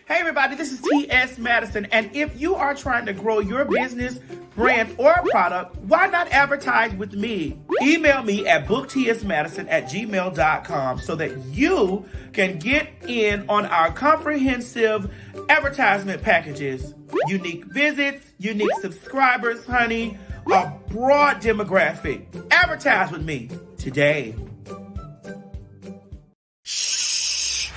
Hey everybody, this is T.S. Madison, and if you are trying to grow your business, brand, or product, why not advertise with me? Email me at booktsmadison@gmail.com so that you can get in on our comprehensive advertisement packages. Unique visits, unique subscribers, honey, a broad demographic. Advertise with me today.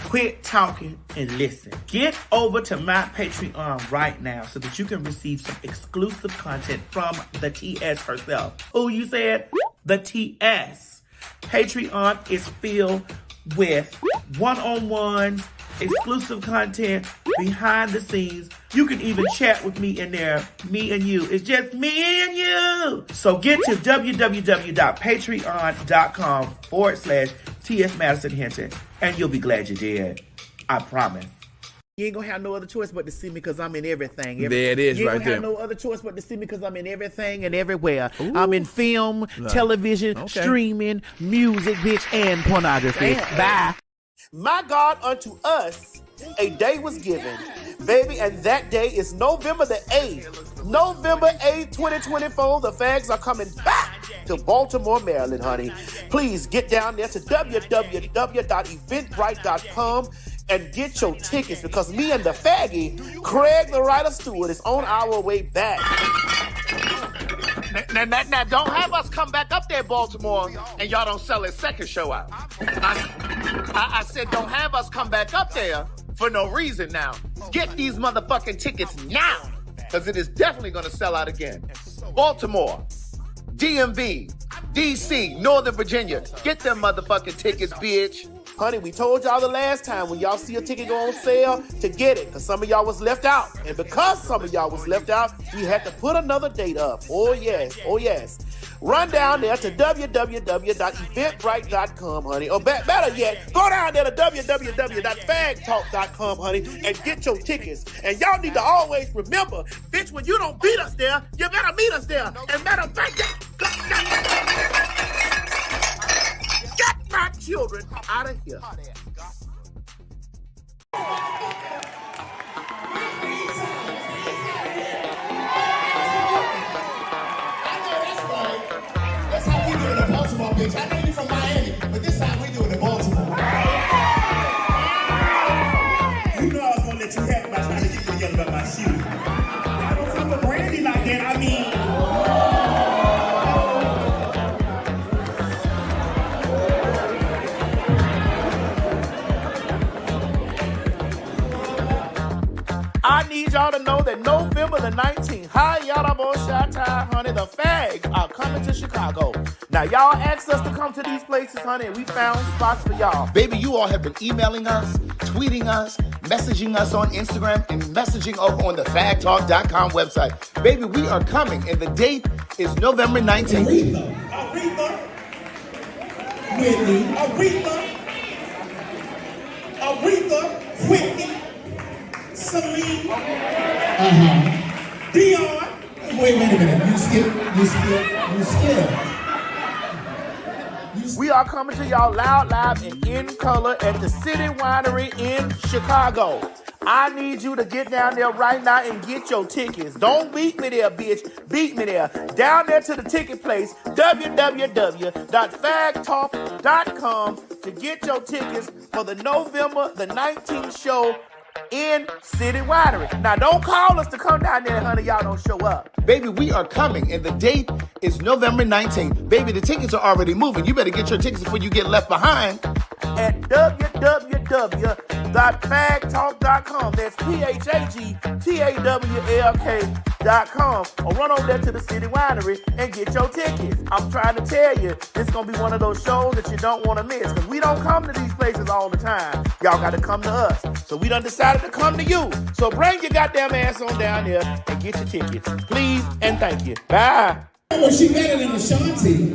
Quit talking and listen. Get over to my Patreon right now so that you can receive some exclusive content from the TS herself. Who you said? The TS. Patreon is filled with one-on-ones, exclusive content, behind the scenes. You can even chat with me in there. Me and you. It's just me and you. So get to www.patreon.com/TS Madison Hinton, and you'll be glad you did. I promise. You ain't gonna have no other choice but to see me because I'm in everything. There it is, you right ain't there. gonna have no other choice but to see me because I'm in everything and everywhere. Ooh. I'm in film, television, streaming, music, bitch, and pornography. Bye. My God, unto us a day was given, baby, and that day is November the 8th. November 8th, 2024. The Fags are coming back to Baltimore, Maryland, honey. Please get down there to www.eventbrite.com and get your tickets because me and the faggy, Craig the Writer Stewart, is on our way back. Now, don't have us come back up there, Baltimore, and y'all don't sell a second show out. I said don't have us come back up there for no reason now. Get these motherfucking tickets now, because it is definitely going to sell out again. Baltimore, DMV, DC, Northern Virginia. Get them motherfucking tickets, bitch. Honey, we told y'all the last time when y'all see a ticket go on sale to get it, because some of y'all was left out. And because some of y'all was left out, we had to put another date up. Oh, yes. Oh, yes. Run down there to www.eventbrite.com, honey. Or better yet, go down there to www.phagtalk.com, honey, and get your tickets. And y'all need to always remember, bitch, when you don't beat us there, you better meet us there. And matter of fact, get my children out of here. That's how we do it in Baltimore, bitch. I know you from Miami, but this is how we do it in Baltimore. You know I was gonna let you have by trying to get you to yell about my shoe. I don't fuck with Brandy like that. I mean, I need y'all to know that November the 19th, hi y'all, I'm on Chi-Town, honey, the Phag are coming to Chicago. Now y'all asked us to come to these places, honey, and we found spots for y'all. Baby, you all have been emailing us, tweeting us, messaging us on Instagram, and messaging over on the phagtalk.com website. Baby, we are coming, and the date is November 19th. Aretha, Whitney, Whitney, Celine, Dion. Wait a minute. You skip. We are coming to y'all loud, live, and in color at the City Winery in Chicago. I need you to get down there right now and get your tickets. Don't beat me there, bitch. Beat me there. Down there to the ticket place, www.phagtalk.com to get your tickets for the November the 19th show in City Winery. Now, don't call us to come down there, honey. Y'all don't show up. Baby, we are coming, and the date is November 19th. Baby, the tickets are already moving. You better get your tickets before you get left behind. At www.phagtalk.com. That's PHAGTAWLK.com. Or run over there to the City Winery and get your tickets. I'm trying to tell you, this is going to be one of those shows that you don't want to miss, because we don't come to these places all the time. Y'all got to come to us. So we done decided to come to you. So bring your goddamn ass on down here and get your tickets. Please and thank you. Bye. Well, she better than Ashanti.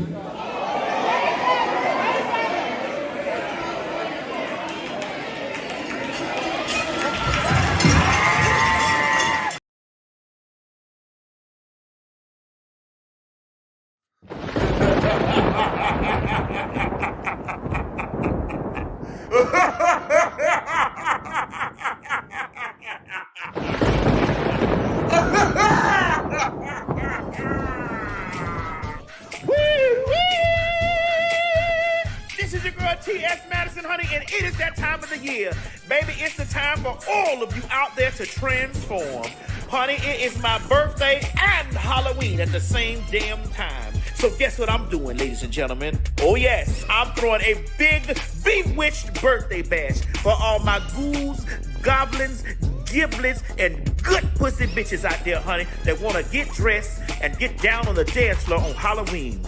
that time of the year. Baby, it's the time for all of you out there to transform. Honey, it is my birthday and Halloween at the same damn time. So guess what I'm doing, ladies and gentlemen? Oh yes, I'm throwing a big bewitched birthday bash for all my ghouls, goblins, giblets, and good pussy bitches out there, honey, that want to get dressed and get down on the dance floor on Halloween.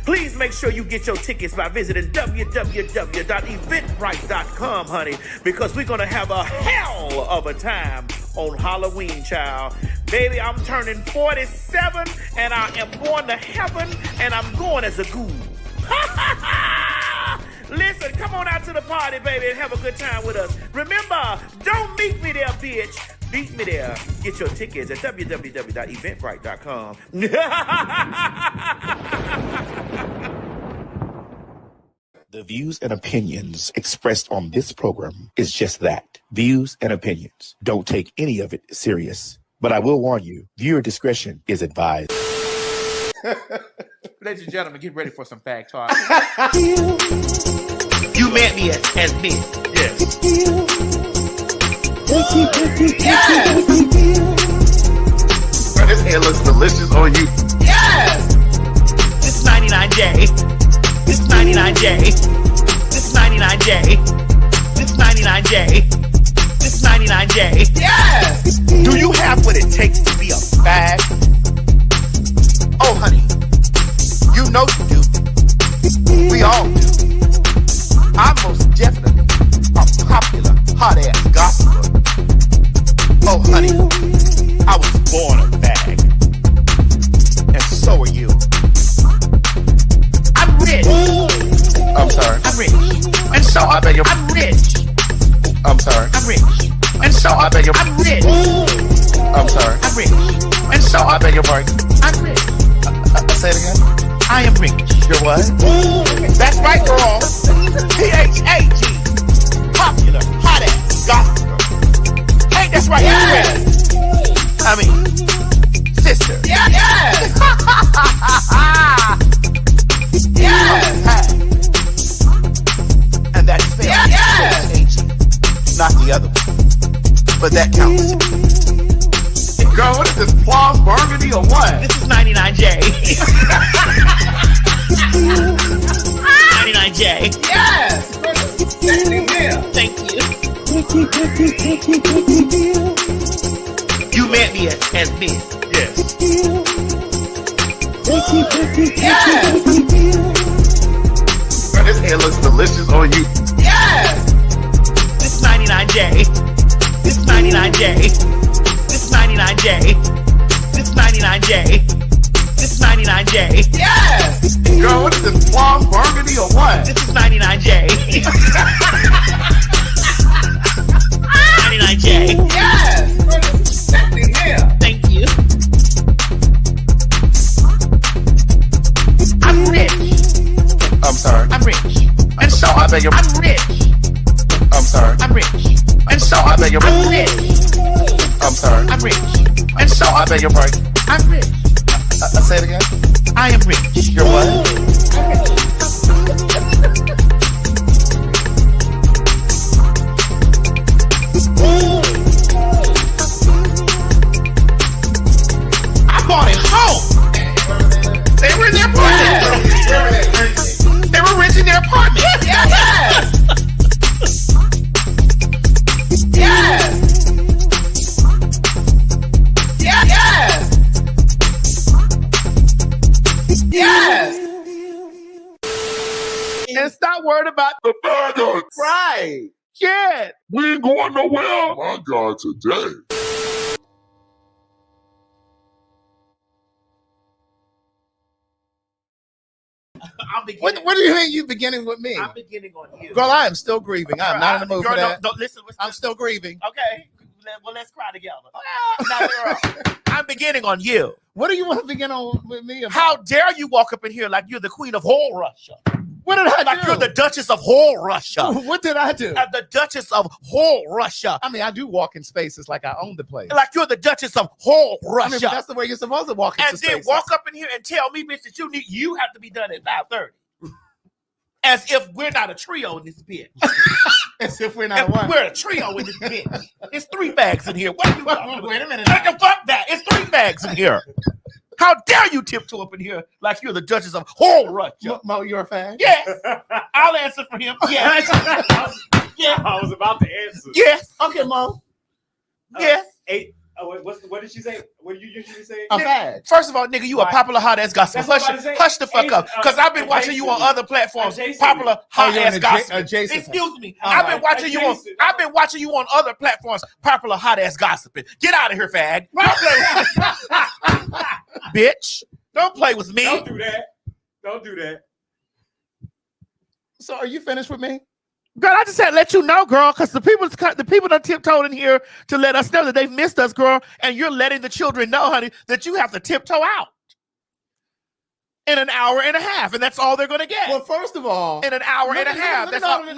Please make sure you get your tickets by visiting www.eventbrite.com, honey, because we're going to have a hell of a time on Halloween, child. Baby, I'm turning 47, and I am going to heaven, and I'm going as a ghoul. Listen, come on out to the party, baby, and have a good time with us. Remember, don't meet me there, bitch. Beat me there. Get your tickets at www.eventbrite.com. The views and opinions expressed on this program is just that, views and opinions. Don't take any of it serious. But I will warn you, viewer discretion is advised. Ladies and gentlemen, get ready for some Phag talk. You met me as me. Yes. Yes. Bro, this hair looks delicious on you. Yes. This 99J. This 99J. This 99J. This 99J. This 99J. Yes. Do you have what it takes to be a fag? Oh, honey, you know you do. We all do. I'm most definitely a popular, hot-ass gossiper. Oh, honey, I was born a fag. And so are you. I'm rich. I'm sorry. I'm rich. And so I beg your... I'm rich. I'm sorry. I'm rich. And so I beg your... I'm rich. I'm sorry. I'm rich. And so I beg your pardon. I'm rich. Say it again. I am rich. You're what? That's right, girl. P-H-A-G. Popular, hot-ass gossiper. Ain't that's right? Yes. I mean, sister. Yeah, yes. Yes. And that's spelled Yes. P-H-A-G. Not the other one. But that counts. Girl, what is this, plum burgundy or what? This is 99J. 99J. Yes. Thank you. You met me as me. Yes. Yes. Girl, this hair looks delicious on you. Yes. This 99J. This 99J. This 99J. This 99J. This 99J. Yes. Girl, what is this, plum burgundy or what? This is 99J. 99J. Yes. Thank you. I'm rich. I'm sorry. I'm rich. And so I beg your... I'm rich. I'm sorry. I'm rich. And so I beg your... I'm rich. I'm sorry. I'm rich. And so I beg your pardon. I'm rich. Say it again. I am rich. You're what? I bought it home. They were in their apartment. They were renting their apartment. Yes. Yes. Yes. Yes. And stop worrying about The faggots! right. Yeah. We ain't going nowhere! My God, today. What do you mean you beginning with me? I'm beginning on you. Girl, I am still grieving. I'm not in the mood for that. Don't listen. I'm still grieving. Okay. Well, let's cry together. I'm beginning on you. What do you want to begin on with me about? How dare you walk up in here like you're the queen of whole Russia? What did I Like do? you're the Duchess of whole Russia. What did I do? The Duchess of whole Russia. I mean, I do walk in spaces like I own the place. Like you're the Duchess of whole I mean, Russia. but that's the way you're supposed to walk into And then spaces. walk up in here and tell me, bitch, that you have to be done at 5:30. As if we're not a trio in this bitch. As if we're not one. We're a trio in this bitch. It's 3 bags in here. What are you talking about? Wait a minute. Fuck that. It's 3 bags in here. How dare you tiptoe up in here like you're the judges of Whole Rush? Mo, you're a fan? Yes. I'll answer for him. Yes. Yeah, I was about to answer. Yes. Okay, Mo. Yes. What did she say? What did you usually say? A fag. First of all, nigga, you a popular hot ass gossip. That's what I'm about to say. Hush the fuck up. Because I've been watching you on other platforms. Popular hot ass gossip. Excuse me. I've been watching you on other platforms. Popular hot ass gossiping. Get out of here, fag. Bitch. Don't play with me. Don't do that. Don't do that. So are you finished with me? Girl, I just had to let you know, girl, because the people done tiptoed in here to let us know that they've missed us, girl, and you're letting the children know, honey, that you have to tiptoe out in an hour and a half, and that's all they're going to get. Well, first of all, in an hour and a half. That's all. No,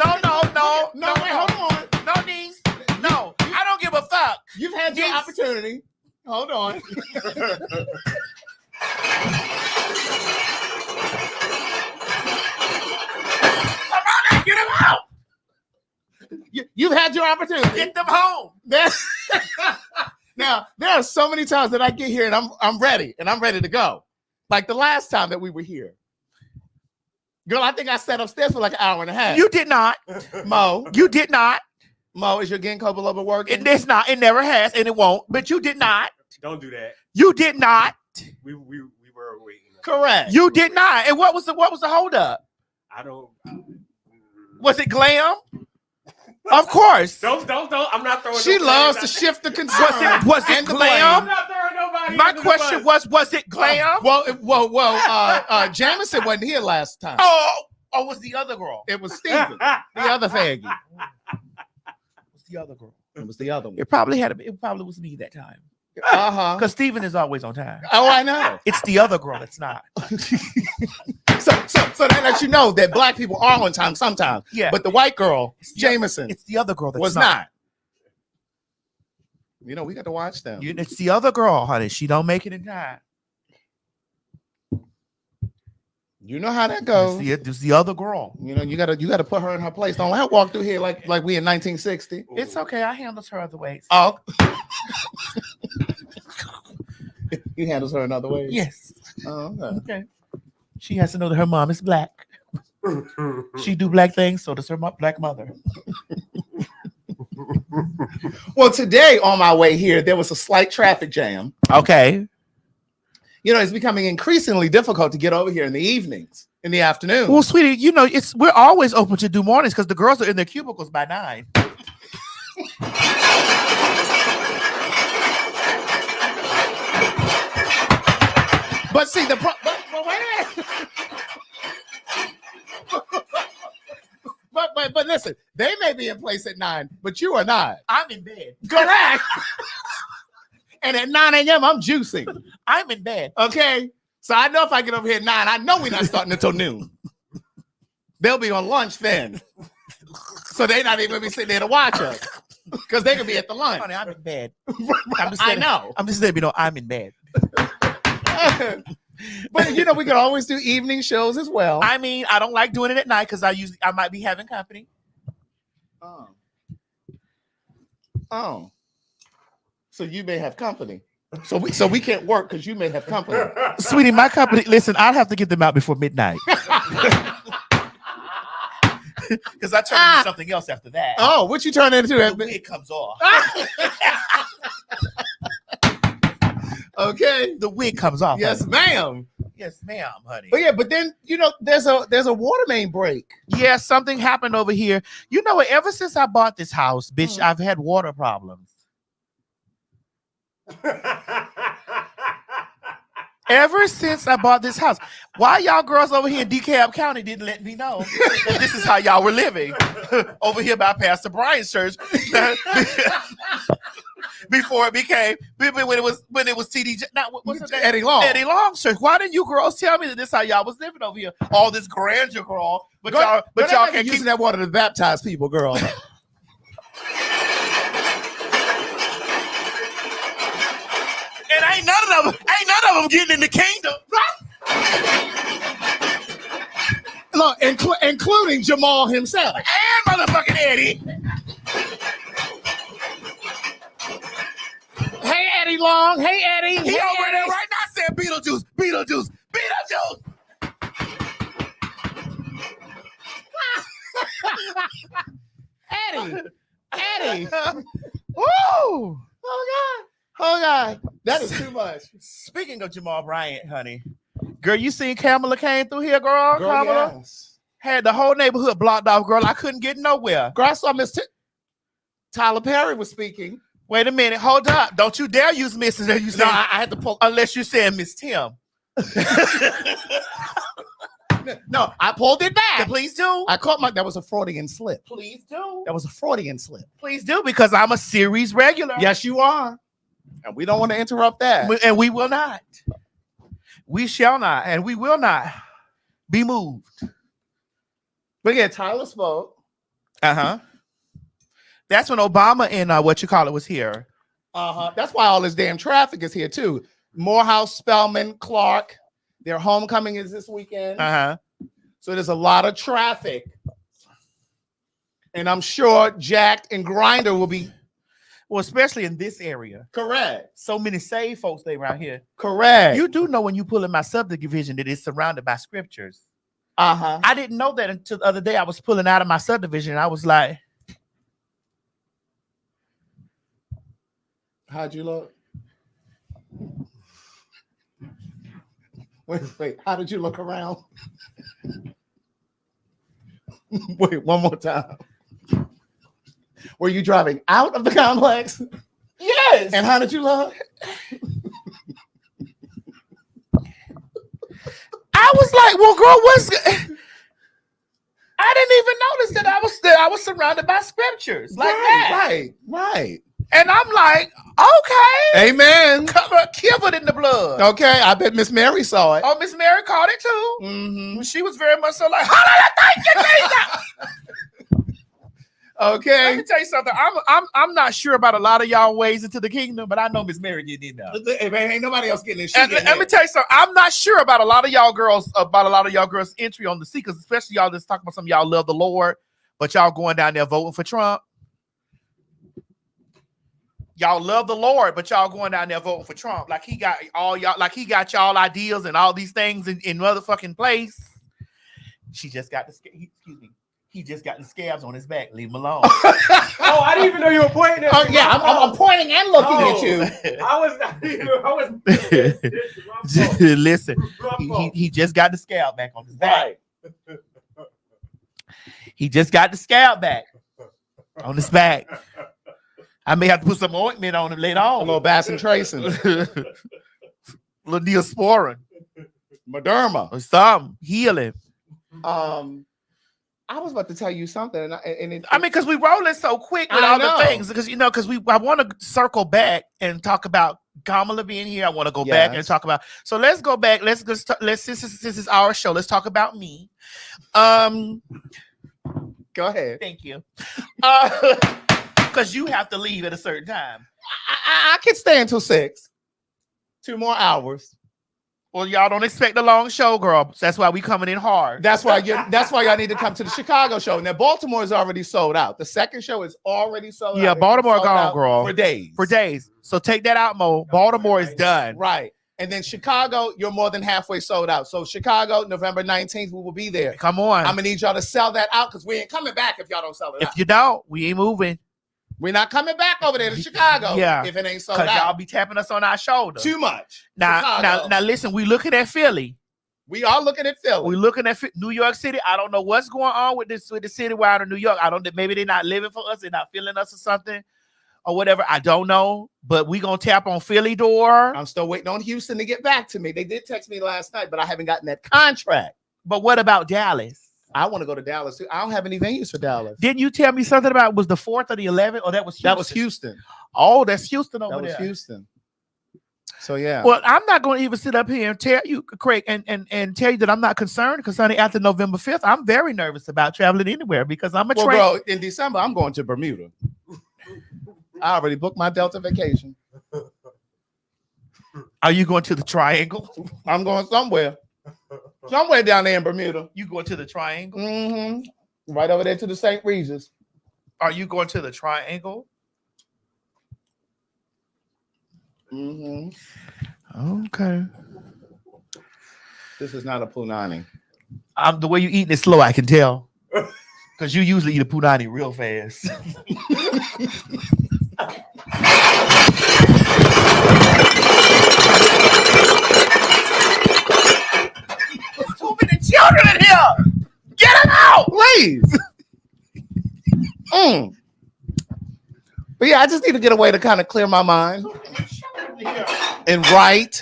wait, hold on. No, niece. No, I don't give a fuck. You've had your opportunity. Hold on. Get them out. You've had your opportunity. Get them home. Now, there are so many times that I get here and I'm ready to go. Like the last time that we were here. Girl, I think I sat upstairs for like an hour and a half. You did not. Mo. You did not. Mo, is your ginkgo biloba working? It's not. It never has, and it won't. But you did not. Don't do that. You did not. We were waiting. Correct. You did not. And what was the holdup? I don't. Was it glam? Of course. Don't. I'm not throwing. She loves to shift the concern. Was it glam? I'm not throwing nobody. My question was it glam? Well, Jamison wasn't here last time. Oh, was the other girl? It was Steven, the other faggy. Was the other girl? It was the other one. It probably was me that time. Uh-huh. Because Steven is always on time. Oh, I know. It's the other girl that's not. So that lets you know that black people are on time sometimes. Yeah. But the white girl, Jamison, it's the other girl that's was not. You know, we got to watch them. It's the other girl, honey. She don't make it in time. You know how that goes. It's the other girl. You know, you gotta put her in her place. Don't let her walk through here like we in 1960. It's okay. I handles her other ways. Oh. He handles her another way. Yes. Oh, Okay. She has to know that her mom is black. She do black things, so does her black mother. Well, today on my way here, there was a slight traffic jam. Okay. You know, it's becoming increasingly difficult to get over here in the evenings, in the afternoon. Well, sweetie, you know, we're always open to do mornings because the girls are in their cubicles by 9. But see, but wait a minute. But listen, they may be in place at 9, but you are not. I'm in bed. Correct. And at 9 a.m., I'm juicing. I'm in bed. Okay. So I know if I get over here at 9, I know we're not starting until noon. They'll be on lunch then. So they're not even going to be sitting there to watch us. Because they could be at the lunch. Honey, I'm in bed. I know. I'm just letting you know I'm in bed. But you know, we could always do evening shows as well. I mean, I don't like doing it at night because I might be having company. Oh. So you may have company. So we can't work because you may have company. Sweetie, my company, listen, I'll have to get them out before midnight. Because I turn into something else after that. Oh, what you turn into? The wig comes off. Okay. The wig comes off. Yes, honey. ma'am. Yes, ma'am, honey. But yeah, but then you know, there's a water main break. Yeah, something happened over here. You know what? Ever since I bought this house, bitch, I've had water problems. Ever since I bought this house. Why y'all girls over here in DeKalb County didn't let me know that this is how y'all were living over here by Pastor Brian's church before it became when it was TD what's his name? Eddie Long. Eddie Long's church. Why didn't you girls tell me that this is how y'all was living over here? All this grandeur, girl. But y'all can't using that water to baptize people, girl. And ain't none of them getting in the kingdom. Look, including Jamal himself. And my motherfucking Eddie. Hey, Eddie Long. Hey, Eddie. He Hey, over there Eddie. right now saying Beetlejuice, Beetlejuice, Beetlejuice. Eddie. Eddie. Woo! Oh God. That is too much. Speaking of Jamal Bryant, honey, girl, you seen Kamala came through here, girl? Kamala Yes. had the whole neighborhood blocked off, girl. I couldn't get nowhere. Girl, I saw Miss Tyler Perry was speaking. Wait a minute, hold up. Don't you dare use Mrs. You No, said, I had to pull. unless you're saying Miss Tim. No, I pulled it back. Please do. I caught that was a Freudian slip. Please do. That was a Freudian slip. Please do, because I'm a series regular. Yes, you are. And we don't want to interrupt that. And we will not. We shall not, and we will not be moved. But yeah, Tyler spoke. Uh-huh. That's when Obama and was here. That's why all this damn traffic is here too. Morehouse, Spelman, Clark. Their homecoming is this weekend. Uh-huh. So there's a lot of traffic. And I'm sure Jacked and Grinder will be Well, especially in this area. correct. So many saved folks they around here. Correct. You do know when you pull in my subdivision that it's surrounded by scriptures. Uh-huh. I didn't know that until the other day. I was pulling out of my subdivision and I was like, How'd you look? Wait, how did you look around? Wait, one more time. Were you driving out of the complex? yes. And how did you look? I was like, well, girl, I didn't even notice that I was surrounded by scriptures like that. Right. And I'm like, okay. Amen. Covered in the blood. Okay, I bet Miss Mary saw it. Oh, Miss Mary caught it too. Mm-hmm. She was very much so like, thank you, Jesus. Let Okay. me tell you something. I'm not sure about a lot of y'all ways into the kingdom, but I know Miss Mary did it now. If ain't nobody else getting this And shit. let me tell you something. I'm not sure about a lot of y'all girls entry on the seat, because especially y'all that's talking about some of y'all love the Lord, but y'all going down there voting for Trump. Y'all love the Lord, but y'all going down there voting for Trump. Like he got y'all ideas and all these things in motherfucking place. He just got the scabs on his back. Leave him alone. Oh, I didn't even know you were pointing at me. Yeah, I'm pointing and looking at you. I was not even. I was. Listen, he just got the scab back on his back. Right. He just got the scab back on his back. I may have to put some ointment on him later on. A little Bass and Tracing. little Neosporin Moderna. or something. Healing. I was about to tell you something, and because we rolling so quick with I all know. the things. Because I want to circle back and talk about Kamala being here. I want to go back and talk about. So let's go back. Let's since this is our show. Let's talk about me. go ahead. Thank you. Because you have to leave at a certain time. I can stay until 6. 2 more hours. Well, y'all don't expect a long show, girl. That's why we coming in hard. That's why y'all need to come to the Chicago show. Now Baltimore is already sold out. The second show is already sold out. Yeah, Baltimore Sold gone, out girl. For days. For days. So take that out, Mo. Baltimore is done. Right. And then Chicago, you're more than halfway sold out. So Chicago, November 19th, we will be there. Come on. I'm gonna need y'all to sell that out because we ain't coming back if y'all don't sell it out. If you don't, we ain't moving. We're not coming back over there to Chicago if it ain't sold Because y'all out. be tapping us on our shoulder. Too much. Now, listen, we looking at Philly. We are looking at Philly. We looking at New York City. I don't know what's going on with the citywide of New York. I don't. Maybe they're not living for us. They're not feeling us or something or whatever. I don't know. But we gonna tap on Philly door. I'm still waiting on Houston to get back to me. They did text me last night, but I haven't gotten that contract. But what about Dallas? I want to go to Dallas too. I don't have any venues for Dallas. Didn't you tell me something about was the 4th or the 11th? Or that was Houston? That was Houston. Oh, that's Houston over there. That was Houston. So yeah. Well, I'm not going to even sit up here and tell you, Craig, and tell you that I'm not concerned because, honey, after November 5th, I'm very nervous about traveling anywhere because I'm a train. Bro, in December, I'm going to Bermuda. I already booked my Delta vacation. Are you going to the Triangle? I'm going somewhere. Somewhere down there in Bermuda. You going to the Triangle? Mm-hmm. Right over there to the St. Regis. Are you going to the triangle? Mm-hmm. Okay. This is not a punani. The way you eating it slow, I can tell. Because you usually eat a punani real fast. There's too many children in here. Get them out, Please. But yeah, I just need to get a way to kind of clear my mind and write.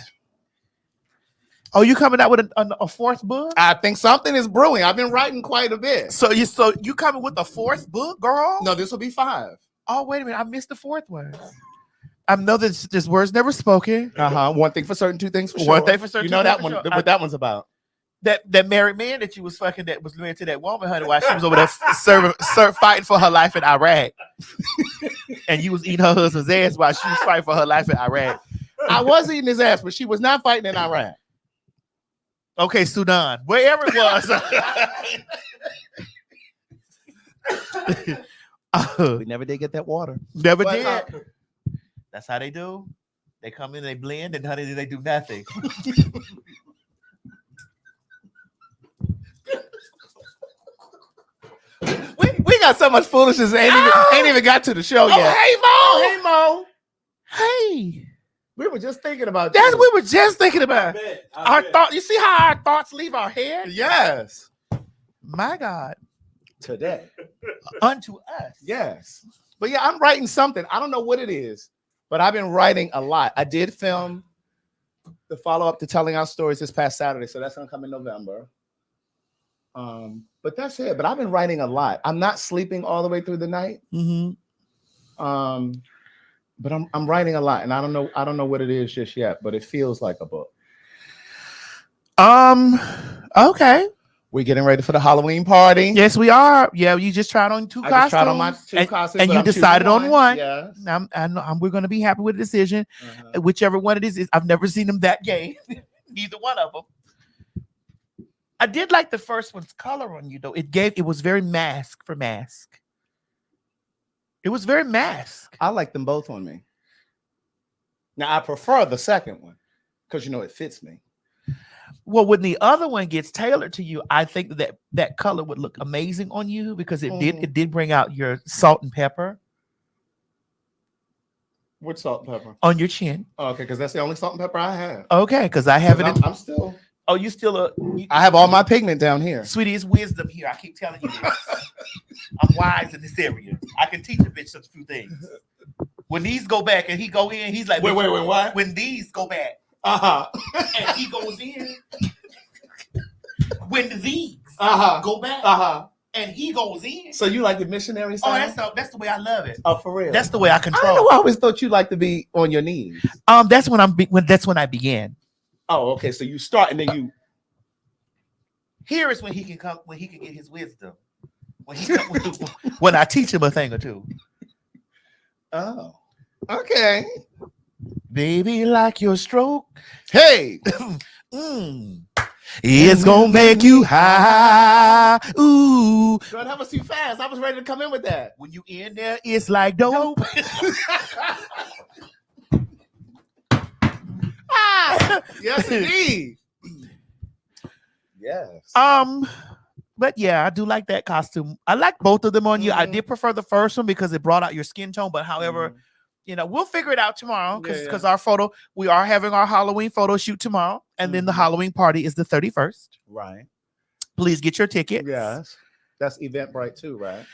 Oh, you coming out with a fourth book? I think something is brewing. I've been writing quite a bit. So you coming with the fourth book, girl? No, this will be 5. Oh, wait a minute. I missed the fourth one. I know that there's words never spoken. One thing for certain, 2 things for sure. One thing for certain. You know that for one. sure. What that one's about? That married man that you was fucking that was married to that woman, honey, while she was over there fighting for her life in Iraq. And you was eating her husband's ass while she was fighting for her life in Iraq. I was eating his ass, but she was not fighting in Iraq. Okay, Sudan, wherever it was. We never did get that water. Never But, did. That's how they do. They come in, they blend, and honey, they do nothing. We got so much foolishness. Ain't even got to the show yet. Hey, Mo. Hey, Mo. Hey. We were just thinking about That's you. what we were just thinking about. Our thought. You see how our thoughts leave our head? Yes. My God. Today. Unto us. Yes. But yeah, I'm writing something. I don't know what it is, but I've been writing a lot. I did film the follow-up to Telling Our Stories this past Saturday, so that's gonna come in November. But that's it. But I've been writing a lot. I'm not sleeping all the way through the night. But I'm writing a lot, and I don't know what it is just yet, but it feels like a book. Okay. We're getting ready for the Halloween party. Yes, we are. Yeah, you just tried on 2 costumes. I just tried on my 2 costumes, and but you I'm decided choosing on one. Yes. I know we're going to be happy with the decision. Whichever one it is. I've never seen them that gay. Neither one of them. I did like the first one's color on you though. It was very mask for mask. It was very mask. I like them both on me. Now I prefer the second one because it fits me. Well, when the other one gets tailored to you, I think that color would look amazing on you because it did bring out your salt and pepper. What salt and pepper? On your chin. Oh, okay, because that's the only salt and pepper I have. Okay, because I have it. I'm still. Oh, you still I have all my pigment down here. Sweetie, it's wisdom here. I keep telling you this. I'm wise in this area. I can teach a bitch such a few things. When these go back and he go in, he's like, wait, what? When these go back, and he goes in. When these go back, and he goes in. So you like the missionary side? Oh, that's the way I love it. Oh, for real? That's the way I control. I don't know. I always thought you like to be on your knees. That's when I began. Oh, okay. So you start and then you. Here is when he can come. When he can get his wisdom. When I teach him a thing or two. Oh, okay. Baby, like your stroke. Hey. It's gonna make you high. Ooh. God, that was too fast. I was ready to come in with that. When you in there, it's like dope. Yes, indeed. Yes. But yeah, I do like that costume. I like both of them on you. I did prefer the first one because it brought out your skin tone. But however, we'll figure it out tomorrow because we are having our Halloween photo shoot tomorrow, and then the Halloween party is the 31st. Right. Please get your tickets. Yes. That's Eventbrite too, right?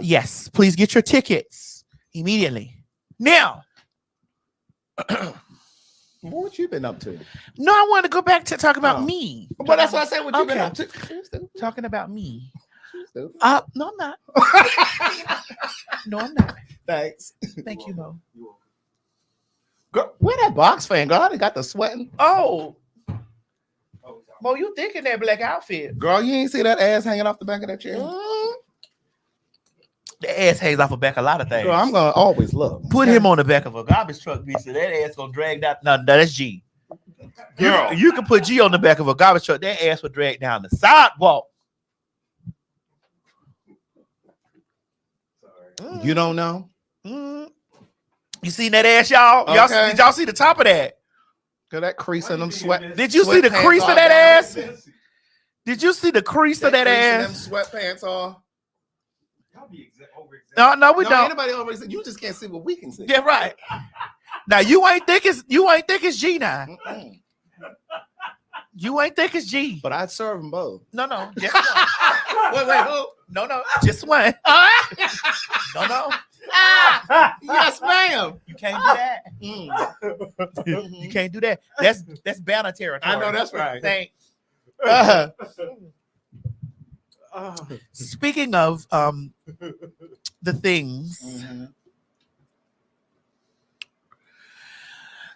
Yes. Please get your tickets immediately. Now. What you been up to? No, I want to go back to talk about me. Well, that's what I said. What you been up to? Talking about me. No, I'm not. No, I'm not. Thanks. Thank you, Mo. Girl, where that box fan? Girl, I got the sweating. Oh, Mo, you thinking that black outfit? Girl, you ain't see that ass hanging off the back of that chair? The ass hangs off the back of a lot of things. Girl, I'm gonna always look. Put him on the back of a garbage truck, bitch. So that ass gonna drag down. No, that's G. Girl, you can put G on the back of a garbage truck. That ass will drag down the sidewalk. You don't know? You seen that ass, y'all? Okay. Did y'all see the top of that? Got that crease in them sweat. Did you see the sweatpants crease of all that down. ass? Did you see the crease of that crease in ass? them sweatpants all. No, we No, don't. anybody over? You just can't see what we can see. Yeah, right. Now you ain't think it's G now. Mm-mm. You ain't think it's G. But I'd serve them both. No, just one. Wait, who? No, just one. No. Yes, ma'am. You can't do that. You can't do that. That's banner territory. I know that's right. Thanks. Speaking of the things.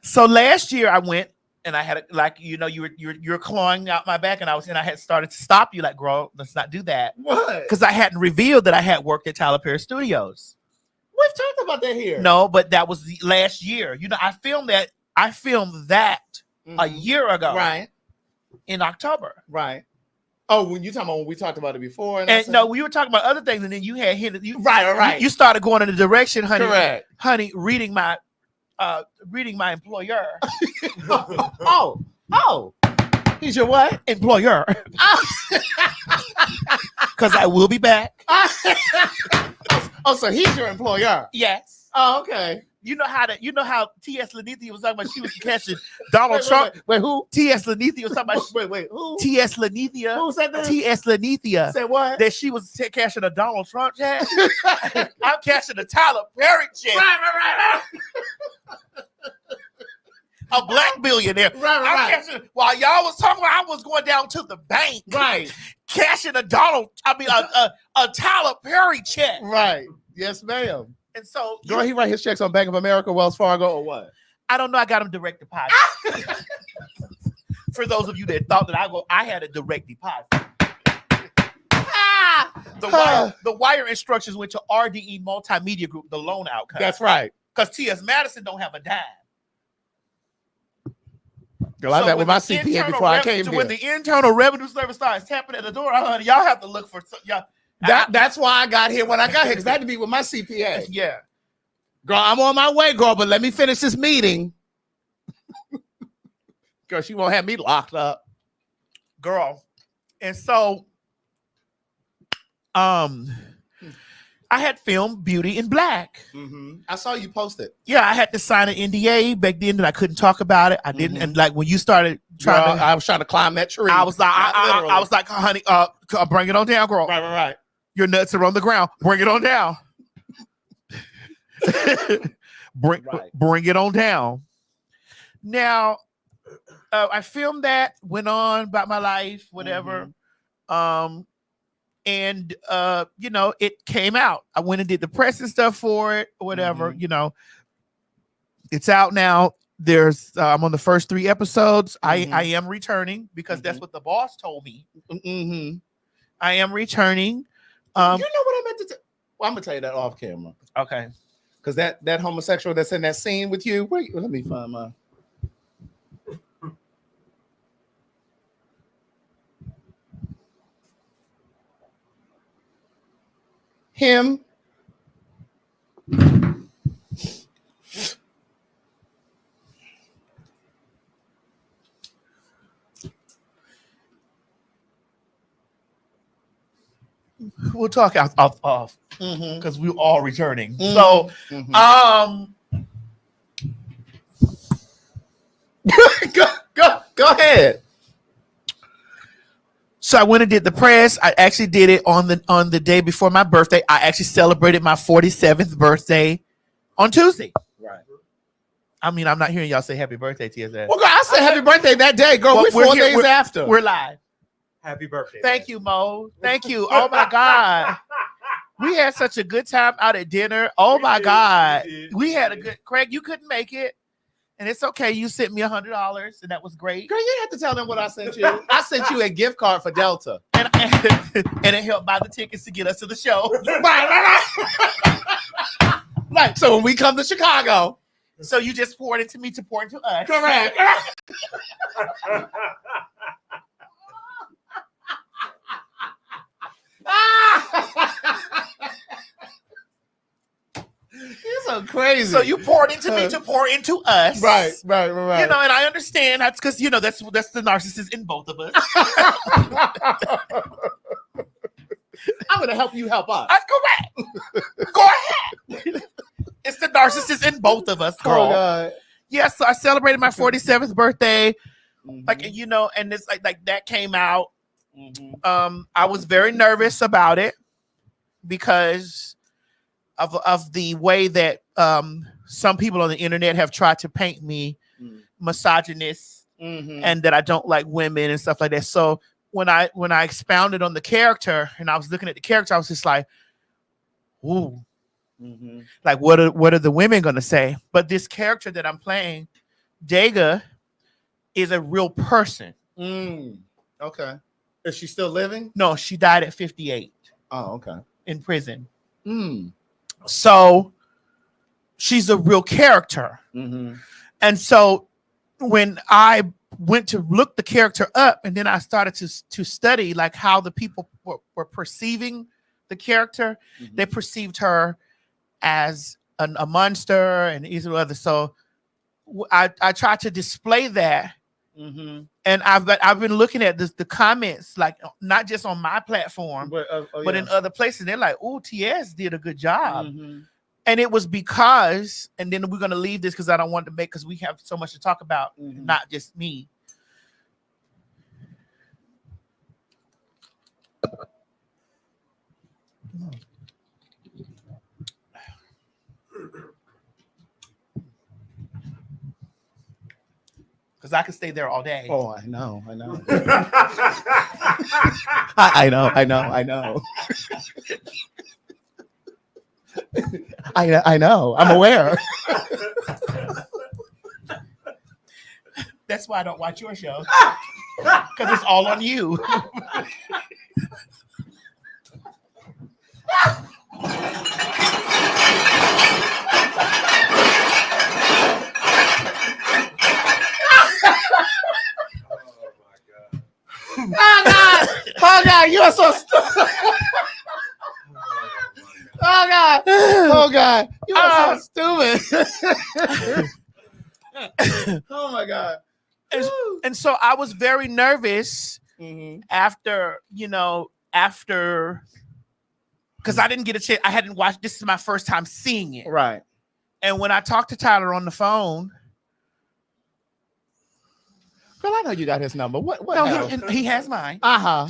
So last year I went and I had you're clawing out my back and I had started to stop you like, girl, let's not do that. What? Because I hadn't revealed that I had worked at Tyler Perry Studios. We've talked about that here. No, but that was the last year. I filmed that a year ago. Right. In October. Right. Oh, when you talking about when we talked about it before, and no, we were talking about other things, and then you had hinted. Right. You started going in the direction, honey. Correct. Honey, reading my employer. Oh. He's your what? Employer. Because I will be back. Oh, so he's your employer? Yes. Oh, okay. You know how T.S. Lanithia was talking about she was catching Donald Trump. Wait, who? T.S. Lanithia was talking about wait, who? T.S. Lanithia. Who said that? T.S. Lanithia. Said what? That she was cashing a Donald Trump check. I'm cashing a Tyler Perry check. Right. A black billionaire. Right. Cashing, while y'all was talking about, I was going down to the bank. Right. Cashing a Tyler Perry check. Right. Yes, ma'am. And so, girl, he write his checks on Bank of America, Wells Fargo, or what? I don't know. I got him direct deposit. For those of you that thought that I had a direct deposit. The wire instructions went to RDE Multimedia Group, the loan outcome. That's right. Because T.S. Madison don't have a dime. Girl, I met with my CPA before I came here. When the Internal Revenue Service starts tapping at the door, honey, y'all have to look for y'all. That's why I got here when I got here, because I had to be with my CPA. Yeah. Girl, I'm on my way, girl, but let me finish this meeting. Girl, she won't have me locked up. Girl. And so, I had filmed Beauty in Black. Mm-hmm. I saw you post it. Yeah, I had to sign an NDA back then that I couldn't talk about it. I didn't. And like when you started I was trying to climb that tree. I was like, honey, bring it on down, girl. Right. Your nuts are on the ground. Bring it on down. Bring it on down. Now, I filmed that, went on about my life, whatever. And it came out. I went and did the press and stuff for it, whatever. It's out now. There's I'm on the first 3 episodes. I am returning because that's what the boss told me. I am returning. You know what I meant to tell? Well, I'm gonna tell you that off camera. Okay. Because that homosexual that's in that scene with you. Wait, let me find my. Him. We'll talk off because we're all returning. So, go ahead. So I went and did the press. I actually did it on the day before my birthday. I actually celebrated my 47th birthday on Tuesday. Right. I mean, I'm not hearing y'all say happy birthday, TSS. Well, girl, I said happy birthday that day, girl. Well, we're 4 days after. We're live. Happy birthday. Thank you, Mo. Thank you. Oh my God. We had such a good time out at dinner. Oh my God. We had a good Craig, you couldn't make it. And it's okay. You sent me $100 and that was great. Girl, you didn't have to tell them what I sent you. I sent you a gift card for Delta. And it helped buy the tickets to get us to the show. Right. So when we come to Chicago. So you just poured into me to pour into us. Correct. You're so crazy. So you poured into me to pour into us. Right. You know, and I understand that's because, you know, that's the narcissist in both of us. I'm going to help you help us. That's correct. Go ahead. It's the narcissist in both of us, girl. Oh, God. Yes, so I celebrated my 47th birthday. Mhm. Like, you know, and it's like that came out. Mhm. I was very nervous about it because of the way that some people on the internet have tried to paint me misogynist and that I don't like women and stuff like that. So when I expounded on the character and I was looking at the character, I was just like, ooh, like what are the women gonna say? But this character that I'm playing, Dega, is a real person. Okay. Is she still living? No, she died at 58 Oh, okay. in prison. So she's a real character. And so when I went to look the character up and then I started to study like how the people were perceiving the character, they perceived her as a monster and these other. So I tried to display that. And I've been looking at the comments, like not just on my platform, but in other places. They're like, "Oh, TS did a good job," and it was because. And then we're gonna leave this because I don't want to make because we have so much to talk about, not just me. Because I could stay there all day. Oh, I know. I know. I know. I'm aware. That's why I don't watch your show. Because it's all on you. Oh God, you are so stupid. Oh God, you are so stupid. Oh my God. And so I was very nervous after because I didn't get a chance. I hadn't watched. This is my first time seeing it. Right. And when I talked to Tyler on the phone, girl, I know you got his number. What? No, he has mine.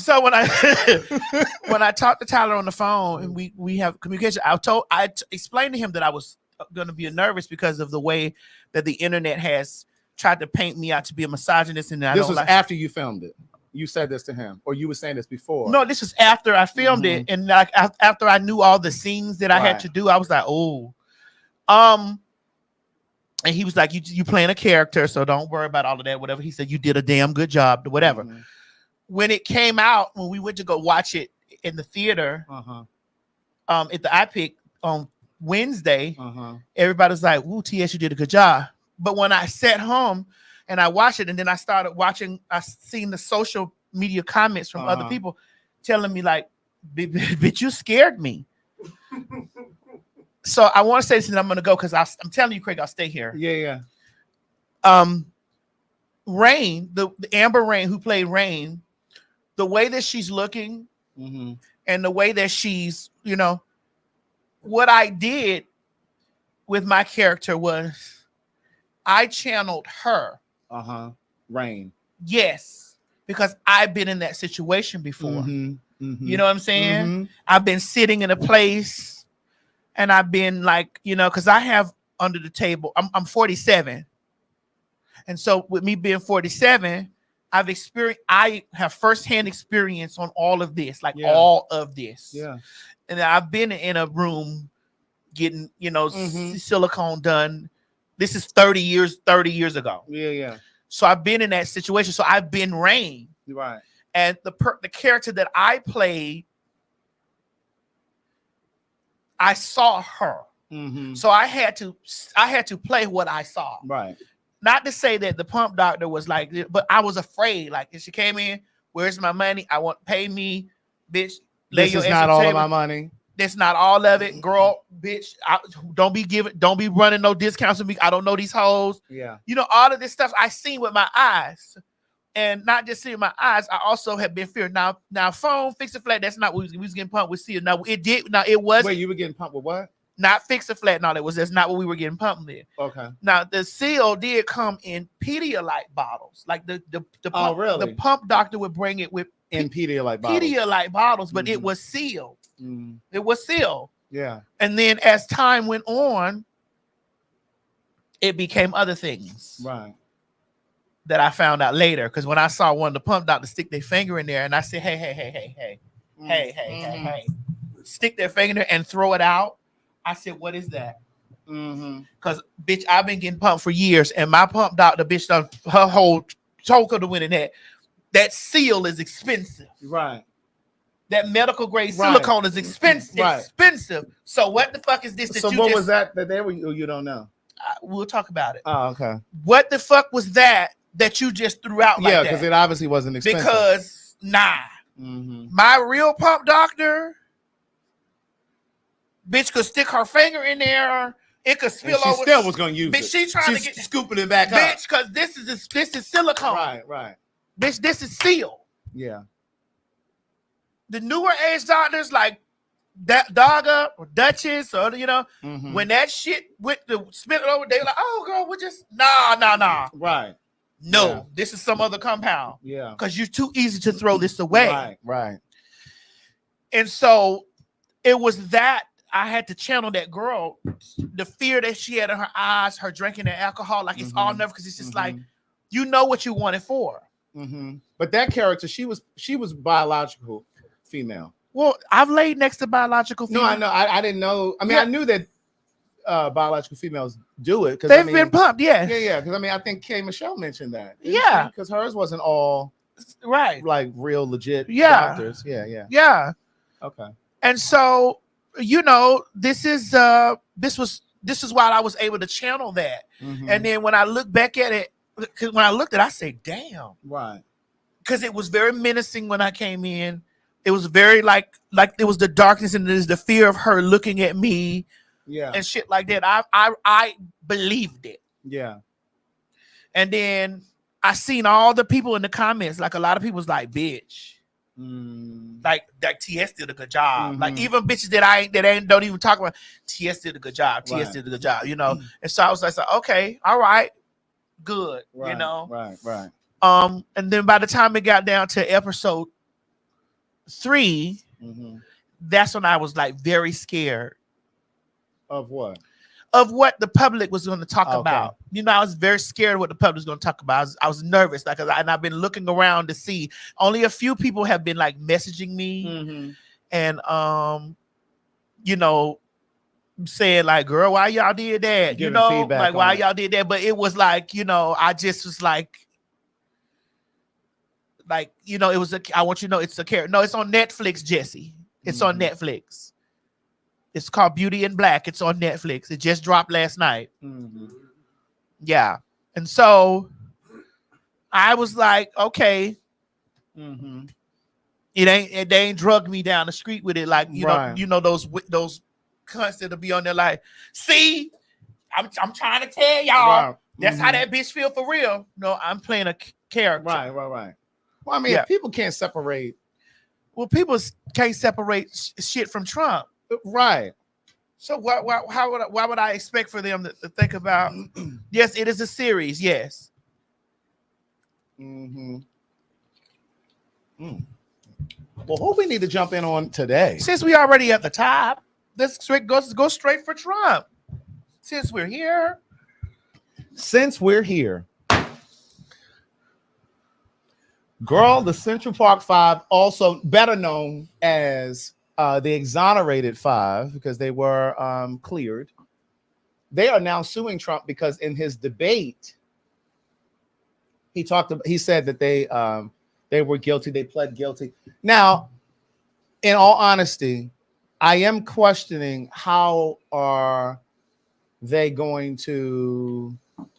So when I talked to Tyler on the phone and we have communication, I explained to him that I was going to be nervous because of the way that the internet has tried to paint me out to be a misogynist, and this was after you filmed it. You said this to him, or you were saying this before? No, this was after I filmed it, and like after I knew all the scenes that I had to do, I was like, oh, and he was like, you playing a character, so don't worry about all of that. Whatever he said, you did a damn good job. Whatever. When it came out, when we went to go watch it in the theater, at the iPic on Wednesday, everybody was like, "Ooh, TS, you did a good job." But when I sat home and I watched it, and then I started watching, I seen the social media comments from other people telling me like, "Bitch, you scared me." So I want to say this, and I'm going to go because I'm telling you, Craig, I'll stay here. Yeah. Rain, the Amber Rain, who played Rain, the way that she's looking and the way that she's, what I did with my character was I channeled her. Rain. Yes, because I've been in that situation before. You know what I'm saying? I've been sitting in a place and I've been like, because I have under the table, I'm 47. And so with me being 47, I have firsthand experience on all of this, all of this. Yeah. And I've been in a room getting, silicone done. This is 30 years ago. Yeah. So I've been in that situation. So I've been Rain. Right. And the character that I played, I saw her. So I had to play what I saw. Right. Not to say that the pump doctor was like, but I was afraid. Like if she came in, where's my money? I want pay me, bitch. This is not all of my money. That's not all of it, girl, bitch. Don't be running no discounts with me. I don't know these hoes. Yeah. You know, all of this stuff I seen with my eyes. And not just seeing my eyes, I also have been feared. Now, phone, fix it flat. That's not what we was getting pumped with. Seal. Now, it did. Now, it was. Wait, you were getting pumped with what? Not fix it flat. No, that's not what we were getting pumped with. Okay. Now, the seal did come in Pedialyte bottles. Like the pump, really? The pump doctor would bring it with In Pedialyte bottles. Pedialyte bottles, but it was sealed. Mm. It was sealed. Yeah. And then as time went on, it became other things. Right. That I found out later. Because when I saw one of the pump doctors stick their finger in there and I said, hey, stick their finger in there and throw it out. I said, what is that? Because, bitch, I've been getting pumped for years and my pump doctor, bitch, done her whole choke of the winning that. That seal is expensive. Right. That medical grade silicone is expensive. Right. Expensive. So what the fuck is this? So what was that they were? You don't know. We'll talk about it. Oh, okay. What the fuck was that you just threw out like that? Yeah, because it obviously wasn't expensive. Because my real pump doctor, bitch, could stick her finger in there. It could spill over. She still was going to use it. She's trying to get scooping it back up. Bitch, because this is silicone. Right. Bitch, this is seal. Yeah. The newer age doctors like that Dogger or Duchess or when that shit went to spit it over, they were like, oh girl, we're just nah. Right. No, this is some other compound. Yeah. Because you're too easy to throw this away. Right. And so it was that I had to channel that girl, the fear that she had in her eyes, her drinking and alcohol, like it's all nervous because it's just like, you know what you want it for. But that character, she was biological female. Well, I've laid next to biological female. No, I know. I didn't know. I mean, I knew that biological females do it. They've been pumped, yeah. Yeah. Because I think K. Michelle mentioned that. Yeah. Because hers wasn't all right, like real legit doctors. Yeah. Okay. And so, this is while I was able to channel that. And then when I look back at it, because when I looked at it, I say, damn. Right. Because it was very menacing when I came in. It was very like it was the darkness and there's the fear of her looking at me. Yeah. And shit like that. I believed it. Yeah. And then I seen all the people in the comments, like a lot of people was like, bitch. Like TS did a good job. Like even bitches that don't even talk about TS did a good job. TS did a good job, And so I was like, okay, all right, good, Right. And then by the time it got down to episode 3, that's when I was like very scared. Of what? Of what the public was going to talk about. I was very scared of what the public was going to talk about. I was nervous, and I've been looking around to see. Only a few people have been like messaging me, and saying like, "Girl, why y'all did that?" Giving feedback like why y'all did that. But it was like, I just was like, it was I want you to know it's a character. No, it's on Netflix, Jesse. It's on Netflix. It's called Beauty in Black. It's on Netflix. It just dropped last night. Yeah. And so I was like, okay. They ain't drugged me down the street with it. Like, you know, those cunts that'll be on there like, see, I'm trying to tell y'all. That's how that bitch feel for real. No, I'm playing a character. Right. Well, I mean, people can't separate. Well, people can't separate shit from Trump. Right. So why would I expect for them to think about? Yes, it is a series. Yes. Well, who we need to jump in on today? Since we already at the top, let's go straight for Trump. Since we're here. Girl, the Central Park Five, also better known as the exonerated 5, because they were cleared. They are now suing Trump because in his debate, he said that they were guilty. They pled guilty. Now, in all honesty, I am questioning how are they going to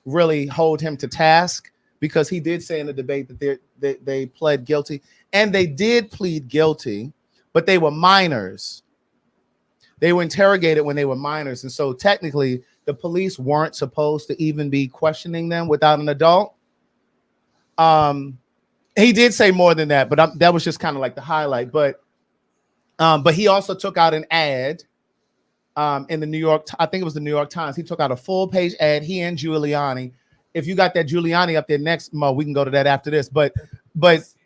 really hold him to task, because he did say in the debate that they pled guilty, and they did plead guilty. But they were minors. They were interrogated when they were minors, and so technically the police weren't supposed to even be questioning them without an adult. He did say more than that, but that was just kind of like the highlight. But he also took out an ad in the New York. I think it was the New York Times. He took out a full page ad. He and Giuliani. If you got that Giuliani up there next, Mo, we can go to that after this. But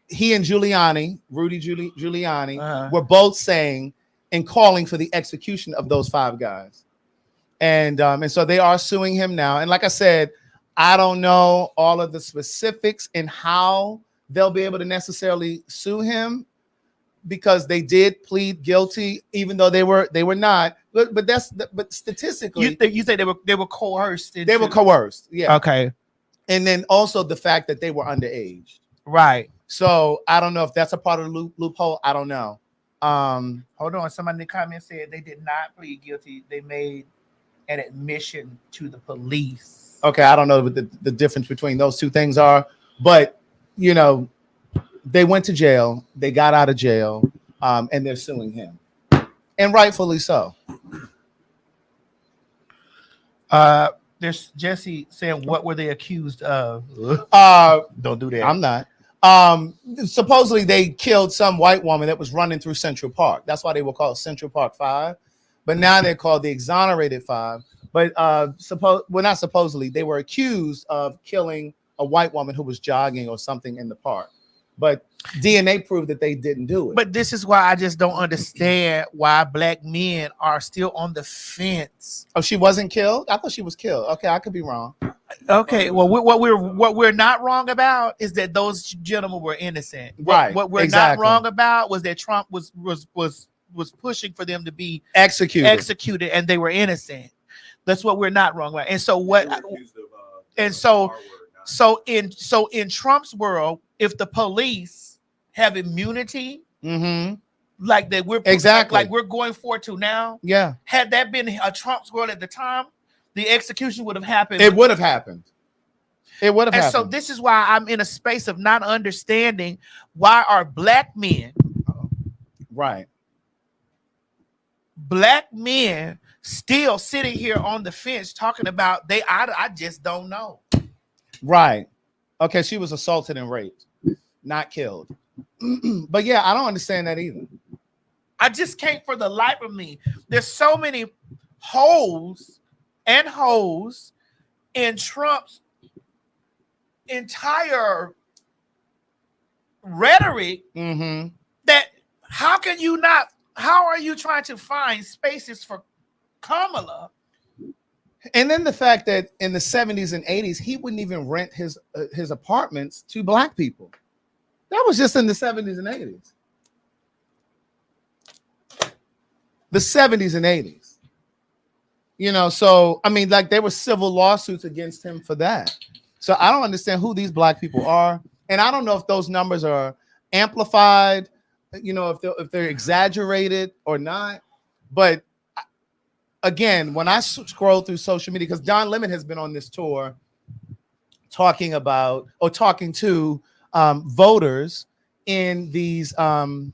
he and Giuliani, Giuliani, were both saying and calling for the execution of those 5 guys. And so they are suing him now. And like I said, I don't know all of the specifics and how they'll be able to necessarily sue him, because they did plead guilty, even though they were not. But statistically, you say they were coerced. They were coerced. Yeah. Okay. And then also the fact that they were underage. Right. So I don't know if that's a part of the loophole. I don't know. Hold on. Somebody in the comments said they did not plead guilty. They made an admission to the police. Okay, I don't know what the difference between those two things are, but they went to jail. They got out of jail, and they're suing him, and rightfully so. There's Jesse saying, what were they accused of? Don't do that. I'm not. Supposedly they killed some white woman that was running through Central Park. That's why they were called Central Park 5. But now they're called the Exonerated 5. But not supposedly, they were accused of killing a white woman who was jogging or something in the park. But DNA proved that they didn't do it. But this is why I just don't understand why black men are still on the fence. Oh, she wasn't killed? I thought she was killed. Okay, I could be wrong. Okay, well, what we're not wrong about is that those gentlemen were innocent. Right. What we're exactly. not wrong about was that Trump was pushing for them to be executed, and they were innocent. That's what we're not wrong about. And so what? So in Trump's world, if the police have immunity, like that we're like we're going forward to now, had that been a Trump's world at the time, the execution would have happened. It would have happened. It would have happened. So this is why I'm in a space of not understanding why are black men, black men still sitting here on the fence talking about I just don't know. Right. Okay, she was assaulted and raped, not killed. But yeah, I don't understand that either. I just can't for the life of me. There's so many holes in Trump's entire rhetoric that how are you trying to find spaces for Kamala? And then the fact that in the 70s and 80s, he wouldn't even rent his apartments to black people. That was just in the 70s and 80s. The 70s and 80s. So, I mean, like there were civil lawsuits against him for that. So I don't understand who these black people are. And I don't know if those numbers are amplified, if they're exaggerated or not. But again, when I scroll through social media, because Don Lemon has been on this tour talking to voters in these swing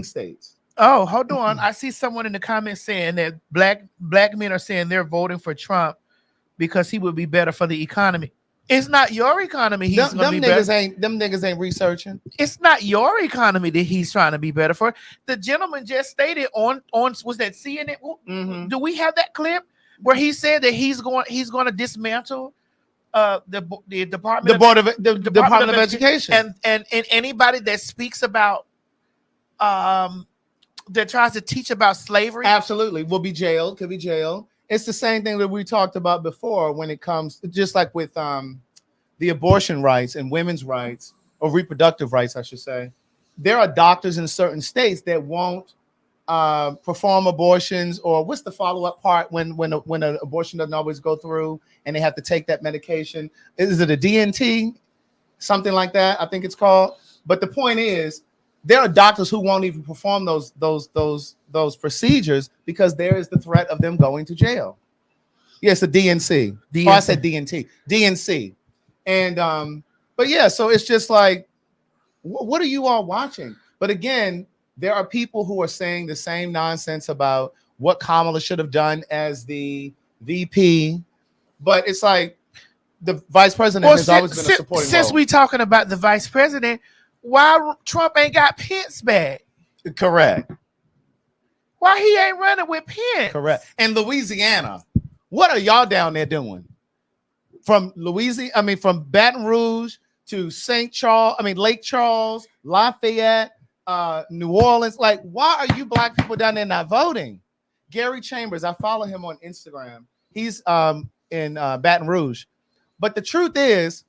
states. Oh, hold on. I see someone in the comments saying that black men are saying they're voting for Trump because he would be better for the economy. It's not your economy he's going to be better. Them niggas ain't researching. It's not your economy that he's trying to be better for. The gentleman just stated on was that CNN? Do we have that clip where he said that he's going to dismantle the Department of Education and anybody that speaks about that tries to teach about slavery absolutely will be jailed, could be jailed. It's the same thing that we talked about before when it comes, just like with the abortion rights and women's rights, or reproductive rights, I should say. There are doctors in certain states that won't perform abortions, or what's the follow-up part when an abortion doesn't always go through and they have to take that medication? Is it a DNT? Something like that, I think it's called. But the point is, there are doctors who won't even perform those procedures because there is the threat of them going to jail. Yes, a DNC. Oh, I said DNT. DNC. And but yeah, so it's just like, what are you all watching? But again, there are people who are saying the same nonsense about what Kamala should have done as the VP, but it's like the vice president has always been a supporting since role. we talking about the vice president, why Trump ain't got Pence back? Correct. Why he ain't running with Pence? Correct. And Louisiana, what are y'all down there doing? From from Baton Rouge to St. Charles, Lake Charles, Lafayette, New Orleans. Like, why are you black people down there not voting? Gary Chambers, I follow him on Instagram. He's in Baton Rouge. But the truth is,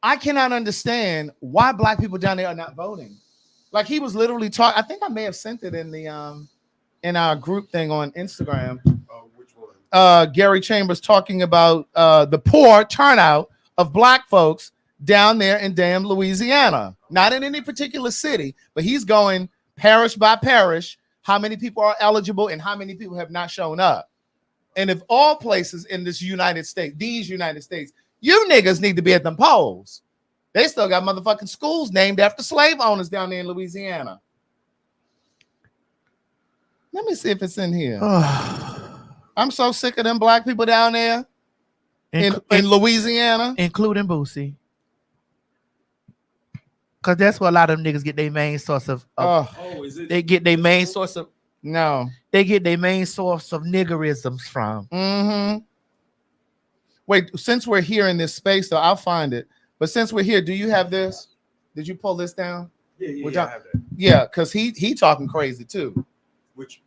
I cannot understand why black people down there are not voting. Like, he was literally talking. I think I may have sent it in the in our group thing on Instagram. Which one? Gary Chambers talking about the poor turnout of black folks down there in damn Louisiana. Not in any particular city, but he's going parish by parish, how many people are eligible and how many people have not shown up. And if all places in this United States, you niggas need to be at them polls. They still got motherfucking schools named after slave owners down there in Louisiana. Let me see if it's in here. I'm so sick of them black people down there in Louisiana. Including Boosie. Because that's where a lot of them niggas get their main source of they get their main source of they get their main source of niggerisms from. Mm-hmm. Wait, since we're here in this space, though, I'll find it. But since we're here, do you have this? Did you pull this down? Yeah, I have that. Yeah, because he talking crazy too. Which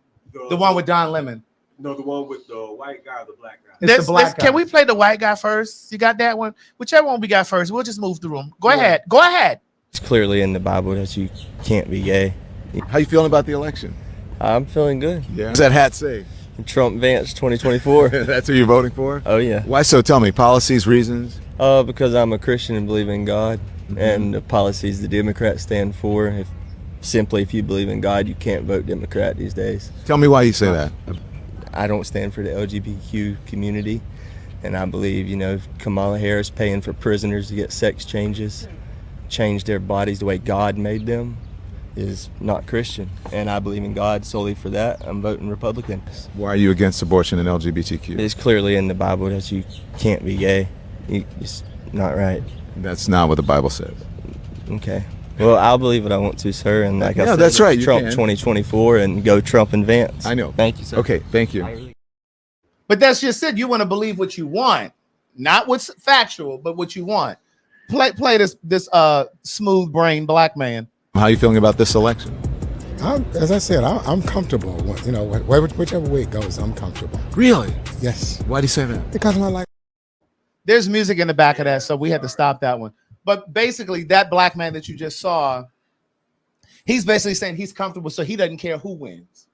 the one with Don Lemon. No, the one with the white guy or the black guy. It's the black guy. Can we play the white guy first? You got that one? Whichever one we got first. We'll just move through them. Go ahead. Go ahead. It's clearly in the Bible that you can't be gay. How you feeling about the election? I'm feeling good. Yeah. What's that hat say? Trump Vance 2024. That's who you're voting for? Oh, yeah. Why so? Tell me. Policies, reasons? Because I'm a Christian and believe in God. Mm-hmm. And the policies the Democrats stand for. If you believe in God, you can't vote Democrat these days. Tell me why you say that. I don't stand for the LGBTQ community. And I believe, Kamala Harris paying for prisoners to get sex changes, change their bodies the way God made them, is not Christian. And I believe in God solely for that. I'm voting Republican. Why are you against abortion and LGBTQ? It's clearly in the Bible that you can't be gay. It's not right. That's not what the Bible says. Okay. Well, I'll believe what I want to, sir. And like I said, that's right. Trump 2024 and go Trump and Vance. I know. Thank you, sir. Okay, thank you. But that's just it. You want to believe what you want, not what's factual, but what you want. Play this smooth brain black man. How are you feeling about this election? As I said, I'm comfortable. Whichever way it goes, I'm comfortable. Really? Yes. Why do you say that? Because I like. There's music in the back of that, so we had to stop that one. But basically, that black man that you just saw, he's basically saying he's comfortable, so he doesn't care who wins.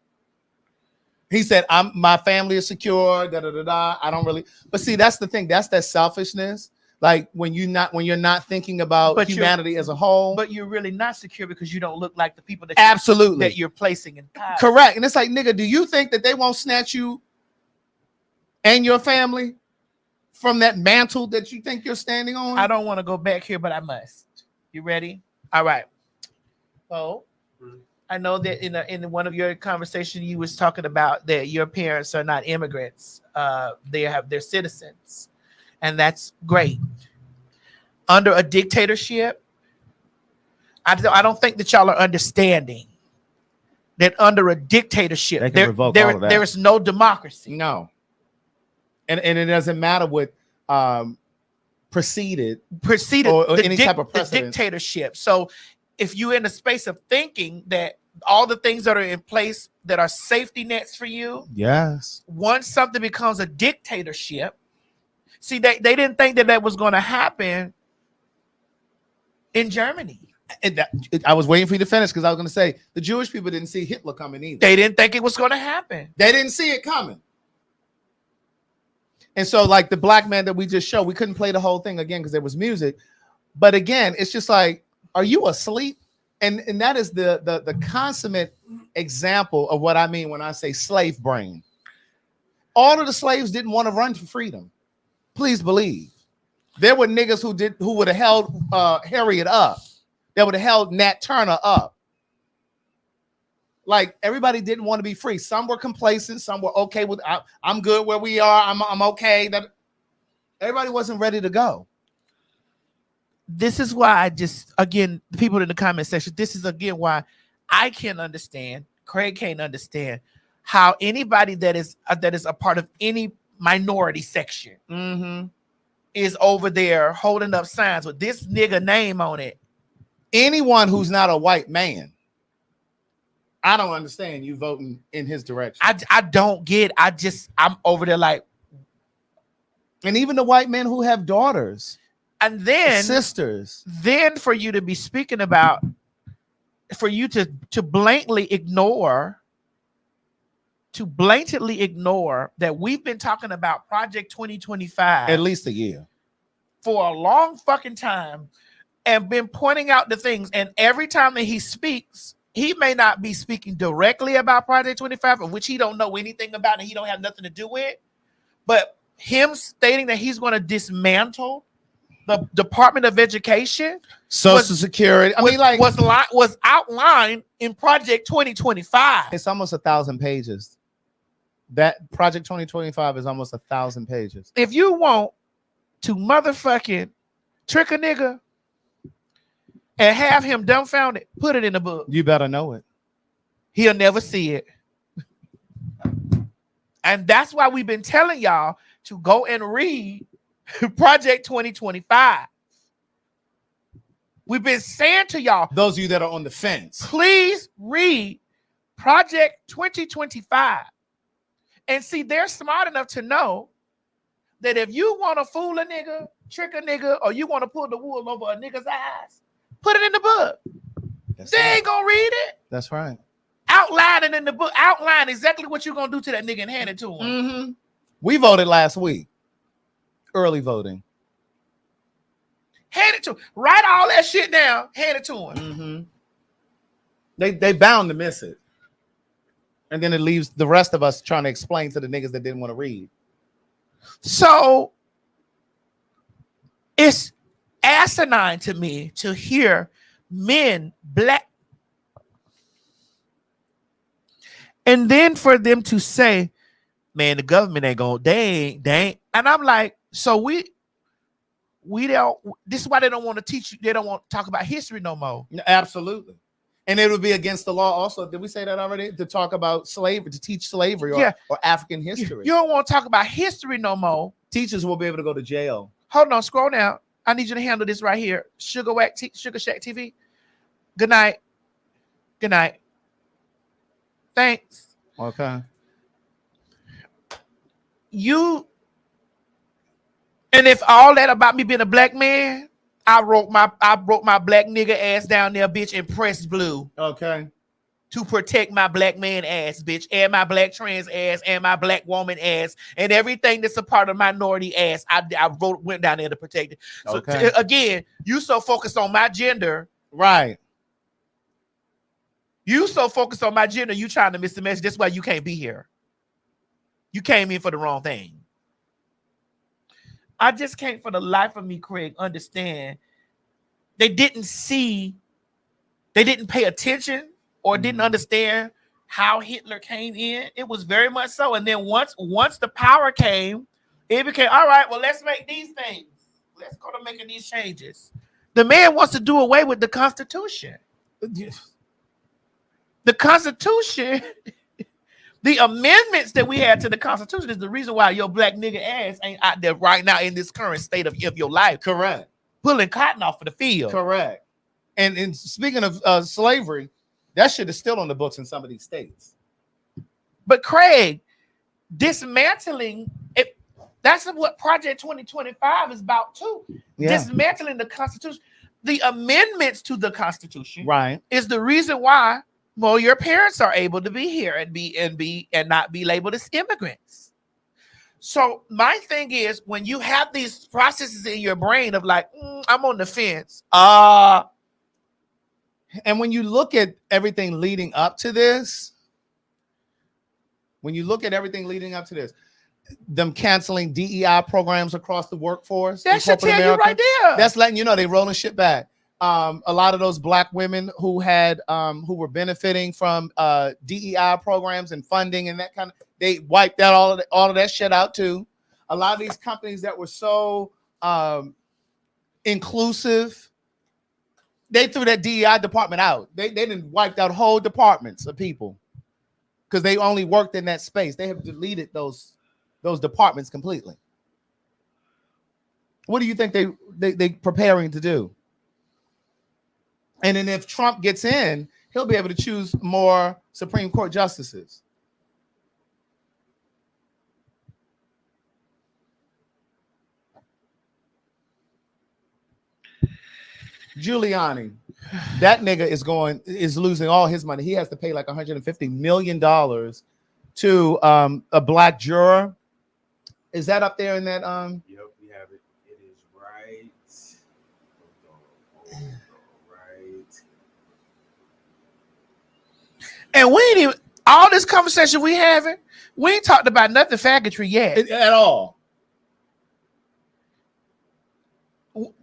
He said, my family is secure, I don't really. But see, that's the thing. That's that selfishness. Like when you're not thinking about humanity as a whole. But you're really not secure because you don't look like the people that you're placing in power. Correct. And it's like, nigga, do you think that they won't snatch you and your family from that mantle that you think you're standing on? I don't want to go back here, but I must. You ready? All right. So I know that in one of your conversations you was talking about that your parents are not immigrants. They're citizens. And that's great. Under a dictatorship, I don't think that y'all are understanding that under a dictatorship, there is no democracy. No. And it doesn't matter what preceded or any type of precedent. The dictatorship. So if you're in a space of thinking that all the things that are in place that are safety nets for you, yes. Once something becomes a dictatorship, see, they didn't think that was going to happen in Germany. I was waiting for you to finish because I was going to say the Jewish people didn't see Hitler coming either. They didn't think it was going to happen. They didn't see it coming. And so, like the black man that we just showed, we couldn't play the whole thing again because there was music. But again, it's just like, are you asleep? And that is the consummate example of what I mean when I say slave brain. All of the slaves didn't want to run for freedom. Please believe. There were niggas who would have held Harriet up. That would have held Nat Turner up. Like everybody didn't want to be free. Some were complacent. Some were okay with. I'm good where we are. I'm okay. That everybody wasn't ready to go. This is why again, the people in the comment section. This is again why I can't understand. Craig can't understand how anybody that is a part of any minority section is over there holding up signs with this nigga name on it. Anyone who's not a white man, I don't understand you voting in his direction. I don't get. I'm over there like, and even the white men who have daughters and then sisters. Then for you to be speaking about, for you to blatantly ignore that we've been talking about Project 2025 at least a year for a long fucking time, and been pointing out the things. And every time that he speaks, he may not be speaking directly about Project 25, of which he don't know anything about and he don't have nothing to do with. But him stating that he's going to dismantle the Department of Education, Social Security, was outlined in Project 2025. It's almost 1,000 pages. That Project 2025 is almost 1,000 pages. If you want to motherfucking trick a nigga and have him dumbfounded, put it in the book. You better know it. He'll never see it. And that's why we've been telling y'all to go and read Project 2025. We've been saying to y'all, those of you that are on the fence, please read Project 2025. And see, they're smart enough to know that if you want to fool a nigga, trick a nigga, or you want to pull the wool over a nigga's eyes, put it in the book. They ain't gonna read it. That's right. Outline it in the book. Outline exactly what you're gonna do to that nigga and hand it to him. We voted last week. Early voting. Hand it to him. Write all that shit down. Hand it to him. They bound to miss it. And then it leaves the rest of us trying to explain to the niggas that didn't want to read. So it's asinine to me to hear men, black, and then for them to say, man, the government ain't gonna, they ain't. And I'm like, so we don't, this is why they don't want to teach you, they don't want to talk about history no more. Absolutely. And it would be against the law also. Did we say that already? To talk about slavery, to teach slavery or African history. You don't want to talk about history no more. Teachers will be able to go to jail. Hold on, scroll down. I need you to handle this right here. Sugar Shack TV. Good night. Good night. Thanks. Okay. And if all that about me being a black man, I broke my black nigga ass down there, bitch, in pressed blue. Okay. To protect my black man ass, bitch, and my black trans ass, and my black woman ass, and everything that's a part of minority ass. I went down there to protect it. So again, you so focused on my gender. Right. You so focused on my gender, you trying to miss the message. That's why you can't be here. You came in for the wrong thing. I just can't for the life of me, Craig, understand. They didn't pay attention or didn't understand how Hitler came in. It was very much so. And then once the power came, it became, all right, well, let's make these things. Let's go to making these changes. The man wants to do away with the Constitution. The Constitution, the amendments that we had to the Constitution is the reason why your black nigga ass ain't out there right now in this current state of your life. Correct. Pulling cotton off of the field. Correct. And speaking of slavery, that shit is still on the books in some of these states. But Craig, dismantling it, that's what Project 2025 is about too. Yeah. Dismantling the Constitution. The amendments to the Constitution is the reason why your parents are able to be here and not be labeled as immigrants. So my thing is, when you have these processes in your brain of like, I'm on the fence. And when you look at everything leading up to this, them canceling DEI programs across the workforce. That should tell you right there. That's letting you know they rolling shit back. A lot of those black women who had who were benefiting from DEI programs and funding and that kind of, they wiped out all of that shit out too. A lot of these companies that were so inclusive, they threw that DEI department out. They didn't wiped out whole departments of people because they only worked in that space. They have deleted those departments completely. What do you think they preparing to do? And then if Trump gets in, he'll be able to choose more Supreme Court justices. Giuliani, that nigga is losing all his money. He has to pay like $150 million to a black juror. Is that up there in that? Yep, we have it. It is right. Right. And we ain't even, all this conversation we having, we ain't talked about nothing faggotry yet. At all.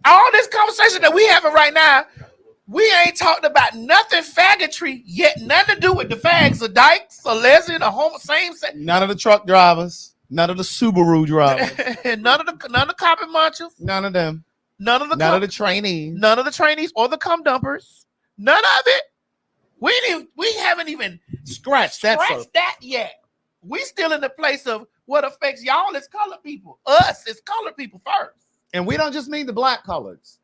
All this conversation that we having right now, we ain't talked about nothing faggotry yet. Nothing to do with the fags or dykes or lesbian or homo, same. None of the truck drivers, none of the Subaru drivers, none of the copy munchers, none of them, none of the trainees or the cum dumpers, none of it. We haven't even scratched that yet. We still in the place of what affects y'all as colored people, us as colored people first. And we don't just mean the black coloreds.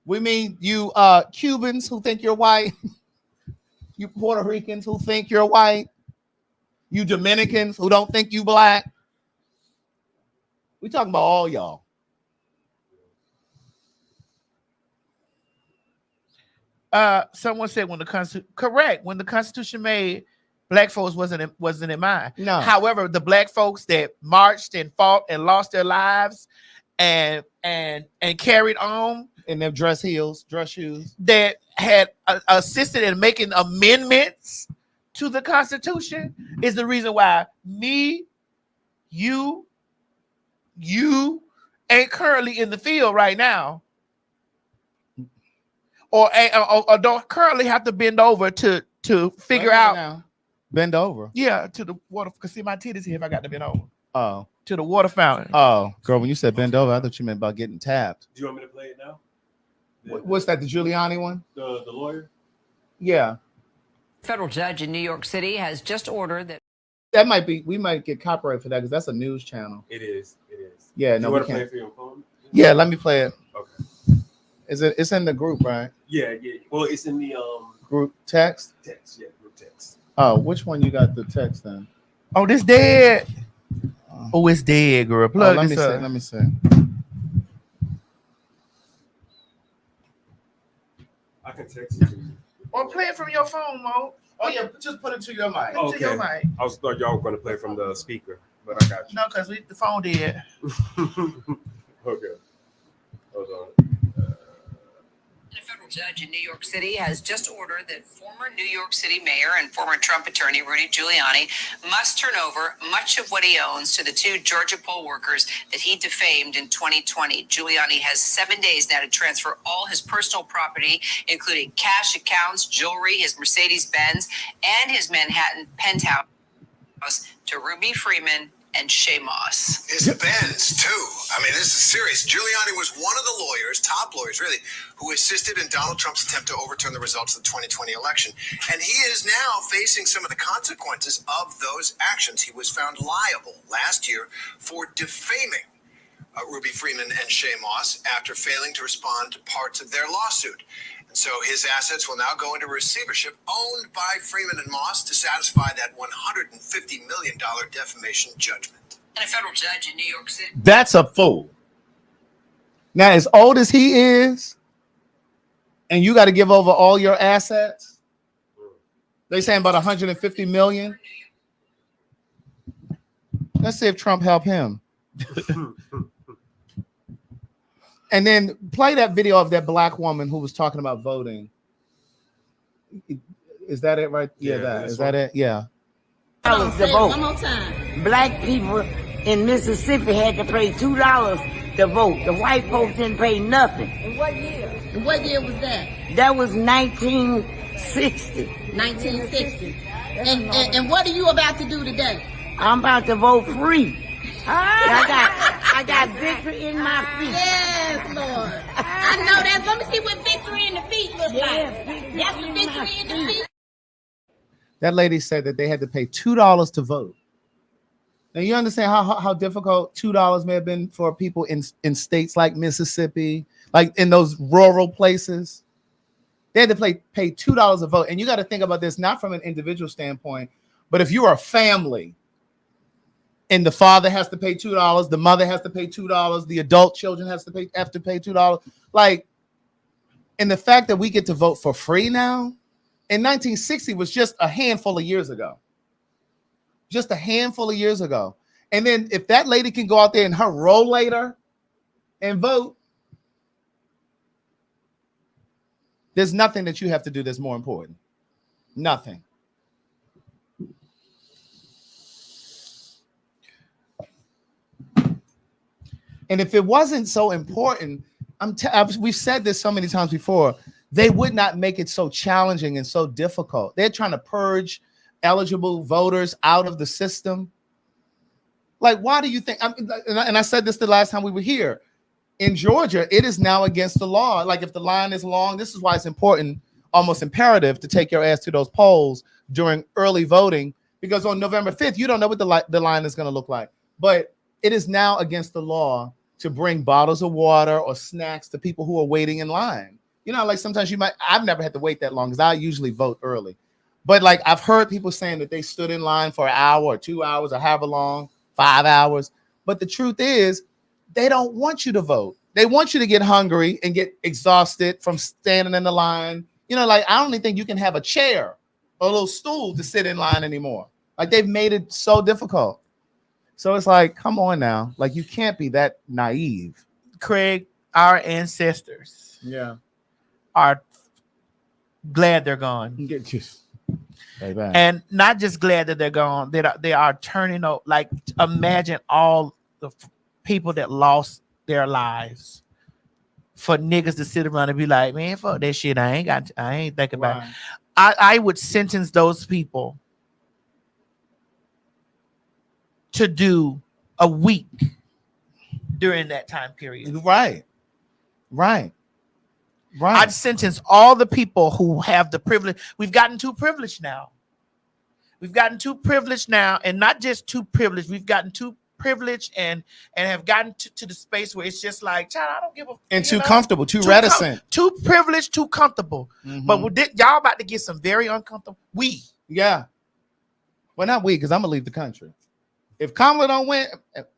We mean you Cubans who think you're white, you Puerto Ricans who think you're white, you Dominicans who don't think you black. We talking about all y'all. Someone said when the Constitution made, black folks wasn't in mind. No. However, the black folks that marched and fought and lost their lives and carried on in their dress shoes, that had assisted in making amendments to the Constitution is the reason why you ain't currently in the field right now, or don't currently have to bend over to figure out. Now. Bend over. Yeah, to the water. Cause see my titties here if I got to bend over. Oh. To the water fountain. Oh, girl, when you said bend over, I thought you meant about getting tapped. Do you want me to play it now? What's that? The Giuliani one? The lawyer? Yeah. Federal judge in New York City has just ordered that might be. We might get copyright for that because that's a news channel. It is. Yeah. No, you want to play it for your phone? Yeah, let me play it. Okay. It's in the group, right? Yeah. Well, it's in the group text. Yeah, group text. Oh, which one you got the text then? Oh, this dead. Oh, it's dead, girl. Plug let this up. me see. I can text it to you. Or play it from your phone, Mo. Oh yeah, just put it to your mic. To your mic. I was thought y'all were going to play from the speaker, but I got you. No, because the phone dead. Okay. Hold on. A federal judge in New York City has just ordered that former New York City mayor and former Trump attorney Rudy Giuliani must turn over much of what he owns to the two Georgia poll workers that he defamed in 2020. Giuliani has 7 days now to transfer all his personal property, including cash accounts, jewelry, his Mercedes-Benz, and his Manhattan penthouse to Ruby Freeman and Shay Moss. His Benz, too. I mean, this is serious. Giuliani was one of the lawyers, top lawyers, really, who assisted in Donald Trump's attempt to overturn the results of the 2020 election. And he is now facing some of the consequences of those actions. He was found liable last year for defaming Ruby Freeman and Shay Moss after failing to respond to parts of their lawsuit. And so his assets will now go into receivership owned by Freeman and Moss to satisfy that $150 million defamation judgment. And a federal judge in New York City. That's a fool. Now, as old as he is, and you got to give over all your assets, they saying about 150 million. Let's see if Trump helped him. And then play that video of that black woman who was talking about voting. Is that it right? Yeah, that is that it? Yeah. $2 to vote. One more time. Black people in Mississippi had to pay $2 to vote. The white folks didn't pay nothing. In what year? And what year was that? That was 1960. 1960. And what are you about to do today? I'm about to vote free. I got victory in my feet. Yes, Lord. I know that. Let me see what victory in the feet looks like. That's the victory in the feet. That lady said that they had to pay $2 to vote. Now you understand how difficult $2 may have been for people in states like Mississippi, like in those rural places. They had to pay $2 a vote. And you got to think about this not from an individual standpoint, but if you are a family and the father has to pay $2, the mother has to pay $2, the adult children have to pay $2. Like, and the fact that we get to vote for free now, in 1960 was just a handful of years ago. Just a handful of years ago. And then if that lady can go out there in her rollator and vote, there's nothing that you have to do that's more important. Nothing. And if it wasn't so important, we've said this so many times before, they would not make it so challenging and so difficult. They're trying to purge eligible voters out of the system. Like, why do you think? And I said this the last time we were here. In Georgia, it is now against the law. Like, if the line is long, this is why it's important, almost imperative, to take your ass to those polls during early voting, because on November 5th, you don't know what the line is going to look like. But it is now against the law to bring bottles of water or snacks to people who are waiting in line. You know, like sometimes I've never had to wait that long because I usually vote early. But like I've heard people saying that they stood in line for an hour or 2 hours or however long, 5 hours. But the truth is, they don't want you to vote. They want you to get hungry and get exhausted from standing in the line. You know, like I don't even think you can have a chair or a little stool to sit in line anymore. Like they've made it so difficult. So it's like, come on now. Like you can't be that naive. Craig, our ancestors are glad they're gone. And not just glad that they're gone, they are turning out. Like imagine all the people that lost their lives for niggas to sit around and be like, man, fuck that shit. I ain't thinking about it. I would sentence those people to do a week during that time period. Right. I'd sentence all the people who have the privilege. We've gotten too privileged now. And not just too privileged. We've gotten too privileged and have gotten to the space where it's just like, child, I don't give a. And too comfortable, too reticent. Too privileged, too comfortable. Mm-hmm. But y'all about to get some very uncomfortable. Well, not we, because I'm going to leave the country. If Kamala don't win,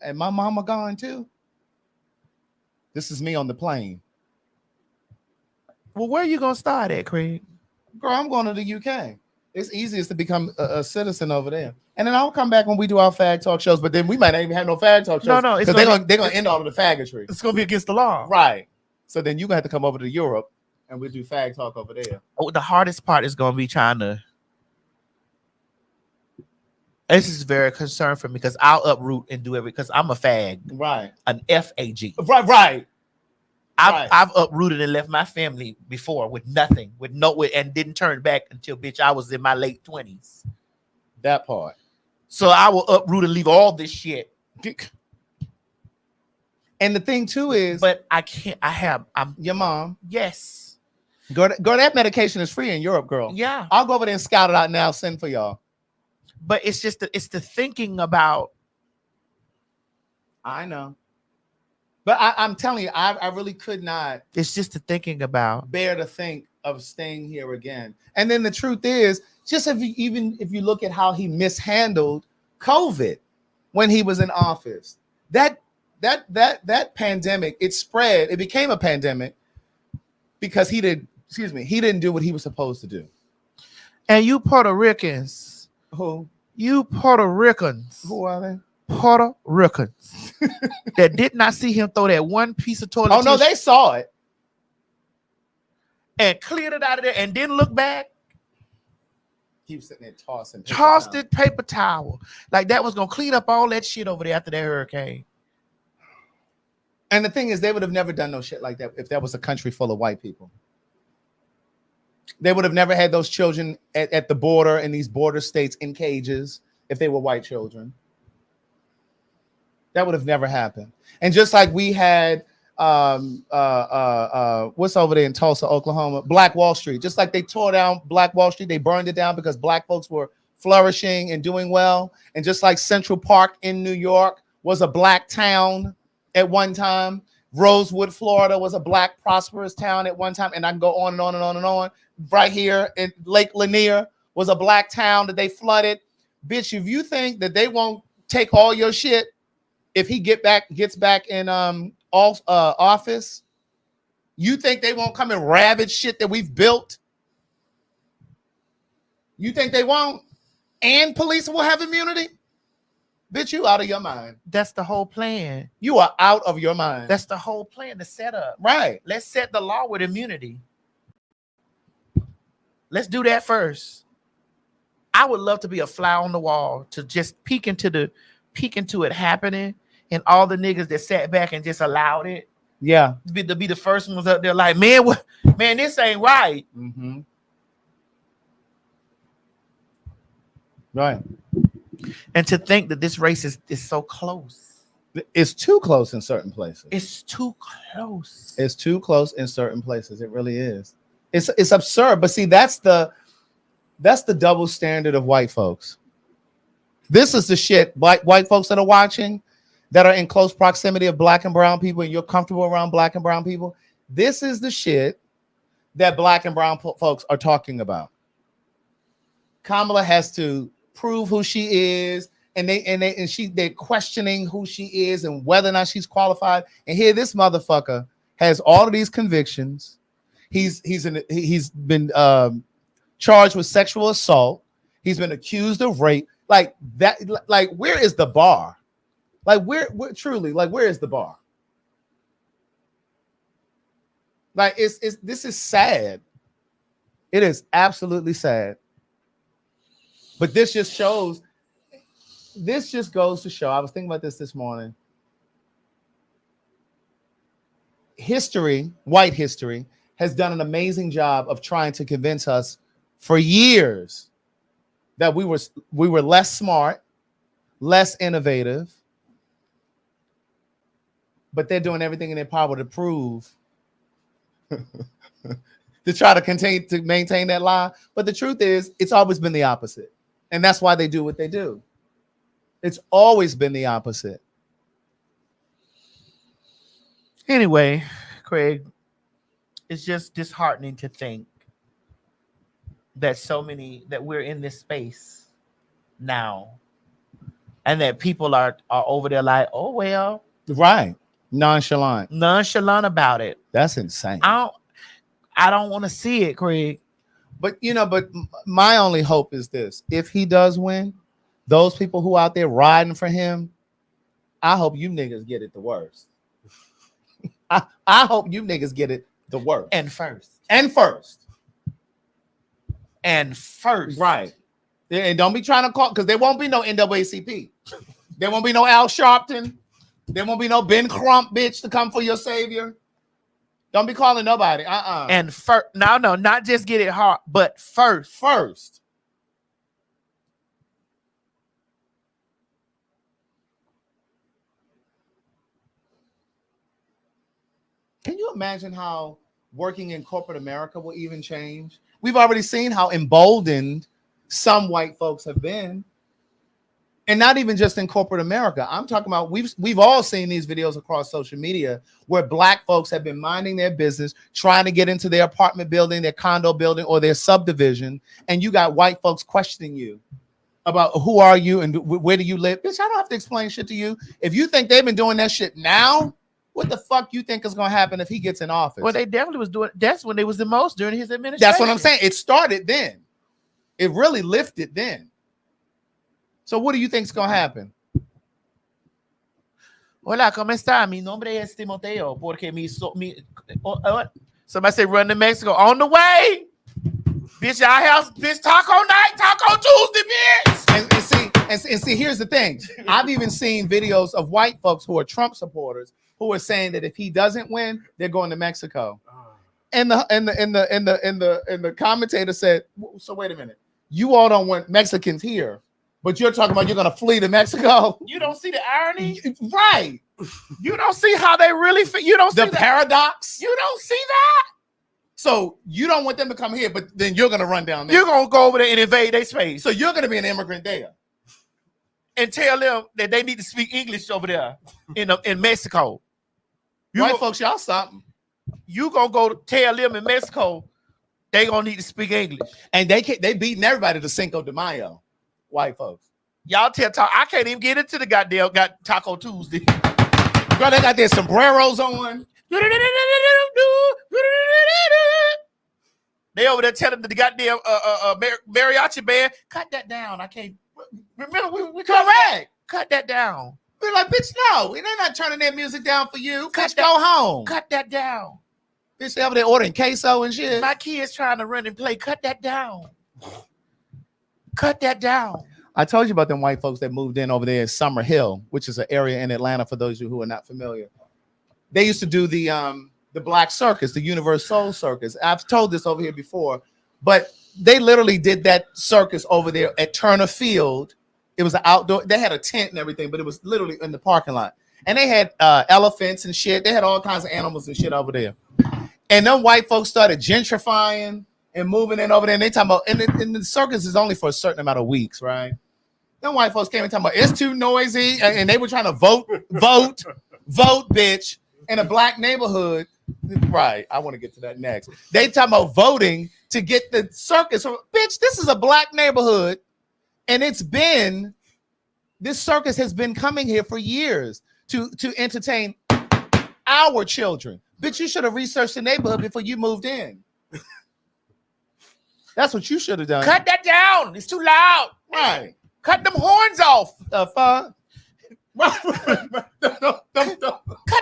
and my mama gone too, this is me on the plane. Well, where are you going to start at, Craig? Girl, I'm going to the UK. It's easiest to become a citizen over there. And then I'll come back when we do our Phag Talk shows, but then we might not even have no Phag Talk shows. No, because they're going to end all of the faggotry. It's going to be against the law. Right. So then you're going to have to come over to Europe and we'll do Phag Talk over there. Oh, the hardest part is going to be trying to. This is very concerned for me because I'll uproot and do everything because I'm a fag. Right. An FAG. Right. I've uprooted and left my family before with nothing, and didn't turn back until bitch I was in my late 20s. That part. So I will uproot and leave all this shit. And the thing too is, but I can't. I'm your mom. Yes. Girl, that medication is free in Europe, girl. Yeah. I'll go over there and scout it out now. Send for y'all. But it's just it's the thinking about. I know. But I'm telling you, I really could not. It's just the thinking about. Bear to think of staying here again. And then the truth is, just if you look at how he mishandled COVID when he was in office, that pandemic, it spread. It became a pandemic because he didn't do what he was supposed to do. And you Puerto Ricans. Who? You Puerto Ricans. Who are they? Puerto Ricans that did not see him throw that one piece of toilet. Oh no, they saw it and cleared it out of there and didn't look back. He was sitting there tossing paper towel like that was gonna clean up all that shit over there after that hurricane. And the thing is, they would have never done no shit like that if that was a country full of white people. They would have never had those children at the border in these border states in cages if they were white children. That would have never happened. And just like we had what's over there in Tulsa, Oklahoma, Black Wall Street. Just like they tore down Black Wall Street, they burned it down because black folks were flourishing and doing well. And just like Central Park in New York was a black town at one time, Rosewood, Florida was a black prosperous town at one time. And I can go on and on and on and on. Right here in Lake Lanier was a black town that they flooded. Bitch, if you think that they won't take all your shit if he gets back in office, you think they won't come and ravage shit that we've built? You think they won't? And police will have immunity? Bitch, you out of your mind. That's the whole plan. You are out of your mind. That's the whole plan, the setup. Right. Let's set the law with immunity. Let's do that first. I would love to be a fly on the wall to just peek into it happening, and all the niggas that sat back and just allowed it. Yeah. To be the first ones up there like, man, this ain't right. Mm-hmm. Right. And to think that this race is so close. It's too close in certain places. It's too close. It's too close in certain places. It really is. It's absurd. But see, that's the double standard of white folks. This is the shit white folks that are watching, that are in close proximity of black and brown people, and you're comfortable around black and brown people. This is the shit that black and brown folks are talking about. Kamala has to prove who she is, and they're questioning who she is and whether or not she's qualified. And here, this motherfucker has all of these convictions. He's been charged with sexual assault. He's been accused of rape. Like that. Like, where is the bar? Like, where truly? Like, where is the bar? Like, this is sad. It is absolutely sad. But this just goes to show. I was thinking about this morning. History, white history, has done an amazing job of trying to convince us for years that we were less smart, less innovative, but they're doing everything in their power to prove to try to continue to maintain that lie. But the truth is, it's always been the opposite. And that's why they do what they do. It's always been the opposite. Anyway, Craig, it's just disheartening to think that that we're in this space now, and that people are over there like, oh well, right, nonchalant about it. That's insane. I don't want to see it, Craig. But my only hope is this: if he does win, those people who out there riding for him, I hope you niggas get it the worst. I hope you niggas get it the worst. And first. Right. And don't be trying to call, because there won't be no NAACP. There won't be no Al Sharpton. There won't be no Ben Crump, bitch, to come for your savior. Don't be calling nobody. And first, no, not just get it hard, but first. Can you imagine how working in corporate America will even change? We've already seen how emboldened some white folks have been. And not even just in corporate America. I'm talking about, we've all seen these videos across social media where black folks have been minding their business, trying to get into their apartment building, their condo building, or their subdivision. And you got white folks questioning you about who are you and where do you live? Bitch, I don't have to explain shit to you. If you think they've been doing that shit now, what the fuck you think is going to happen if he gets in office? Well, they definitely was doing, that's when they was the most during his administration. That's what I'm saying. It started then. It really lifted then. So what do you think is going to happen? Hola, ¿cómo está? Mi nombre es Timoteo. Porque somebody say run to Mexico. On the way. Bitch, our house, bitch, taco night, taco Tuesday, bitch. And see, And see, here's the thing. I've even seen videos of white folks who are Trump supporters who are saying that if he doesn't win, they're going to Mexico. And the commentator said, so wait a minute. You all don't want Mexicans here, but you're talking about you're going to flee to Mexico. You don't see the irony? Right. You don't see how they really feel. You don't see the paradox. You don't see that. So you don't want them to come here, but then you're going to run down there. You're going to go over there and invade their space. So you're going to be an immigrant there. And tell them that they need to speak English over there in Mexico. White folks, y'all something. You going to go tell them in Mexico they going to need to speak English. And they beating everybody to Cinco de Mayo. White folks. Y'all I can't even get into the goddamn Taco Tuesday. Bro, they got their sombreros on. They over there telling the goddamn mariachi band, cut that down. I can't remember we correct. Cut that down. We're like, bitch, no, they're not turning their music down for you. Bitch, go home. Cut that down. Bitch, they over there ordering queso and shit. My kids trying to run and play. Cut that down. Cut that down. I told you about them white folks that moved in over there in Summer Hill, which is an area in Atlanta for those of you who are not familiar. They used to do the Black Circus, the Universal Circus. I've told this over here before, but they literally did that circus over there at Turner Field. It was an outdoor, they had a tent and everything, but it was literally in the parking lot. And they had elephants and shit. They had all kinds of animals and shit over there. And them white folks started gentrifying and moving in over there. And they talking about, and the circus is only for a certain amount of weeks, right? Them white folks came and talking about it's too noisy. And they were trying to vote, bitch, in a black neighborhood. Right. I want to get to that next. They talking about voting to get the circus. Bitch, this is a black neighborhood. And this circus has been coming here for years to entertain our children. Bitch, you should have researched the neighborhood before you moved in. That's what you should have done. Cut that down. It's too loud. Right. Cut them horns off. The fuck? Cut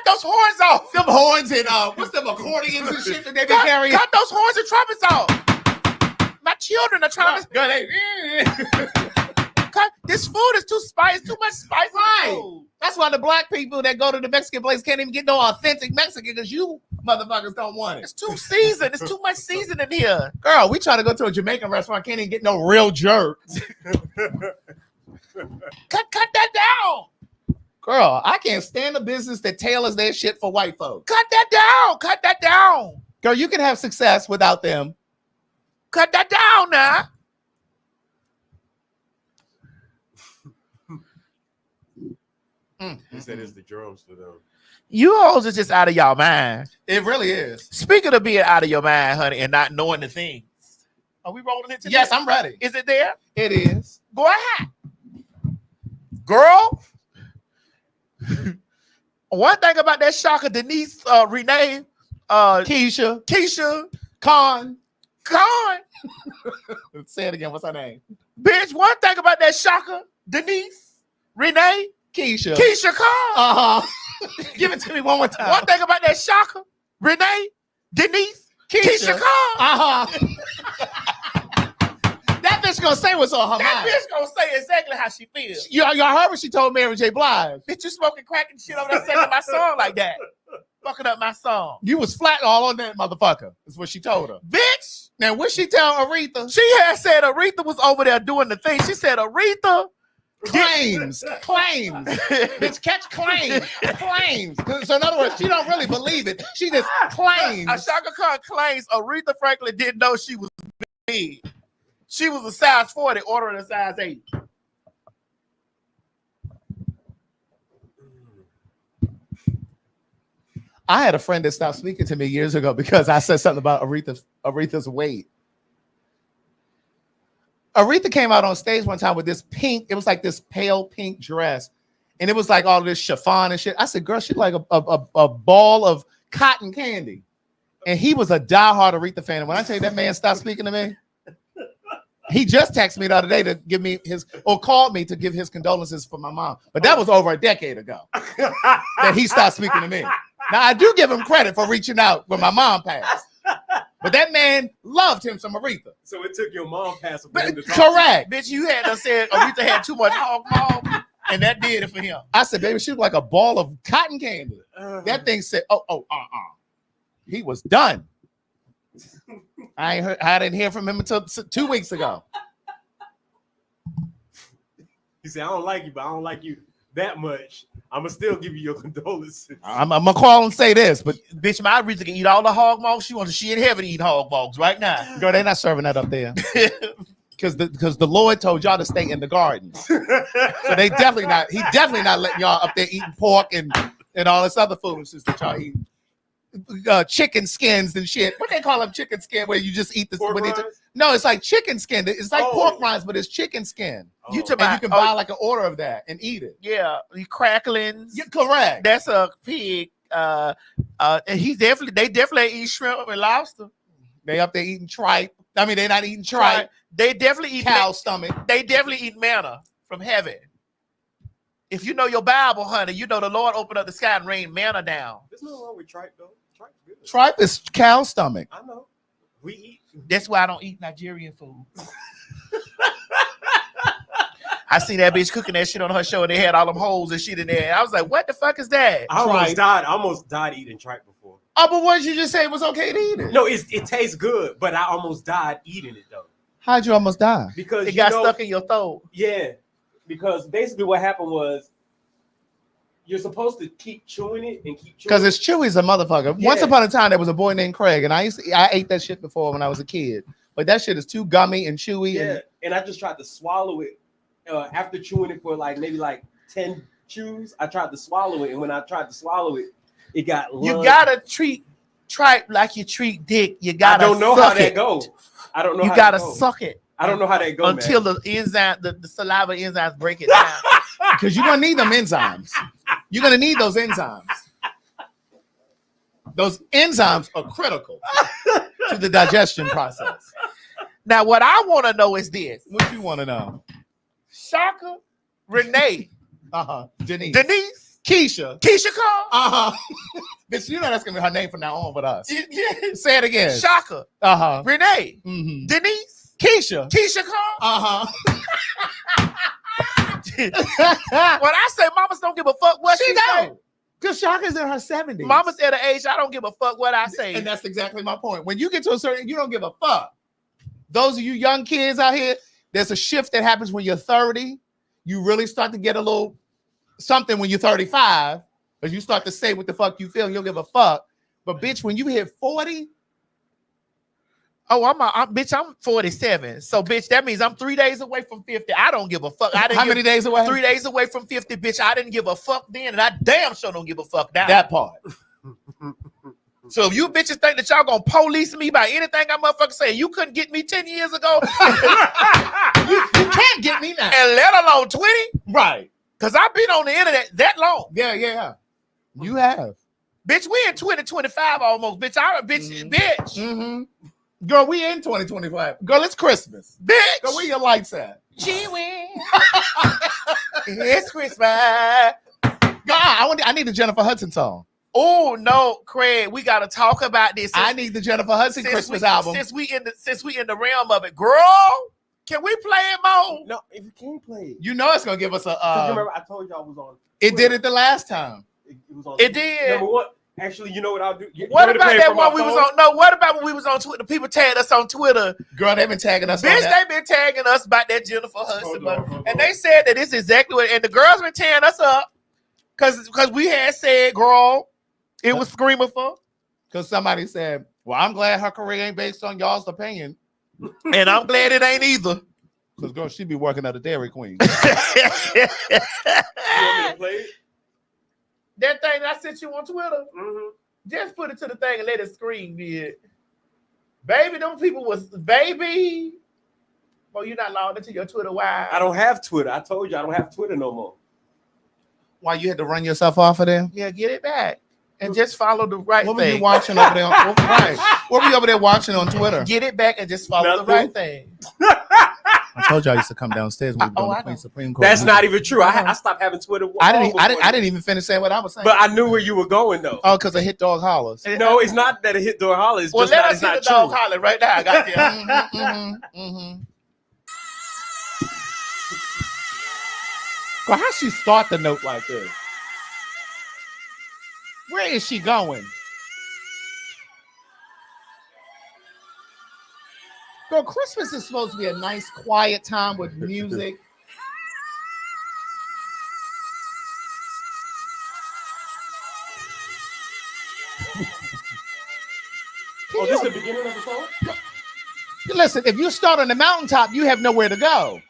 those horns off. Them horns and what's them accordions and shit that they be carrying? Cut those horns and trumpets off. My children are trying to. Cut. This food is too spicy. Too much spice. Right. That's why the black people that go to the Mexican place can't even get no authentic Mexican because you motherfuckers don't want it. It's too seasoned. It's too much seasoning here. Girl, we try to go to a Jamaican restaurant, can't even get no real jerk. Cut that down. Girl, I can't stand a business that tailors their shit for white folks. Cut that down. Cut that down. Girl, you can have success without them. Cut that down now. He said it's the drums for them. You hoes is just out of y'all mind. It really is. Speaking of being out of your mind, honey, and not knowing the things. Are we rolling into Yes, this? I'm ready. Is it there? It is. Go ahead. Girl. One thing about that shocker, Denise, Renee, Keisha, Con. Say it again. What's her name? Bitch, one thing about that shocker, Denise, Renee, Keisha Con. Give it to me one more time. One thing about that shocker, Renee, Denise, Keisha Con. That bitch gonna say what's on her mind. That bitch gonna say exactly how she feels. Y'all heard what she told Mary J. Blige. Bitch, you smoking crack and shit over there singing my song like that. Fucking up my song. You was flat all on that motherfucker. That's what she told her. Bitch. Now, what she tell Aretha? She had said Aretha was over there doing the thing. She said Aretha claims. Bitch, catch claims. So in other words, she don't really believe it. She just claims. Shaka Khan claims Aretha Franklin didn't know she was big. She was a size 40, ordering a size 8. I had a friend that stopped speaking to me years ago because I said something about Aretha's weight. Aretha came out on stage one time with this pink, it was like this pale pink dress. And it was like all this chiffon and shit. I said, girl, she's like a ball of cotton candy. And he was a diehard Aretha fan. And when I tell you that man stopped speaking to me, he just texted me the other day to give me called me to give his condolences for my mom. But that was over a decade ago that he stopped speaking to me. Now, I do give him credit for reaching out when my mom passed. But that man loved him some Aretha. So it took your mom passing for him to talk Correct. Bitch, you had to say Aretha had too much hog maw, and that did it for him. I said, baby, she was like a ball of cotton candy. That thing said, he was done. I didn't hear from him until 2 weeks ago. He said, I don't like you, but I don't like you that much. I'm going to still give you your condolences. I'm going to call and say this, but bitch, my Aretha can eat all the hog maw she wants. She in heaven to eat hog maws right now. Girl, they're not serving that up there. Because the Lord told y'all to stay in the gardens. So he definitely not letting y'all up there eating pork and all this other foolishness that y'all eat. Chicken skins and shit. What they call them chicken skin where you just eat the no, it's like chicken skin. It's like pork rinds, but it's chicken skin. You can buy like an order of that and eat it. Yeah, the cracklings. You're correct. That's a pig. And they definitely eat shrimp and lobster. They up there eating tripe. I mean, they're not eating tripe. They definitely eat cow stomach. They definitely eat manna from heaven. If you know your Bible, honey, you know the Lord opened up the sky and rained manna down. There's nothing wrong with tripe, though. Tripe's good. Tripe is cow stomach. I know. We eat. That's why I don't eat Nigerian food. I seen that bitch cooking that shit on her show and they had all them holes and shit in there. I was like, what the fuck is that? I almost died eating tripe before. Oh, but what did you just say it was okay to eat it? No, it tastes good, but I almost died eating it though. How'd you almost die? Because it got stuck in your throat. Yeah, because basically what happened was you're supposed to keep chewing it and keep chewing. Because it's chewy as a motherfucker. Yeah. Once upon a time, there was a boy named Craig, and I ate that shit before when I was a kid. But that shit is too gummy and chewy. Yeah, and I just tried to swallow it after chewing it for maybe 10 chews. I tried to swallow it, and when I tried to swallow it, it got. You gotta treat tripe like you treat dick. You gotta. I don't know how that goes. I don't know. You gotta suck it. I don't know how that goes until the enzyme, the saliva enzymes break it down. Because you're gonna need them enzymes. You're gonna need those enzymes. Those enzymes are critical to the digestion process. Now, what I want to know is this. What you want to know? Shaka, Renee, Denise, Keisha Carr, Bitch, you know that's gonna be her name from now on with us. Say it again. Shaka, Renee, Denise, Keisha Carr. When I say mamas don't give a fuck what she say, because Shaka's in her 70s. Mama's at an age I don't give a fuck what I say. And that's exactly my point. When you get to a certain, you don't give a fuck. Those of you young kids out here, there's a shift that happens when you're 30. You really start to get a little something when you're 35, because you start to say what the fuck you feel and you don't give a fuck. But bitch, when you hit 40, I'm 47. So bitch, that means I'm 3 days away from 50. I don't give a fuck. How many days away? 3 days away from 50, bitch. I didn't give a fuck then, and I damn sure don't give a fuck now. That part. So if you bitches think that y'all gonna police me by anything I motherfucker say, you couldn't get me 10 years ago. you can't get me now. And let alone 20. Right. Because I've been on the internet that long. Yeah. You have. Bitch, we in 2025 almost. Bitch, bitch. Girl, we in 2025. Girl, it's Christmas. Bitch. Girl, where your lights at? Gee whiz. It's Christmas. God, I need the Jennifer Hudson song. Oh no, Craig, we gotta talk about this. I need the Jennifer Hudson Christmas album. Since we in the realm of it, girl, can we play it more? No, if you can't play it, you know it's gonna give us a. Remember, I told y'all I was on. It did it the last time. It was on. It did. Number one. Actually, you know what I'll do? What about that one we was on? No, what about when we was on Twitter? People tagged us on Twitter. Girl, they've been tagging us. Bitch, they've been tagging us about that Jennifer Hudson. And they said that this is exactly what, and the girls been tearing us up because we had said, girl, it was screaming for. Because somebody said, well, I'm glad her career ain't based on y'all's opinion. And I'm glad it ain't either. Because, girl, she be working at a Dairy Queen. You want me to play it? That thing that I sent you on Twitter, just put it to the thing and let it scream, did. Baby, them people was, baby. Well, you're not logged into your Twitter. Why? I don't have Twitter. I told you I don't have Twitter no more. Why, you had to run yourself off of there? Yeah, get it back. And just follow the right what thing. What were you watching over there? What were you over there watching on Twitter? Get it back and just follow the right thing. I told you I used to come downstairs when we were going to Supreme Court. That's not even true. I stopped having Twitter. I didn't even finish saying what I was saying. But I knew where you were going though. Oh, because a hit dog hollers. No, it's not that a hit dog hollers. Well, let us hit the dog true. holler right now. I got you. Girl, how she start the note like this? Where is she going? Girl, Christmas is supposed to be a nice, quiet time with music. Oh, this is the beginning of the song? Listen, if you start on the mountaintop, you have nowhere to go.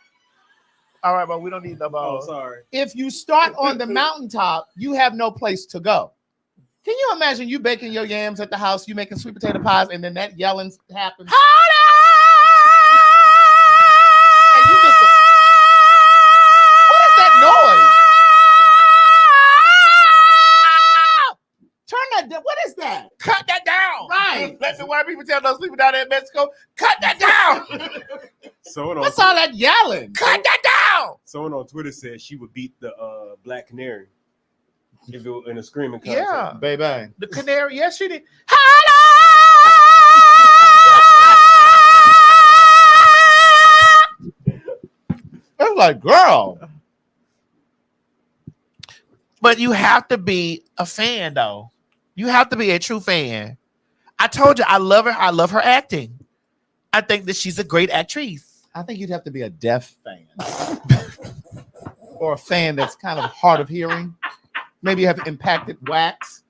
All right, but we don't need the ball. Oh, sorry. If you start on the mountaintop, you have no place to go. Can you imagine you baking your yams at the house, you making sweet potato pies, and then that yelling happens? And you just what is that noise? Turn that down. What is that? Cut that down. Right. That's why people tell those people down there in Mexico, cut that down. What's all that yelling? Cut that down. Someone on Twitter said she would beat the Black Canary if it was in a screaming contest. Yeah. Baby. The canary, yes, she did. I'm like, girl. But you have to be a fan, though. You have to be a true fan. I told you, I love her. I love her acting. I think that she's a great actress. I think you'd have to be a deaf fan. Or a fan that's kind of hard of hearing. Maybe you have impacted wax.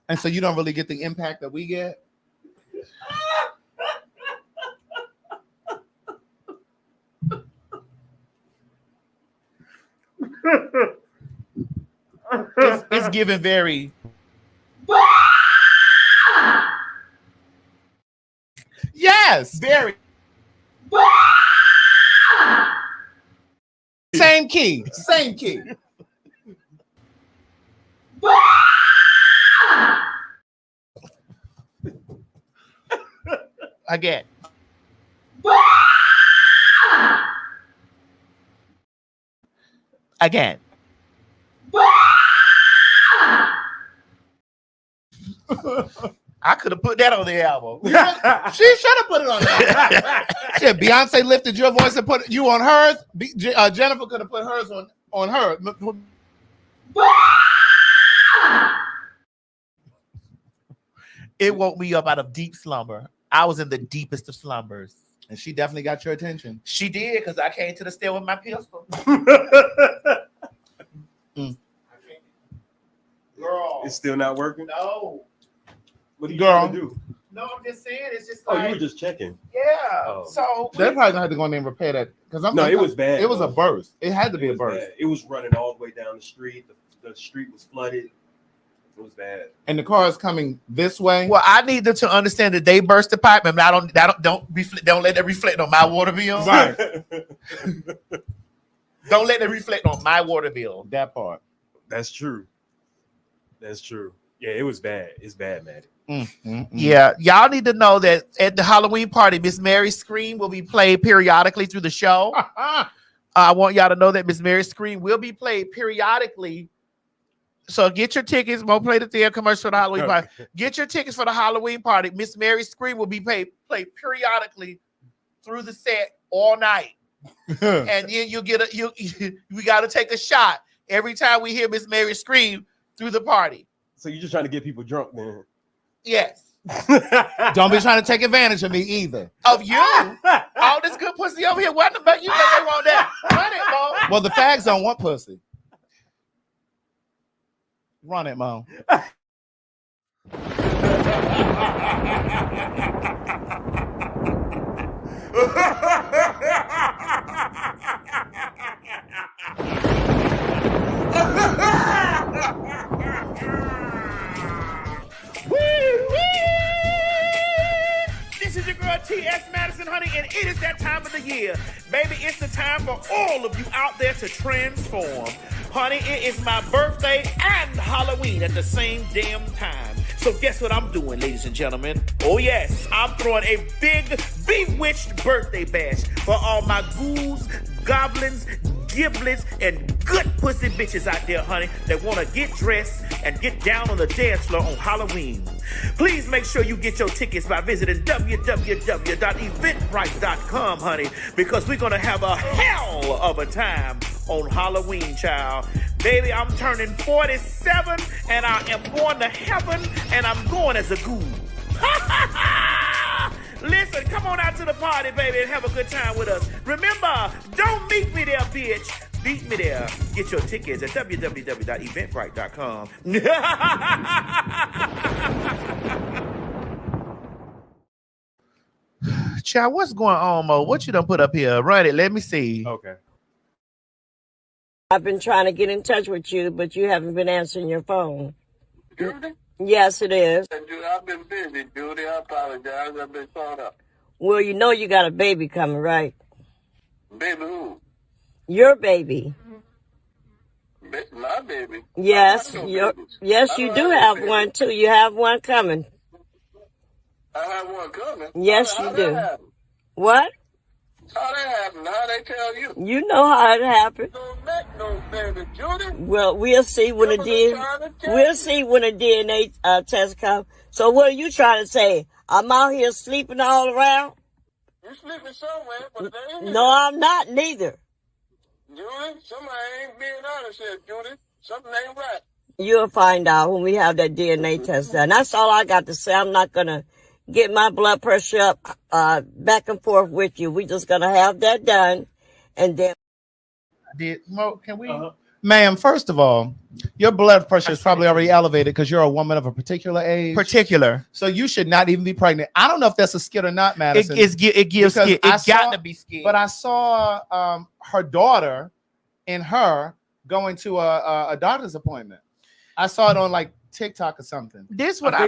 And so you don't really get the impact that we get. It's given very. Yes, very. Same key. Same key. Again. Again. I could have put that on the album. She should have put it on there. Shit, Beyonce lifted your voice and put you on hers. Jennifer could have put hers on her. It woke me up out of deep slumber. I was in the deepest of slumbers. And she definitely got your attention. She did, because I came to the stair with my pistol. Girl. It's still not working? No. What are you going to do? No, I'm just saying, it's just Oh, like. you were just checking. Yeah. Oh. So. They're probably gonna have to go in there and repair that because it was bad. It was a burst. It had to be a was burst. bad. It was running all the way down the street. The street was flooded. It was bad. And the car is coming this way. Well, I need them to understand that they burst the pipe, and don't let that reflect on my water bill. Right. Don't let it reflect on my water bill. That part. That's true. That's true. Yeah, it was bad. It's bad, man. Yeah, y'all need to know that at the Halloween party, Miss Mary's Scream will be played periodically through the show. I want y'all to know that Miss Mary's Scream will be played periodically. So get your tickets. Won't play the theater commercial for the Halloween party. Get your tickets for the Halloween party. Miss Mary's Scream will be played periodically through the set all night. And then you get we got to take a shot every time we hear Miss Mary scream through the party. So you're just trying to get people drunk, man? Yes. Don't be trying to take advantage of me either. Of you? All this good pussy over here. What about you? Think they want that? Run it, Mo. Well, the fags don't want pussy. Run it, Mo. This is your girl T.S. Madison, honey, and it is that time of the year. Baby, it's the time for all of you out there to transform. Honey, it is my birthday and Halloween at the same damn time. So guess what I'm doing, ladies and gentlemen? Oh yes, I'm throwing a big bewitched birthday bash for all my ghouls, goblins, giblets, and good pussy bitches out there, honey, that want to get dressed and get down on the dance floor on Halloween. Please make sure you get your tickets by visiting www.eventbrite.com, honey, because we're going to have a hell of a time on Halloween, child. Baby, I'm turning 47, and I am going to heaven, and I'm going as a ghoul. Listen, come on out to the party, baby, and have a good time with us. Remember, don't meet me there, bitch. Beat me there. Get your tickets at www.eventbrite.com. Child, what's going on, Mo? What you done put up here? Write it. Let me see. Okay. I've been trying to get in touch with you, but you haven't been answering your phone. Judy? Yes, it is. Judy, I've been busy, Judy. I apologize. I've been caught up. Well, you know you got a baby coming, right? Baby who? Your baby. My baby? Yes, I you don't do have have baby. one too. You have one coming. I have one coming. Yes, how you that do. happen? What? How that happen? How they tell you? You know how it happened. Don't make no baby, Judy. Well, we'll see when the DNA test comes. So what are you trying to say? I'm out here sleeping all around? You sleeping somewhere, but they ain't No, I'm not neither. Judy, somebody ain't being honest here, Judy. Something ain't right. You'll find out when we have that DNA test done. That's all I got to say. I'm not going to get my blood pressure up back and forth with you. We're just going to have that done. And then... Mo, can we... Ma'am, first of all, your blood pressure is probably already elevated because you're a woman of a particular age. So you should not even be pregnant. I don't know if that's a skit or not, Madison. It gives skit. It got to be skit. But I saw her daughter and her going to a doctor's appointment. I saw it on like TikTok or something. This might.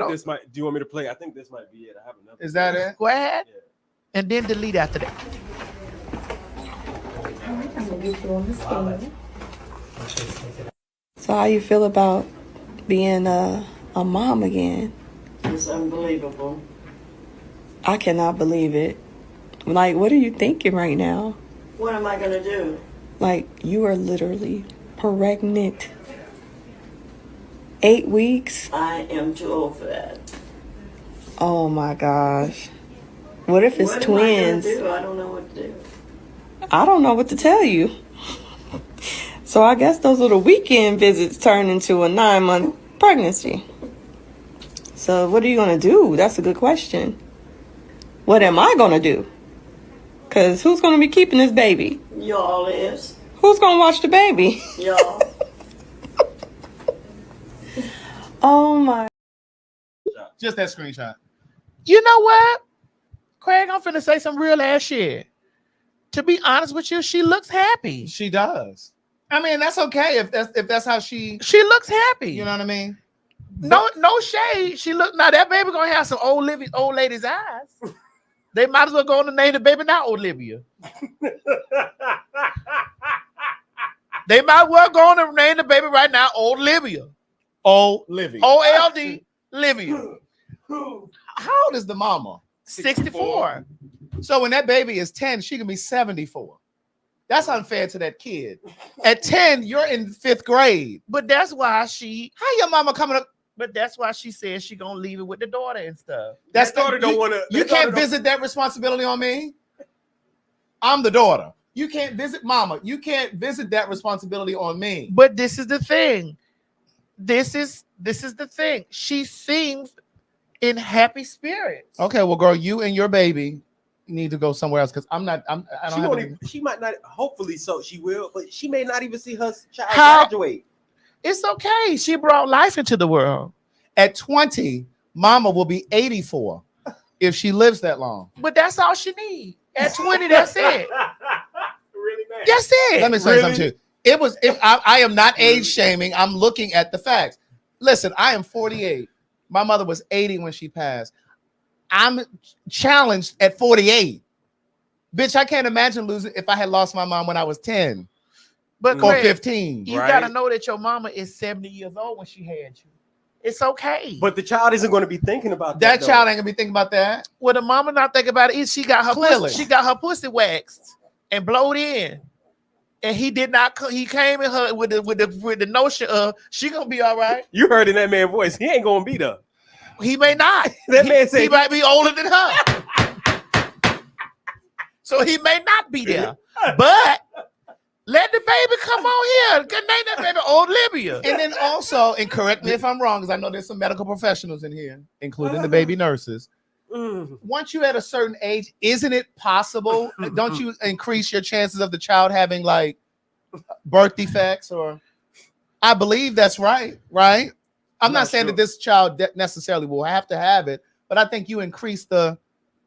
Do you want me to play? I think this might be it. I have another. Is that it? Go ahead. Yeah. And then delete after that. I'm gonna get you on the scale. So how you feel about being a mom again? It's unbelievable. I cannot believe it. Like, what are you thinking right now? What am I going to do? Like, you are literally pregnant. 8 weeks? I am too old for that. Oh my gosh. What if it's twins? What am I going to do? I don't know what to do. I don't know what to tell you. So I guess those little weekend visits turn into a 9-month pregnancy. So what are you going to do? That's a good question. What am I going to do? Because who's going to be keeping this baby? Y'all is. Who's going to watch the baby? Y'all. Oh my. Just that screenshot. You know what? Craig, I'm finna say some real ass shit. To be honest with you, she looks happy. She does. I mean, that's okay if that's how she looks happy. You know what I mean? No shade. She look now. That baby gonna have some old lady's eyes. They might as well go on and name the baby now Olivia. They might well go on and name the baby right now Olivia. Olivia. OLD Livia. How old is the mama? 64. So when that baby is 10, she can be 74. That's unfair to that kid. At 10, you're in 5th grade. But that's why she... How your mama coming up? But that's why she says she gonna leave it with the daughter and stuff. That's daughter don't want to... You can't visit that responsibility on me. I'm the daughter. You can't visit mama. You can't visit that responsibility on me. But this is the thing. This is the thing. She seems in happy spirits. Okay, well, girl, you and your baby need to go somewhere else because I don't she might not, hopefully so she will, but she may not even see her child graduate. It's okay. She brought life into the world. At 20, mama will be 84 if she lives that long. But that's all she needs. At 20, that's it. Really, man? That's it. Let me say something to you. I am not age shaming. I'm looking at the facts. Listen, I am 48. My mother was 80 when she passed. I'm challenged at 48. Bitch, I can't imagine losing if I had lost my mom when I was 10 or Craig, 15. You got to know that your mama is 70 years old when she had you. It's okay. But the child isn't going to be thinking about That that. child ain't gonna be thinking about that. Well, the mama not thinking about it. She got her Clearly. pussy, she got her pussy waxed and blowed in, and he did not. He came in her with the notion of she gonna be all right. You heard in that man's voice, he ain't gonna be there. He may not. That man said he might be older than her, so he may not be there. But let the baby come on here. Name that baby Old Libya. And then also, and correct me if I'm wrong, because I know there's some medical professionals in here, including the baby nurses. Once you're at a certain age, isn't it possible? Don't you increase your chances of the child having like birth defects? Or I believe that's right. I'm not saying that this child necessarily will have to have it, but I think you increase the.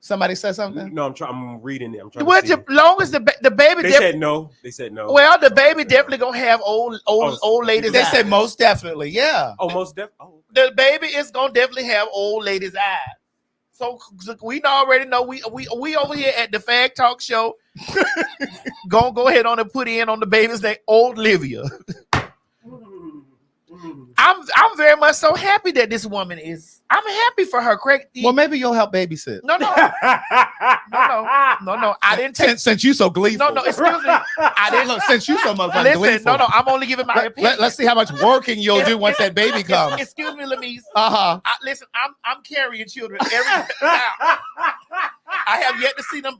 Somebody said something. No, I'm reading it. I'm trying. Well, as long as the baby, they said no. They said no. Well, the baby definitely gonna have old ladies. They said most definitely, yeah. Oh, most definitely. Oh. The baby is gonna definitely have old ladies' eyes. So we already know we over here at the Phag Talk show. Go ahead on and put in on the baby's name, Old Livia. I'm very much so happy that this woman is. I'm happy for her, Craig. Well, maybe you'll help babysit. No. I didn't take. Since you so gleeful. No. Excuse me. I didn't look. Since you so much Listen. No. I'm only giving my opinion. Let's see how much working you'll do once that baby comes. Excuse me, Lamise. Listen, I'm carrying children every now. I have yet to see them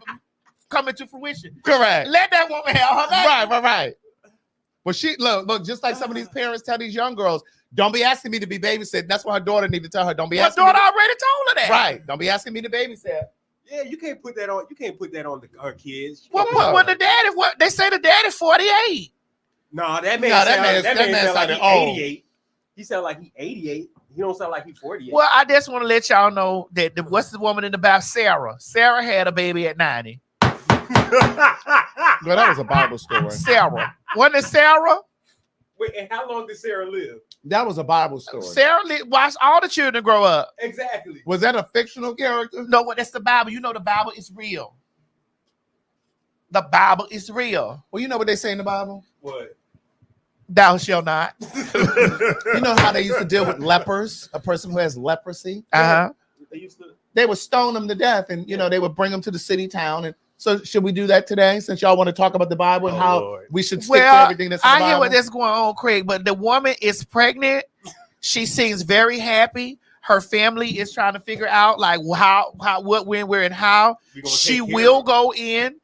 come into fruition. Correct. Let that woman have her name. Right. Well, she look just like some of these parents tell these young girls, don't be asking me to be babysitting. That's why her daughter need to tell her, don't be asking. Her daughter already told her that. Right. Don't be asking me to babysit. Yeah, you can't put that on. You can't put that on her kids. What the daddy? What they say? The daddy's 48. No, that man sound like he's 88. He sound like he's 88. He don't sound like he's 48. Well, I just want to let y'all know that what's the woman in the back? Sarah. Sarah had a baby at 90. Well, that was a Bible story. Sarah. Wasn't it Sarah? Wait, and how long did Sarah live? That was a Bible story. Sarah watched all the children grow up. Exactly. Was that a fictional character? No, that's the Bible. You know the Bible is real. The Bible is real. Well, you know what they say in the Bible? What? Thou shalt not. You know how they used to deal with lepers? A person who has leprosy? They would stone them to death, and they would bring them to the city town. And so should we do that today, since y'all want to talk about the Bible and how we should stick to everything that's in the Bible? I hear what that's going on, Craig, but the woman is pregnant. She seems very happy. Her family is trying to figure out like how, what, when, where, and how. She will go in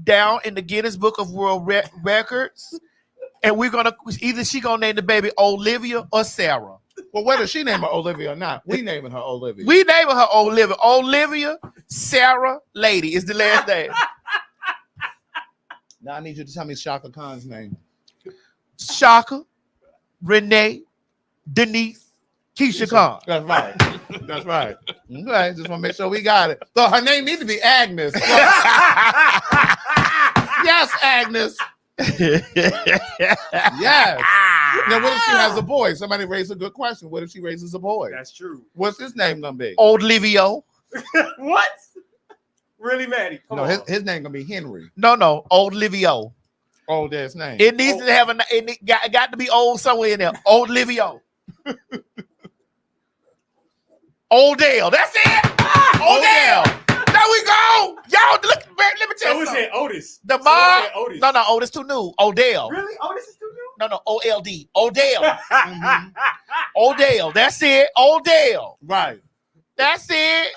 down in the Guinness Book of World Records, and we're gonna she gonna name the baby Olivia or Sarah. Well, whether she name her Olivia or not, we naming her Olivia. We naming her Olivia. Olivia Sarah Lady is the last name. Now I need you to tell me Shaka Khan's name. Shaka, Renee, Denise, Keisha Khan. That's right. That's right. Okay, just want to make sure we got it. So her name needs to be Agnes. Yes, Agnes. Yes. Now, what if she has a boy? Somebody raised a good question. What if she raises a boy? That's true. What's his name gonna be? Old Livio. What? Really, Maddie? Come on. His name gonna be Henry. No, Old Livio. Old ass name. It needs to have it got to be old somewhere in there. Old Livio. Old Dale. That's it. Old Dale. There we go. Y'all look. Let me tell you something. Otis. The mom. Otis. No, Otis too new. Odell. Really? Otis is too new? No, OLD. Odell. Mm-hmm. Odell. That's it. Odell. Right. That's it.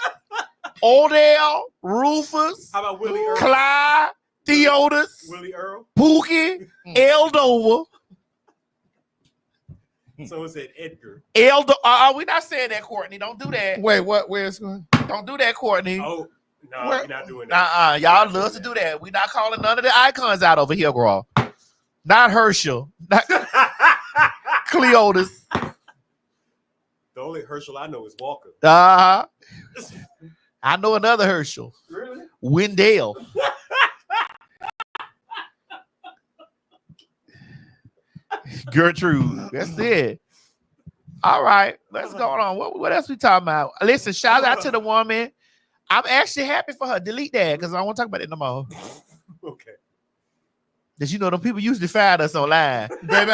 Odell, Rufus. How about Willie Earl? Clyde, Theodus, Willie Earl. Pookie, Eldover. So it said Edgar. We're not saying that, Courtney. Don't do that. Wait, what? Where's going? Don't do that, Courtney. Oh, no, we're not doing that. Y'all love to do that. We're not calling none of the icons out over here, girl. Not Herschel. Not Cleotis. The only Herschel I know is Walker. I know another Herschel. Really? Wendell. Gertrude. That's it. All right. Let's go on. What else we talking about? Listen, shout out to the woman. I'm actually happy for her. Delete that because I don't want to talk about it no more. Okay. Did you know them people usually find us online? Baby.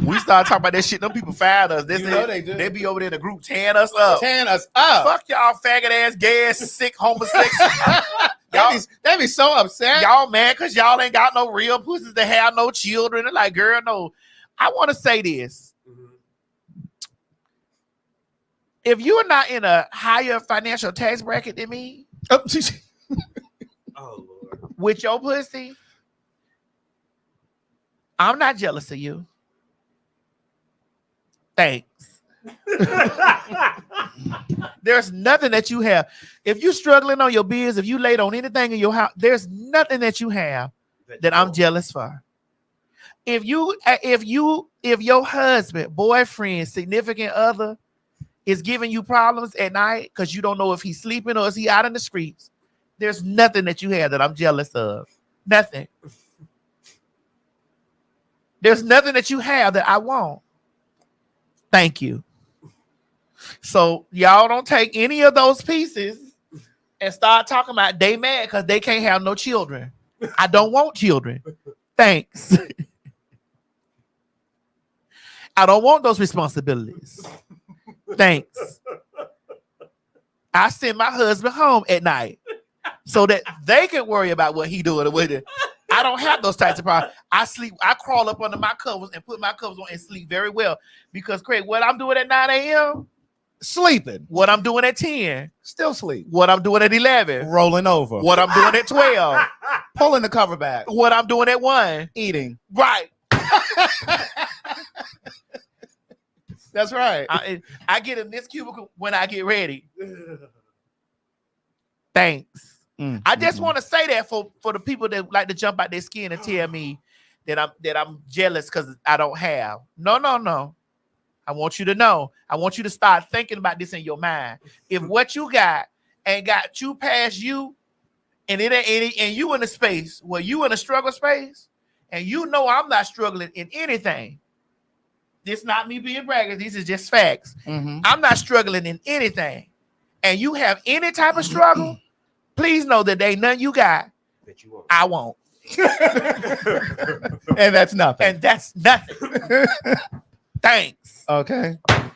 We started talking about that shit. Them people fired us. You know they do. They be over there in the group tearing us up. Tearing us up. Fuck y'all faggot ass, gay ass, sick homosexual. They be so upset. Y'all mad because y'all ain't got no real pussies to have no children. And like, girl, no. I want to say this. If you are not in a higher financial tax bracket than me, Oh Lord. with your pussy, I'm not jealous of you. Thanks. There's nothing that you have. If you're struggling on your biz, if you laid on anything in your house, there's nothing that you have that I'm jealous for. If your husband, boyfriend, significant other is giving you problems at night because you don't know if he's sleeping or is he out in the streets, there's nothing that you have that I'm jealous of. Nothing. There's nothing that you have that I want. Thank you. So y'all don't take any of those pieces and start talking about they mad because they can't have no children. I don't want children. Thanks. I don't want those responsibilities. Thanks. I send my husband home at night so that they can worry about what he doing with it. I don't have those types of problems. I crawl up under my covers and put my covers on and sleep very well. Because Craig, what I'm doing at 9 a.m. sleeping. What I'm doing at 10. Still sleep. What I'm doing at 11. Rolling over. What I'm doing at 12. Pulling the cover back. What I'm doing at 1. Eating. Right. That's right. I get in this cubicle when I get ready. Thanks. I just want to say that for the people that like to jump out their skin and tell me that I'm jealous because I don't have. No. I want you to know. I want you to start thinking about this in your mind. If what you got ain't got you past you, and it ain't and you in a space where you in a struggle space, and you know I'm not struggling in anything. This not me being bragging. These is just facts. I'm not struggling in anything. And you have any type of struggle, please know that there ain't nothing you got that you want. I won't. And that's nothing. And that's nothing. Thanks. Okay. All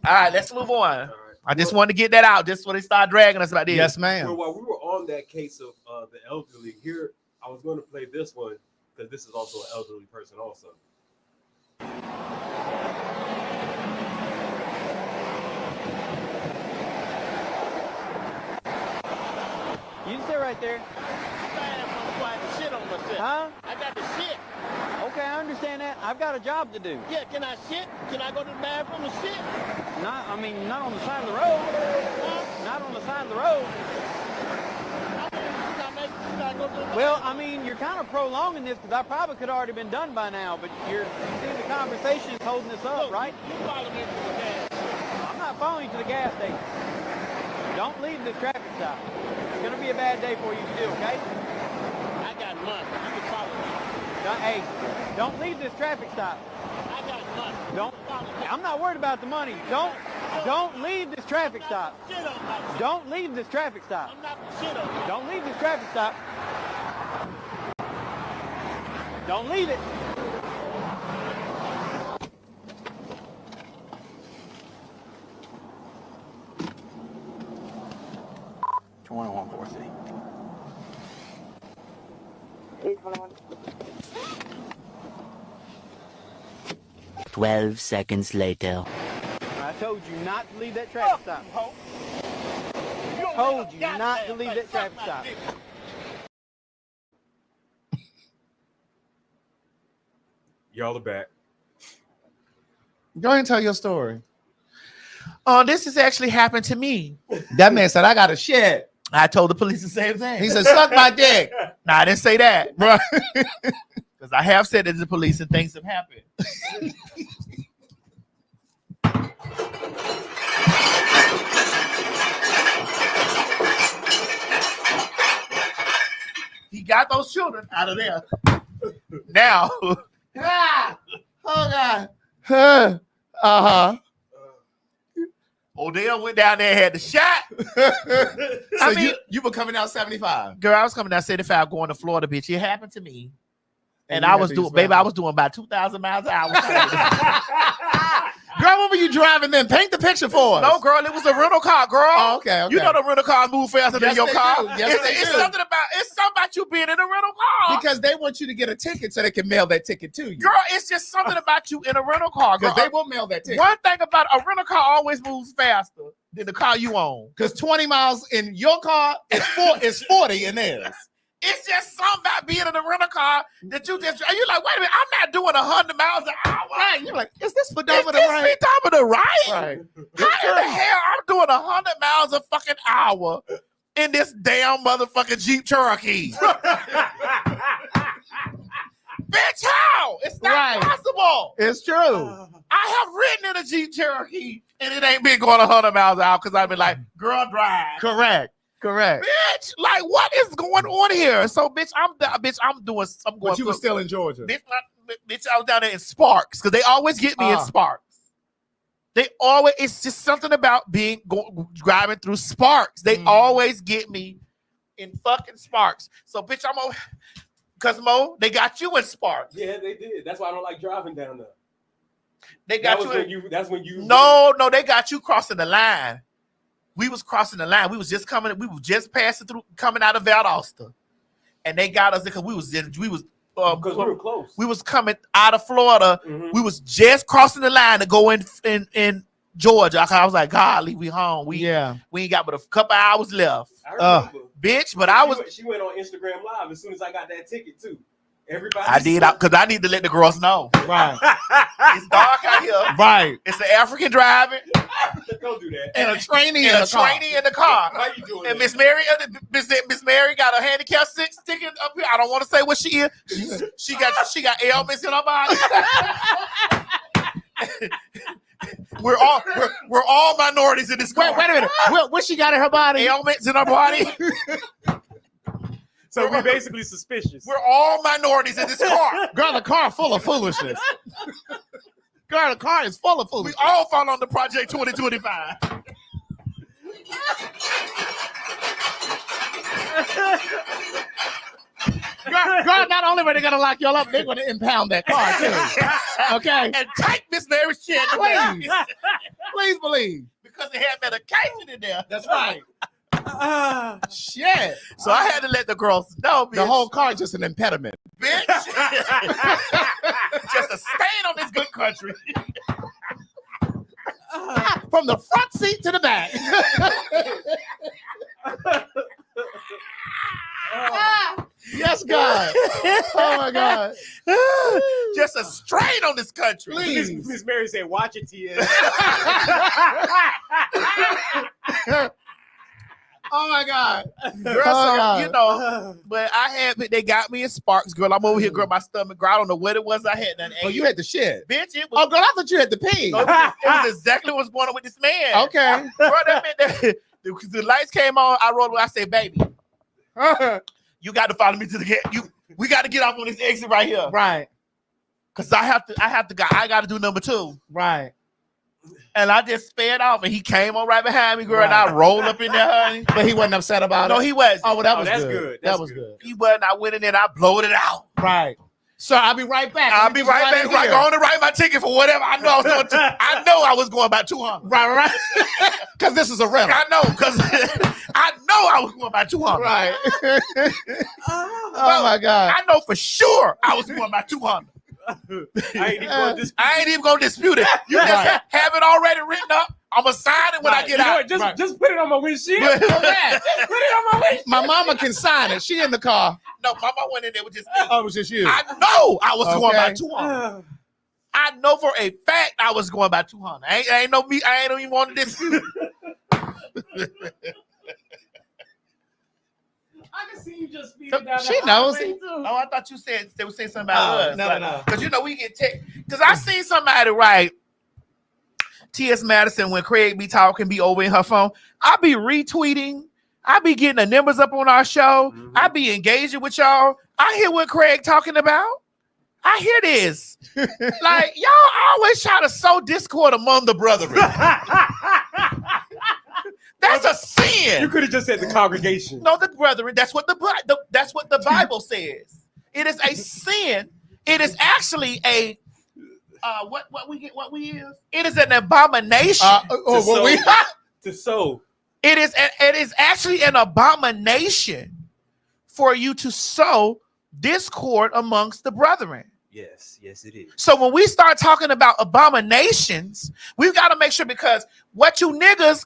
right, let's move on. Right. I just wanted to get that out just when they start dragging us about this. Yes, ma'am. Well, while we were on that case of the elderly, here I was going to play this one because this is also an elderly person also. You can sit right there. Huh? I got to shit. Okay, I understand that. I've got a job to do. Yeah, can I shit? Can I go to the bathroom and shit? Not on the side of the road. Huh? Not on the side of the road. Well, I mean, you're kind of prolonging this because I probably could have already been done by now, but you see the conversation is holding this up, right? You follow me to the gas station. I'm not following you to the gas station. Don't leave this traffic stop. It's going to be a bad day for you to do, okay? I got money. You can follow me. Hey, don't leave this traffic stop. I got money. Don't. I'm not worried about the money. Don't leave this traffic stop. Don't leave this traffic stop. I'm not shit on you. Don't leave this traffic stop. Don't leave it. $21. 12 seconds later. I told you not to leave that traffic stop. I told you not to leave that traffic stop. Y'all are back. Go ahead and tell your story. This has actually happened to me. That man said, I got a shit. I told the police the same thing. He said, suck my dick. No, I didn't say that. Right. Because I have said it to the police and things have happened. He got those children out of there. Now. Oh, God. Odell went down there and had the shot. So you were coming out 75. Girl, I was coming down 75 going to Florida, bitch. It happened to me. And I was doing, baby, I was doing about 2,000 miles an hour. Girl, what were you driving then? Paint the picture for us. No, girl, it was a rental car, girl. Oh, okay. You know the rental cars move faster than your car. Yes, It's something about you being in a rental car. Because they want you to get a ticket so they can mail that ticket to you. Girl, it's just something about you in a rental car. Girl, Because they will mail that ticket. One thing about a rental car always moves faster than the car you own. Because 20 miles in your car is 40 in theirs. It's just something about being in a rental car that you just, and you're like, wait a minute, I'm not doing 100 miles an hour. Right. You're like, is this speedometer right? Speedometer right? Right. How in the hell I'm doing 100 miles a fucking hour in this damn motherfucking Jeep Cherokee? Bitch, how? It's not possible. It's true. I have ridden in a Jeep Cherokee and it ain't been going 100 miles an hour because I've been like, girl, drive. Correct. Bitch, like what is going on here? So, bitch, I'm going. But you were still in Georgia. Bitch, I was down there in Sparks because they always get me in Sparks. It's just something about driving through Sparks. They always get me in fucking Sparks. So, bitch, because Mo, they got you in Sparks. Yeah, they did. That's why I don't like driving down there. They got That's when you. No, they got you crossing the line. We was crossing the line. We was just passing through, coming out of Valdosta, and they got us because we was because we were close. We was coming out of Florida. Mm-hmm. We was just crossing the line to go in Georgia. I was like, golly, we home. We ain't got but a couple hours left. I remember. Bitch, but She went on Instagram Live as soon as I got that ticket too. Everybody. I did because I need to let the girls know. Right. It's dark out here. Right. It's the African driving. Don't do that. And a trainee in the car. How you doing? And Miss Mary got a handicap sticker up here. I don't want to say what she is. She got ailments in her body. We're all minorities in this car. Wait a minute. What she got in her body? Ailments in her body. So we're basically suspicious. We're all minorities in this car. Girl, the car full of foolishness. Girl, the car is full of foolishness. We all fall on the Project 2025. Girl, not only are they going to lock y'all up, they're going to impound that car, too. Okay? And take Miss Mary's chair. Please. Please believe. Because it had medication in there. That's right. Shit. So I had to let the girls know, bitch. The whole car is just an impediment. Bitch. Just a stain on this good country. From the front seat to the back. Yes, God. Oh, my God. Just a strain on this country. Please. Miss Mary said, watch it, Tia. Oh my God, girl! You know, but they got me in Sparks, girl. I'm over here, girl. My stomach, girl. I don't know what it was. I had nothing. Oh, you had the shit, bitch. It was, girl, I thought you had the pee. No, it was exactly what's going on with this man. Okay, girl. That meant that the lights came on. I rolled. I said, baby, you got to follow me to the gate. We got to get off on this exit right here, right? Because I got to do number 2, right? And I just sped off, and he came on right behind me, girl, and I rolled up in there, honey. But he wasn't upset about it? No, he wasn't. Oh, well, that's good. That was good. He wasn't. I went in there and I blowed it out. Right. So I'll be right back. I'll be right back. I'm going to write my ticket for whatever. I know I was going about 200. Right. Because this is a rental. I know, because I know I was going about 200. Right. Oh, my God. I know for sure I was going about 200. I ain't even gonna dispute it. You just have it already written up. I'm gonna sign it when I get out. Just put it on my windshield. Put it on my windshield. My mama can sign it. She in the car. No, mama went in there with just me. Oh, it was just you. I know I was going by 200. I know for a fact I was going by 200. I ain't even want to dispute. I can see you just speeding down. She knows. Oh, I thought you said they were saying something about us. No. Because you know we get because I seen somebody write T.S. Madison when Craig be talking, be over in her phone. I be retweeting. I be getting the numbers up on our show. Mm-hmm. I be engaging with y'all. I hear what Craig talking about. I hear this. Like, y'all always try to sow discord among the brethren. That's a sin. You could have just said the congregation. No, the brethren. That's what the Bible says. It is a sin It is actually a what we use. It is an abomination to sow. It is actually an abomination for you to sow discord amongst the brethren. Yes, it is. So when we start talking about abominations, we've got to make sure, because what you niggas,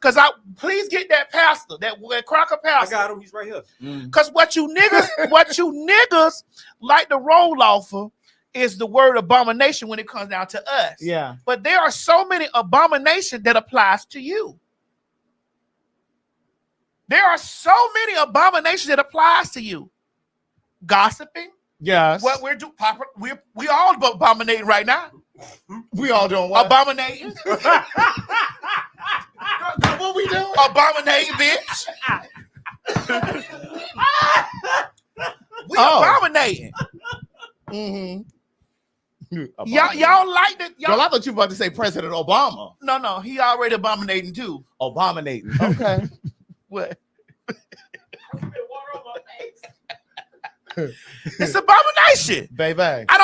please get that pastor, that Crocker pastor. I got him. He's right here. Because what you niggas like to roll off of is the word abomination when it comes down to us. Yeah. But there are so many abominations that applies to you. There are so many abominations that applies to you. Gossiping. Yes. What we're doing, we all abominating right now. We all doing what? Abominating. What we doing? Abominating, bitch. We abominating. Y'all like that? Girl, I thought you were about to say President Obama. No, he already abominating too. Abominating. Okay. What? It's abomination, baby. I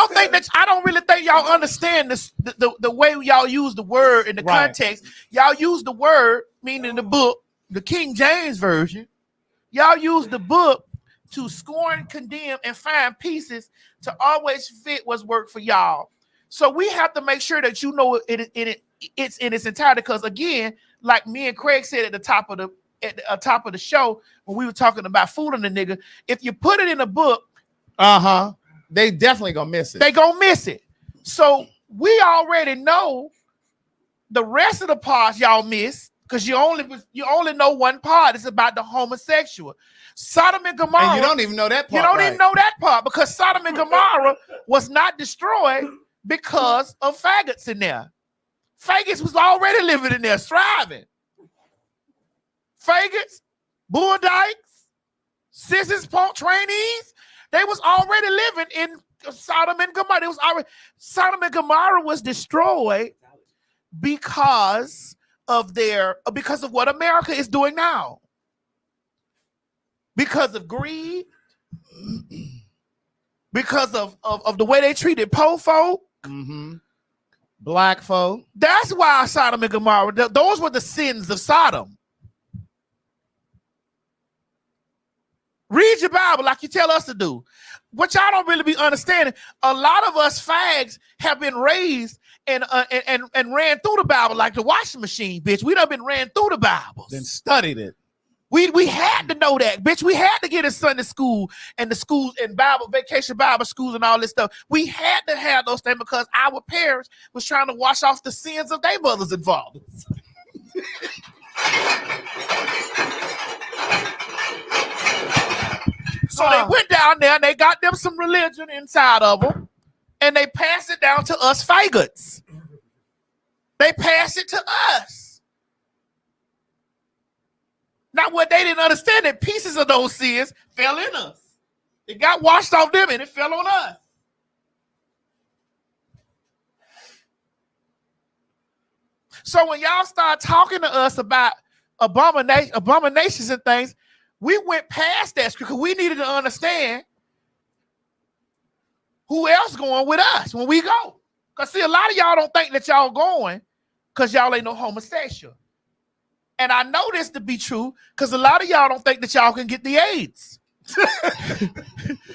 don't really think y'all understand this. The way y'all use the word in the context. Y'all use the word, meaning the book, the King James version. Y'all use the book to scorn, condemn, and find pieces to always fit what's worked for y'all. So we have to make sure that you know it's in its entirety. Because again, like me and Craig said at the top of the show when we were talking about fooling the nigga, if you put it in a book, they definitely gonna miss it. They gonna miss it. So we already know the rest of the parts y'all miss, because you only know one part. It's about the homosexual. Sodom and Gomorrah. And you don't even know that part. You don't even know that part, because Sodom and Gomorrah was not destroyed because of faggots in there. Faggots was already living in there, thriving. Faggots, bull dykes, sisters, punk trainees, they was already living in Sodom and Gomorrah. Sodom and Gomorrah was destroyed because of what America is doing now. Because of greed, because of the way they treated poor folk, black folk. That's why Sodom and Gomorrah, those were the sins of Sodom. Read your Bible like you tell us to do. What y'all don't really be understanding, a lot of us fags have been raised and ran through the Bible like the washing machine, bitch. We done been ran through the Bible. Then studied it. We had to know that, bitch. We had to get in Sunday school and the schools and vacation Bible schools and all this stuff. We had to have those things because our parents was trying to wash off the sins of their mothers and fathers. So they went down there and they got them some religion inside of them, and they passed it down to us faggots. They passed it to us. Now, what they didn't understand, that pieces of those sins fell in us. It got washed off them and it fell on us. So when y'all start talking to us about abominations and things, we went past that because we needed to understand who else going with us when we go. Because see, a lot of y'all don't think that y'all going because y'all ain't no homosexual. And I know this to be true because a lot of y'all don't think that y'all can get the AIDS.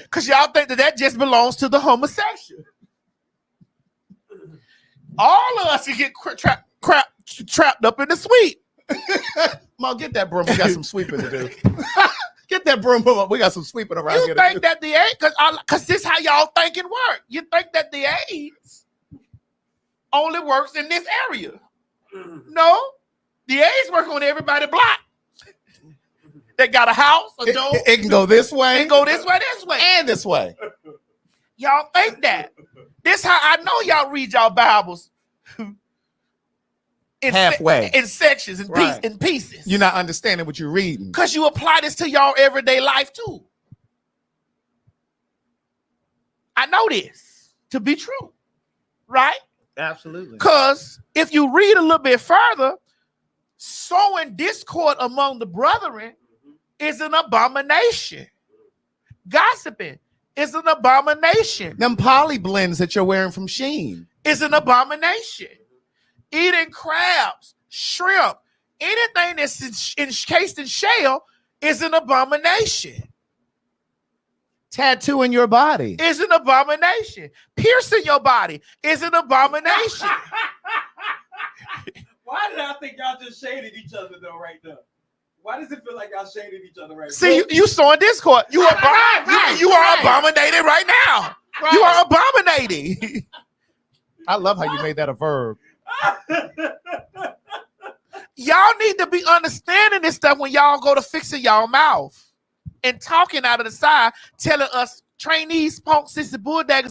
Because y'all think that just belongs to the homosexual. All of us can get trapped up in the sweep. Mom, get that broom. We got some sweeping to do. Get that broom up. We got some sweeping around here. You think that the AIDS, because this is how y'all thinking work. You think that the AIDS only works in this area. No. The AIDS work on everybody block. They got a house, a door. It can go this way. It can go this way, and this way. Y'all think that. This how I know y'all read y'all Bibles halfway, in sections, in pieces. You're not understanding what you're reading. Because you apply this to y'all everyday life too. I know this to be true, right? Absolutely. Because if you read a little bit further, sowing discord among the brethren is an abomination. Gossiping, is an abomination. Them poly blends that you're wearing from Shein is an abomination. Eating crabs, shrimp, anything that's encased in shell is an abomination. Tattooing your body is an abomination. Piercing your body is an abomination. Why did I think y'all just shaded each other though right now? Why does it feel like y'all shaded each other right now? See, you saw in Discord. You are abominated right now. Right. You are abominating. I love how you made that a verb. Y'all need to be understanding this stuff when y'all go to fixing y'all mouth and talking out of the side, telling us trainees, punks, sissy, bulldaggers,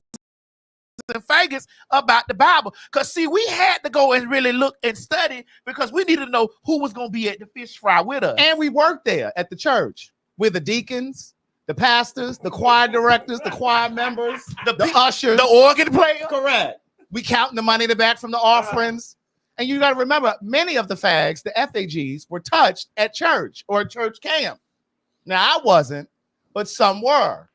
and faggots about the Bible. Because see, we had to go and really look and study because we needed to know who was going to be at the fish fry with us. And we worked there at the church with the deacons, the pastors, the choir directors, the choir members, the ushers, the organ player. Correct. We counting the money in the back from the offerings. And you got to remember, many of the fags, the FAGs, were touched at church or at church camp. Now, I wasn't, but some were.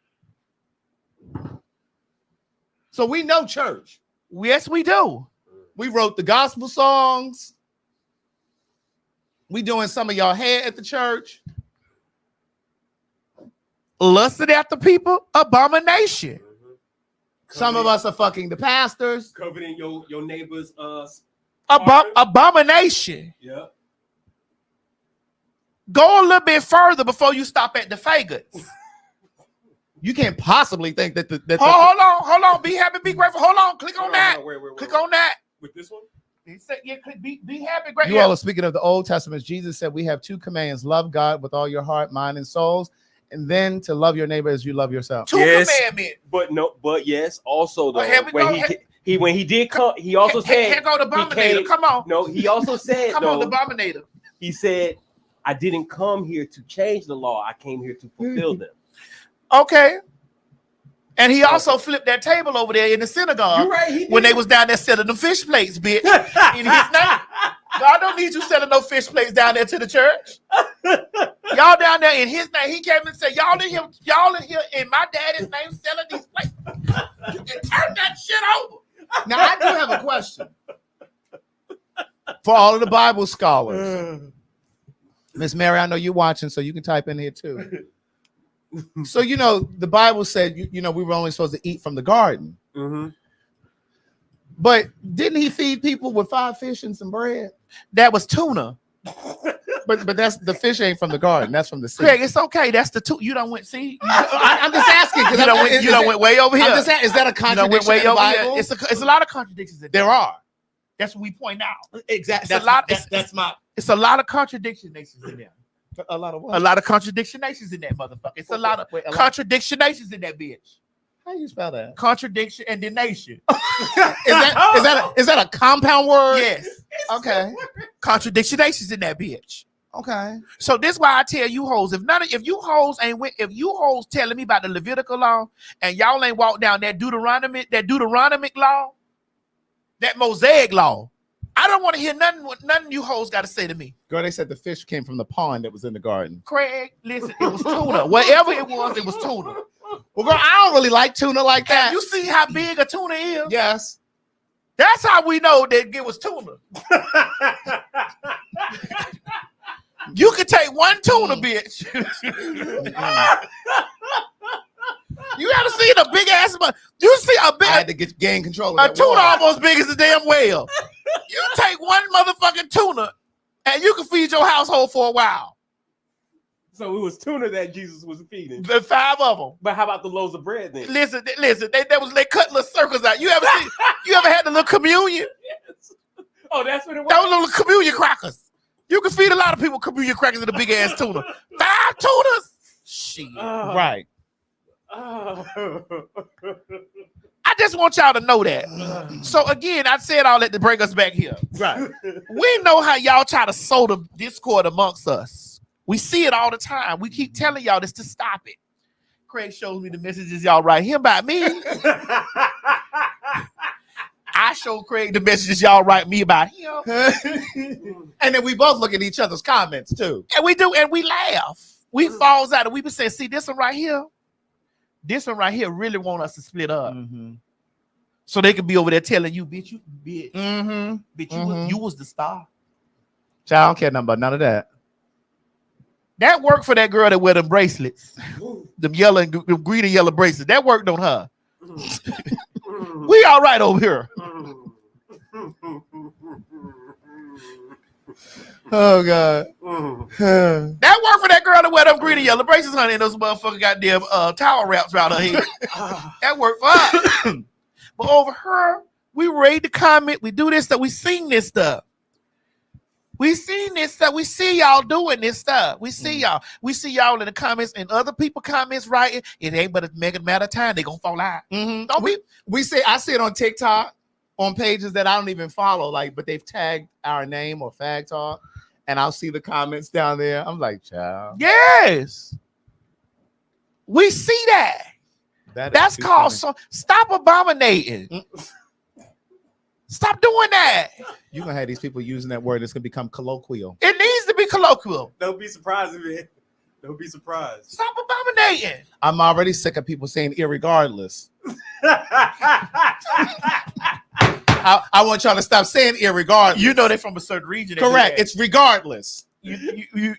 So we know church. Yes, we do. We wrote the gospel songs. We doing some of y'all hair at the church. Lusted after people, abomination. Some of us are fucking the pastors. Coveting your neighbor's abomination. Yeah. Go a little bit further before you stop at the faggots. You can't possibly think that hold on. Be happy, be grateful. Hold on. Click on that. Click on that. With this one? He said, yeah, be happy, grateful. You all are speaking of the Old Testament. Jesus said we have two commands: love God with all your heart, mind, and souls, and then to love your neighbor as you love yourself. Two commandments. But yes, also though, when he did come, he also said, here go the abominator. Come on. No, he also said, come on, the abominator. He said, I didn't come here to change the law. I came here to fulfill them. Okay. And he also flipped that table over there in the synagogue when they was down there selling the fish plates, bitch. In his name. God don't need you selling no fish plates down there to the church. Y'all down there in his name. He came and said, y'all in here in my daddy's name selling these plates. You can turn that shit over. Now, I do have a question for all of the Bible scholars. Miss Mary, I know you're watching, so you can type in here too. So, the Bible said, we were only supposed to eat from the garden. Mm-hmm. But didn't he feed people with 5 fish and some bread? That was tuna. But that's the fish ain't from the garden. That's from the sea. Craig, it's okay. That's the two. You don't went see. I'm just asking. You don't went way over here. Is that a contradiction in the Bible? It's a lot of contradictions. There are. That's what we point out. Exactly. It's a lot of contradictions in there. A lot of what? A lot of contradictions in that motherfucker. It's a lot of contradictions in that bitch. How do you spell that? Contradiction and denation. Is that a compound word? Yes. Okay. Contradictions in that bitch. Okay. So this is why I tell you hoes, if you hoes telling me about the Levitical law and y'all ain't walked down that Deuteronomic law, that Mosaic law, I don't want to hear nothing you hoes got to say to me. Girl, they said the fish came from the pond that was in the garden. Craig, listen, it was tuna. Whatever it was tuna. Well, girl, I don't really like tuna like that. You see how big a tuna is? Yes. That's how we know that it was tuna. You could take one tuna, bitch. You ever seen a big ass? You see a big? I had to gain control of a that tuna water. almost big as a damn whale. You take one motherfucking tuna, and you can feed your household for a while. So it was tuna that Jesus was feeding. The 5 of them. But how about the loaves of bread then? Listen. They cut little circles out. You ever had the little communion? Yes. Oh, that's what it was. Those little communion crackers. You can feed a lot of people communion crackers in a big ass tuna. 5 tunas. Shit. Right. I just want y'all to know that. So again, I said all that to bring us back here. Right. We know how y'all try to sow the discord amongst us. We see it all the time. We keep telling y'all this to stop it. Craig shows me the messages y'all write him about me. I show Craig the messages y'all write me about him. And then we both look at each other's comments too. And we do, and we laugh. We falls out and we be saying, see this one right here? This one right here really want us to split up. So they could be over there telling you, bitch, you bitch. Bitch, you was the star. Child, I don't care nothing about none of that. That worked for that girl that wear them bracelets. Them yellow and them green and yellow bracelets. That worked on her. We all right over here. Oh God. That worked for that girl that wear them green and yellow bracelets, honey, and those motherfucking goddamn towel wraps around her head. That worked for her. But over her, we read the comment, we do this stuff, we sing this stuff. We seen this stuff. We see y'all doing this stuff. We see y'all. We see y'all in the comments and other people comments writing. It ain't but a mega matter of time. They gonna fall out. Don't we say I see it on TikTok on pages that I don't even follow, like, but they've tagged our name or Phag Talk, and I'll see the comments down there. I'm like, child. Yes. We see that. That's called stop abominating. Stop doing that. You're gonna have these people using that word. It's gonna become colloquial. It needs to be colloquial. Don't be surprised, man. Don't be surprised. Stop abominating. I'm already sick of people saying irregardless. I want y'all to stop saying irregardless. You know they're from a certain region. Correct. It's regardless. You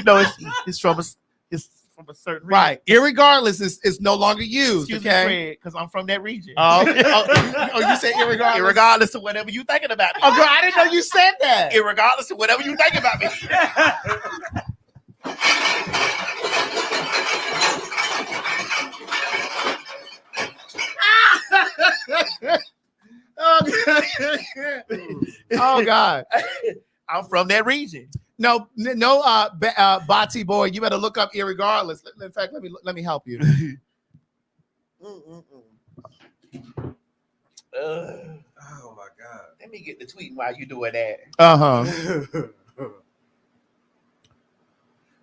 know it's from a certain region. Right. Irregardless is no longer used. Excuse okay. me, because I'm from that region. Oh, you said irregardless? Irregardless of whatever you thinking about me. Oh, girl, I didn't know you said that. Irregardless of whatever you thinking about me. Oh God. I'm from that region. No, Bati boy, you better look up irregardless. In fact, let me help you. Oh my God. Let me get the tweet while you doing that.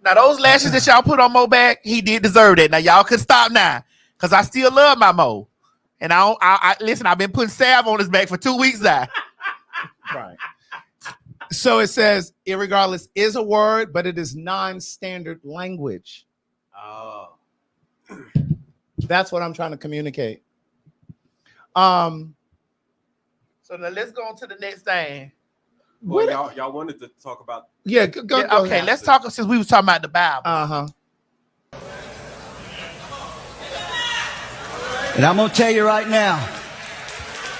Now those lashes that y'all put on Mo back, he did deserve that. Now y'all can stop now, cause I still love my Mo, and I listen. I've been putting salve on his back for 2 weeks now. Right. So it says irregardless is a word, but it is non-standard language. Oh. That's what I'm trying to communicate. So now let's go on to the next thing. Well, y'all wanted to talk about. Yeah, go okay, ahead. let's talk since we was talking about the Bible. And I'm going to tell you right now,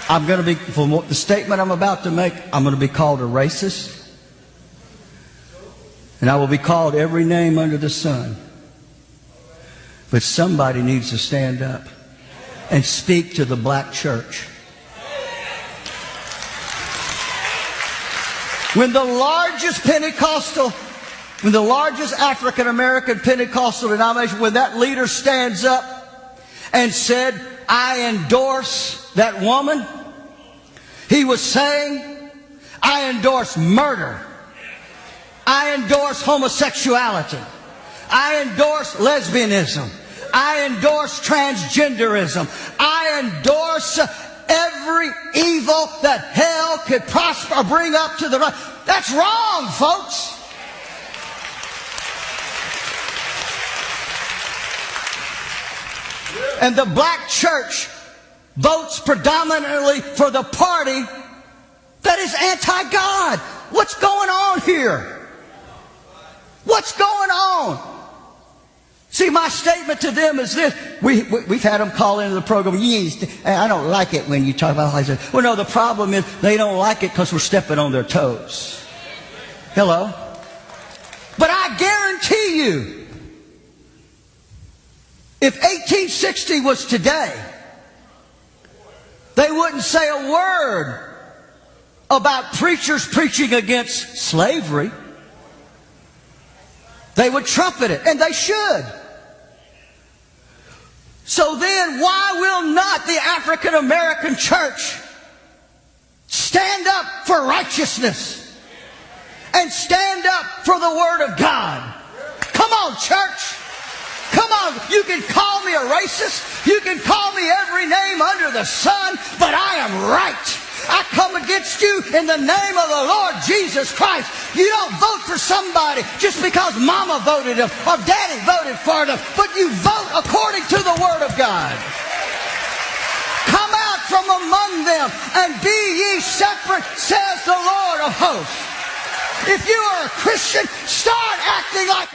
I'm going to be, for the statement I'm about to make, I'm going to be called a racist. And I will be called every name under the sun. But somebody needs to stand up and speak to the black church. When the largest African American Pentecostal denomination, when that leader stands up and said, I endorse that woman, he was saying, I endorse murder. I endorse homosexuality. I endorse lesbianism. I endorse transgenderism. I endorse every evil that hell could prosper or bring up to the right. That's wrong, folks. And the black church votes predominantly for the party that is anti-God. What's going on here? What's going on? See, my statement to them is this. We've had them call into the program. I don't like it when you talk about lies. Well, no, the problem is they don't like it because we're stepping on their toes. Hello? But I guarantee you, if 1860 was today, they wouldn't say a word about preachers preaching against slavery. They would trumpet it, and they should. So then, why will not the African American church stand up for righteousness and stand up for the Word of God? Come on, church. Come on. You can call me a racist. You can call me every name under the sun, but I am right. I come against you in the name of the Lord Jesus Christ. You don't vote for somebody just because mama voted them or daddy voted for them, but you vote according to the Word of God. Come out from among them and be ye separate, says the Lord of hosts. If you are a Christian, start acting like.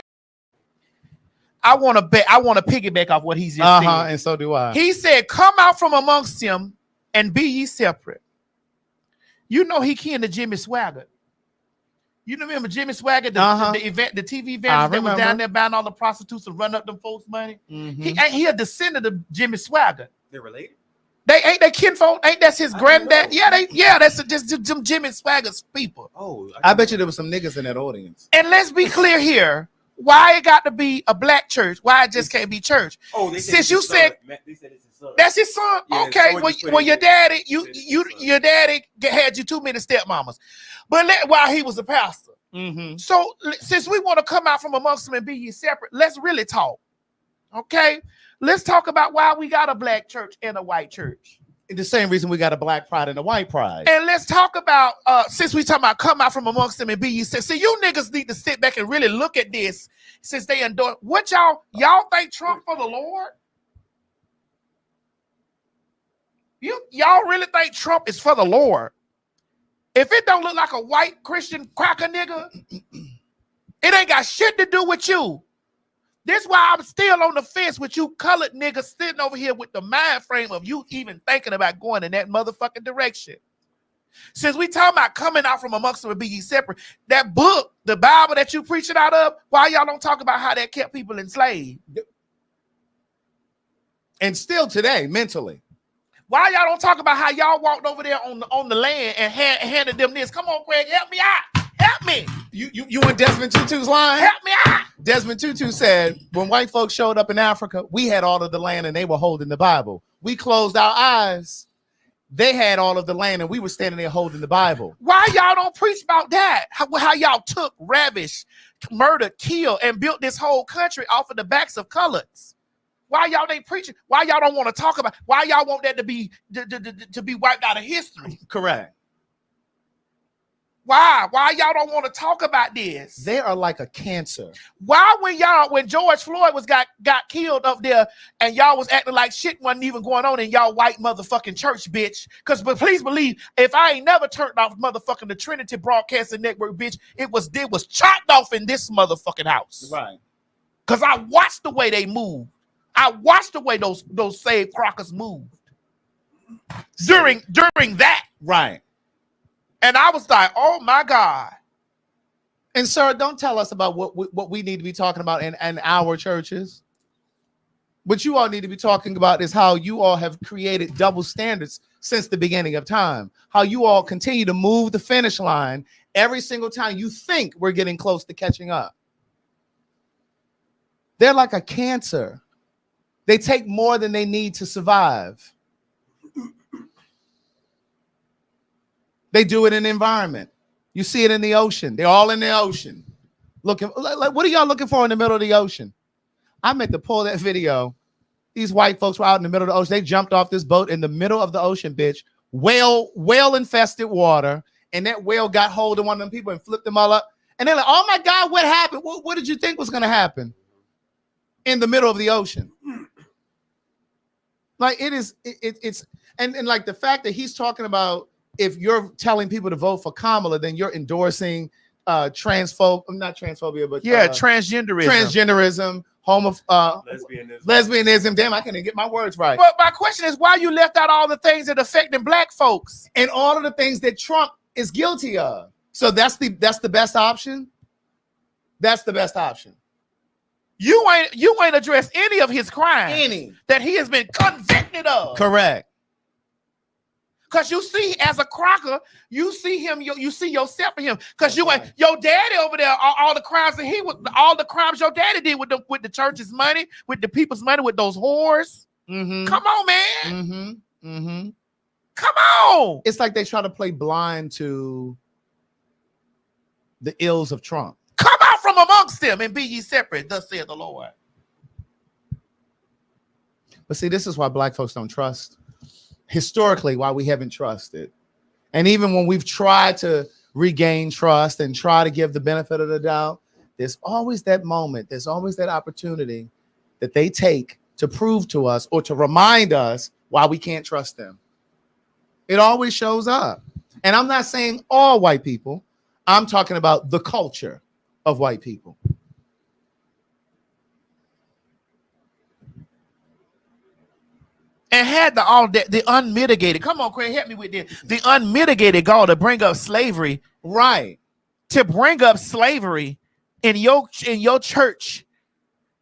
I want to piggyback off what he's just said. And so do I. He said, "Come out from amongst them and be ye separate." You know he kin to Jimmy Swaggart. You remember Jimmy Swaggart, the event, the TV event that was down there buying all the prostitutes and run up them folks' money. He a descendant of Jimmy Swaggart. They're related. They ain't they kinfolk? Ain't that's his granddad? Yeah, that's just Jimmy Swaggart's people. Oh, I bet you there was some niggas in that audience. And let's be clear here. Why it got to be a black church? Why it just can't be church? Oh, they since you said they said it's his son. that's his son. Yeah, okay, well your daddy, your daddy had you too many stepmamas, but while he was a pastor. So since we want to come out from amongst them and be ye separate, let's really talk. Okay, let's talk about why we got a black church and a white church. The same reason we got a black pride and a white pride. And let's talk about since we talking about come out from amongst them and be ye separate. See, you niggas need to sit back and really look at this since they endorse. What y'all think Trump for the Lord? Y'all really think Trump is for the Lord? If it don't look like a white Christian cracker nigga, it ain't got shit to do with you. This why I'm still on the fence with you colored niggas sitting over here with the mind frame of you even thinking about going in that motherfucking direction. Since we talking about coming out from amongst them and be ye separate, that book, the Bible that you preaching out of, why y'all don't talk about how that kept people enslaved? And still today, mentally. Why y'all don't talk about how y'all walked over there on the land and handed them this? Come on, Craig, help me out. Help me. You in Desmond Tutu's line? Help me out. Desmond Tutu said, when white folks showed up in Africa, we had all of the land and they were holding the Bible. We closed our eyes. They had all of the land and we were standing there holding the Bible. Why y'all don't preach about that? How y'all took, ravished, murdered, killed, and built this whole country off of the backs of coloreds? Why y'all ain't preaching? Why y'all don't want to talk about? Why y'all want that to be wiped out of history? Correct. Why y'all don't want to talk about this? They are like a cancer. Why when George Floyd got killed up there and y'all was acting like shit wasn't even going on in y'all white motherfucking church, bitch? But please believe, if I ain't never turned off motherfucking the Trinity Broadcasting Network, bitch, it was chopped off in this motherfucking house. Right. Because I watched the way they moved. I watched the way those saved crockers moved during that. Right. And I was like, oh my God. And sir, don't tell us about what we need to be talking about in our churches. What you all need to be talking about is how you all have created double standards since the beginning of time. How you all continue to move the finish line every single time you think we're getting close to catching up. They're like a cancer. They take more than they need to survive. They do it in the environment. You see it in the ocean. They're all in the ocean. Looking like, what are y'all looking for in the middle of the ocean? I meant to pull that video. These white folks were out in the middle of the ocean. They jumped off this boat in the middle of the ocean, bitch. Whale infested water. And that whale got hold of one of them people and flipped them all up. And they're like, oh my God, what happened? What did you think was going to happen? In the middle of the ocean. Like it's like the fact that he's talking about, if you're telling people to vote for Kamala, then you're endorsing transphobia, but transgenderism, lesbianism. Damn, I can't even get my words right. But my question is, why you left out all the things that affecting black folks and all of the things that Trump is guilty of? So that's the best option. That's the best option. You ain't addressed any of his crimes that he has been convicted of. Correct. Because you see, as a crocker, you see him, you see yourself in him. Because you ain't your daddy over there, all the crimes that all the crimes your daddy did with the church's money, with the people's money, with those whores. Mm-hmm. Come on, man. Mm-hmm. Mm-hmm. Come on. It's like they try to play blind to the ills of Trump. Come out from amongst them and be ye separate, thus saith the Lord. But see, this is why black folks don't trust. Historically, why we haven't trusted And even when we've tried to regain trust and try to give the benefit of the doubt, there's always that moment, there's always that opportunity that they take to prove to us or to remind us why we can't trust them. It always shows up. And I'm not saying all white people. I'm talking about the culture of white people. And had the unmitigated, come on, Craig, help me with this. The unmitigated gall to bring up slavery. Right. To bring up slavery in your church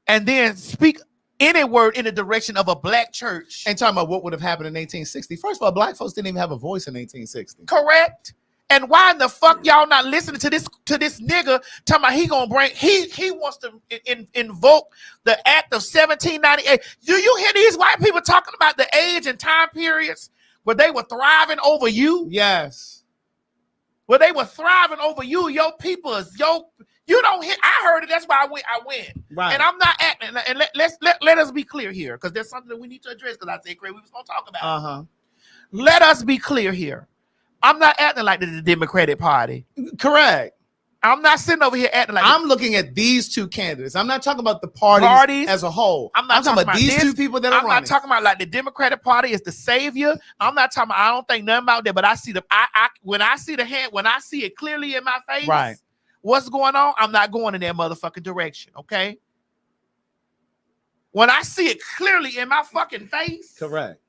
and then speak any word in the direction of a black church. And talking about what would have happened in 1860. First of all, black folks didn't even have a voice in 1860. Correct. And why in the fuck y'all not listening to this nigga talking about he gonna bring he wants to invoke the act of 1798. Do you hear these white people talking about the age and time periods where they were thriving over you? Yes. Where they were thriving over you, your peoples, you don't hear. I heard it. That's why I went. Right. And I'm not acting. And let us be clear here, because there's something that we need to address. Because I said, Craig, we was gonna talk about. Let us be clear here. I'm not acting like the Democratic Party. Correct. I'm not sitting over here acting like I'm looking at these two candidates. I'm not talking about the parties as a whole. I'm not talking about these two people that are running. I'm not talking about like the Democratic Party is the savior. I'm not talking about, I don't think nothing about that, but I see when I see the hand, when I see it clearly in my face, right, what's going on, I'm not going in that motherfucking direction, okay? When I see it clearly in my fucking face. Correct.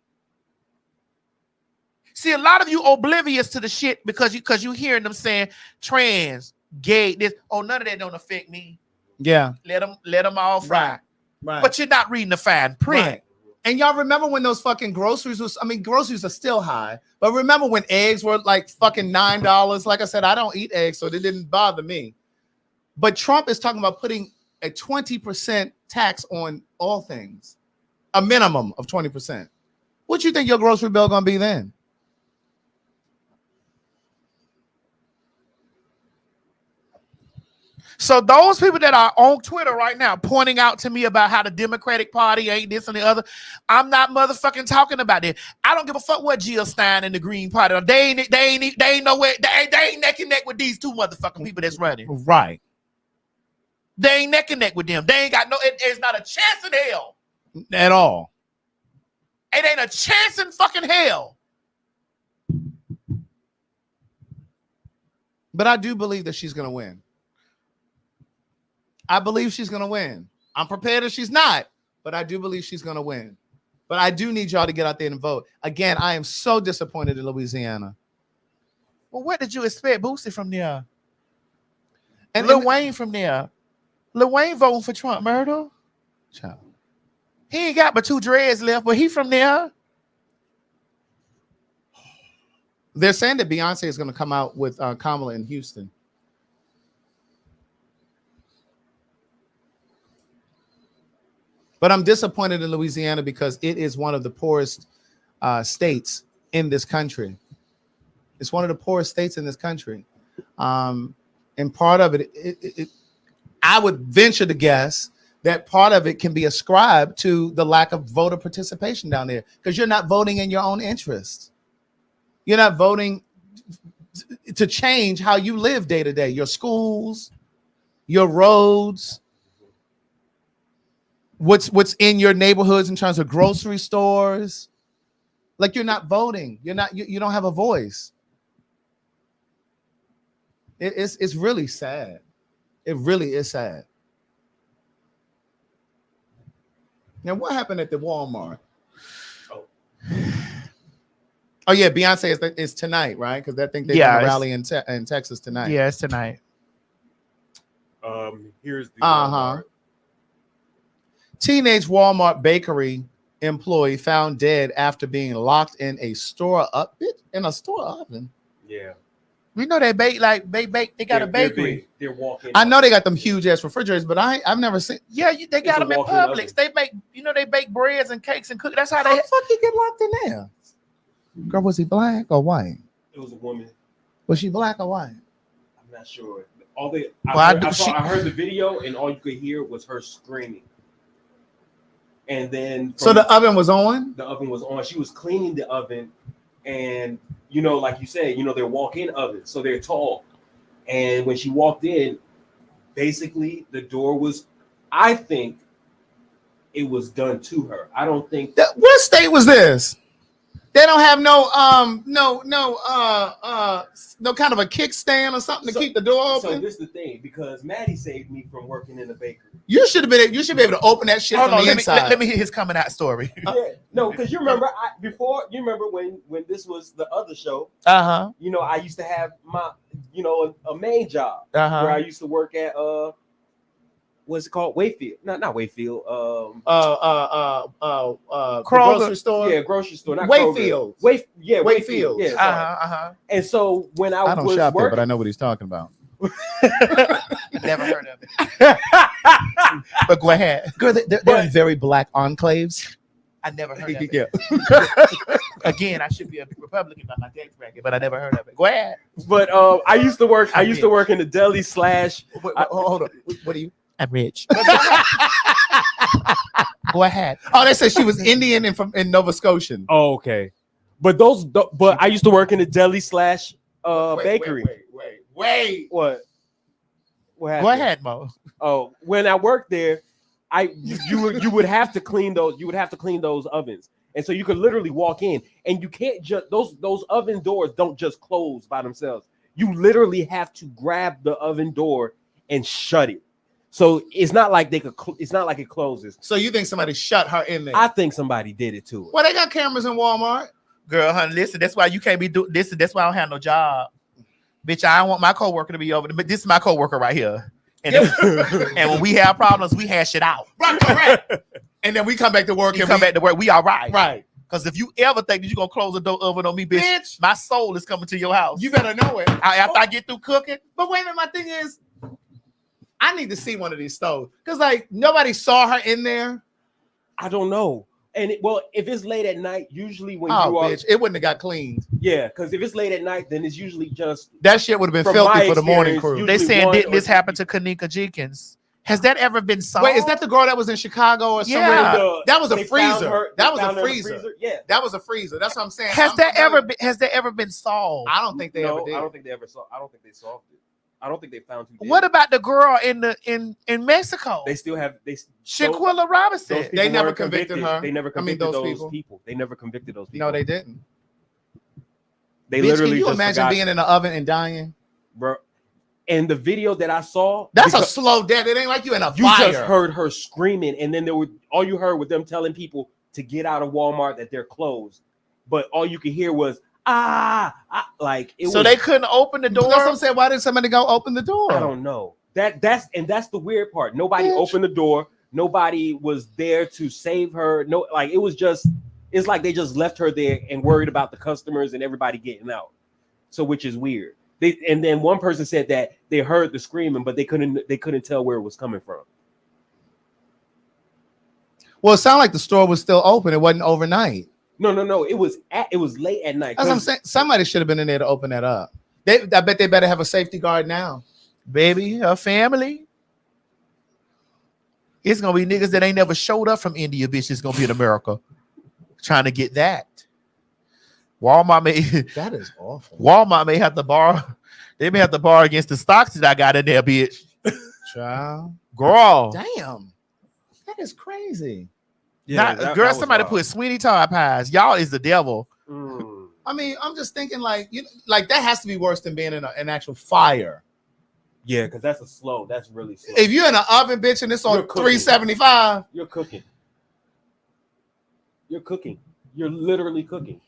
See, a lot of you oblivious to the shit because you hearing them saying trans, gay, this. Oh, none of that don't affect me. Yeah. Let them all fry. Right. But you're not reading the fine print. Right. And y'all remember when those fucking groceries groceries are still high, but remember when eggs were like fucking $9? Like I said, I don't eat eggs, so it didn't bother me. But Trump is talking about putting a 20% tax on all things, a minimum of 20%. What you think your grocery bill gonna be then? So those people that are on Twitter right now pointing out to me about how the Democratic Party ain't this and the other, I'm not motherfucking talking about that. I don't give a fuck what Jill Stein and the Green Party are. They ain't nowhere. They ain't neck and neck with these two motherfucking people that's running. Right. They ain't neck and neck with them. They ain't got it's not a chance in hell. At all. It ain't a chance in fucking hell. But I do believe that she's gonna win. I believe she's going to win. I'm prepared if she's not, but I do believe she's going to win. But I do need y'all to get out there and vote. Again, I am so disappointed in Louisiana. Well, what did you expect, Boosie, from there? And Lil Wayne from there. Lil Wayne voting for Trump, Myrtle. Child. He ain't got but 2 dreads left, but he from there. They're saying that Beyonce is going to come out with Kamala in Houston. But I'm disappointed in Louisiana because it is one of the poorest states in this country. It's one of the poorest states in this country. And part of it, I would venture to guess that part of it can be ascribed to the lack of voter participation down there, because you're not voting in your own interest. You're not voting to change how you live day to day, your schools, your roads, what's in your neighborhoods in terms of grocery stores. Like, you're not voting. You don't have a voice. It's really sad. It really is sad. Now, what happened at the Walmart? Oh yeah, Beyonce is tonight, right? Because I think they're going to rally in Texas tonight. Yeah, it's tonight. Here's the Teenage Walmart bakery employee found dead after being locked in a store oven. Yeah. We know they bake they got a bakery. They're walking. I know they got them huge ass refrigerators, but I've never seen. Yeah, they got them in Publix. They make, they bake breads and cakes and cookies. That's how the fuck he get locked in there? Girl, was he black or white? It was a woman. Was she black or white? I'm not sure. I heard the video, and all you could hear was her screaming. And then, so the oven was on? The oven was on. She was cleaning the oven, and you know, like you said, you know, they're walk-in ovens, so they're tall. And when she walked in, basically the door was, I think it was done to her. I don't think What state was this? They don't have no kind of a kickstand or something to keep the door open. So this is the thing, because Maddie saved me from working in a bakery. You should be able to open that shit from the inside. Let me hear his coming out story. Yeah, no, because you remember when this was the other show. You know, I used to have my, you know, a main job where I used to work at what's it called? Wayfield. Not Wayfield. Grocery store. Yeah, grocery store. Not Wayfield. Wayfield. Yeah. And so when I don't was shop there, working, but I know what he's talking about. Never heard of it. But go ahead. Girl, they're in very black enclaves. I never heard of it. Yeah. Again, I should be a Republican by my tax bracket, but I never heard of it. Go ahead. But I used to work in the deli slash. Hold on. What are you? I'm rich. Go ahead. Oh, they said she was Indian and from in Nova Scotian. Oh, okay. But I used to work in the deli slash bakery. Wait. What happened? Go ahead, Mo. Oh, when I worked there, you would have to clean those. You would have to clean those ovens, and so you could literally walk in, and you can't just those oven doors don't just close by themselves. You literally have to grab the oven door and shut it. So it's not like they could. It's not like it closes. So you think somebody shut her in there? I think somebody did it to her. Well, they got cameras in Walmart. Girl, honey, listen. That's why you can't be doing this. That's why I don't have no job, bitch. I don't want my coworker to be over there, but this is my coworker right here. And, and when we have problems, we hash it out. Right, correct. And then we come back to work. We all right. Right. Because if you ever think that you're going to close the door oven on me, bitch, my soul is coming to your house. You better know it. After I get through cooking. But wait a minute, my thing is, I need to see one of these stoves. Because, like, nobody saw her in there. I don't know. And if it's late at night, usually when it wouldn't have got cleaned. Yeah, because if it's late at night, then it's usually just that shit would have been filthy for the morning crew. They saying didn't this happen to Kanika Jenkins? Has that ever been solved? Wait, is that the girl that was in Chicago or somewhere? Yeah. That was a freezer. That was a freezer. Yeah, that was a freezer. That's what I'm saying. Has that ever been solved? I don't think they ever did. I don't think they ever solved. I don't think they solved it. I don't think they found who did. What about the girl in Mexico? They still have Shaquilla Robinson. They never convicted her. They never convicted those people. They never convicted those people. No, they didn't. They Bitch, literally. Can you just imagine being in the oven and dying, bro? And the video that I saw, that's a slow death. It ain't like you in a fire. You just heard her screaming, and then all you heard was them telling people to get out of Walmart, that they're closed. But all you could hear was like it. So they couldn't open the door. That's what I'm saying. Why didn't somebody go open the door? I don't know. That's the weird part. Nobody opened the door. Nobody was there to save her. No, like it was just. It's like they just left her there and worried about the customers and everybody getting out. So which is weird. And then one person said that they heard the screaming, but they couldn't tell where it was coming from. Well, it sounded like the store was still open. It wasn't overnight. No. It was late at night. That's what I'm saying. Somebody should have been in there to open that up. I bet they better have a safety guard now. Baby, her family. It's gonna be niggas that ain't never showed up from India, bitch. It's gonna be in America trying to get that. Walmart may that is awful. Walmart may have to borrow. They may have to borrow against the stocks that I got in there, bitch. Child, girl, damn, that is crazy. Yeah, girl, somebody put Sweeney Todd pies. Y'all is the devil. I mean, I'm just thinking like like that has to be worse than being in an actual fire. Yeah, because that's that's really slow. If you're in an oven, bitch, and it's on 375, you're cooking. You're cooking. You're literally cooking.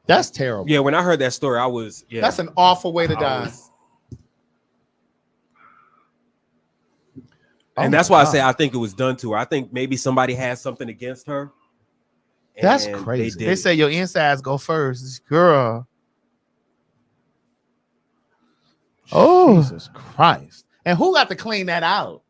That's terrible. Yeah, when I heard that story, I was That's an awful way to die. And that's why I say I think it was done to her. I think maybe somebody had something against her. That's crazy. They say your insides go first, girl. Oh, Jesus Christ! And who got to clean that out?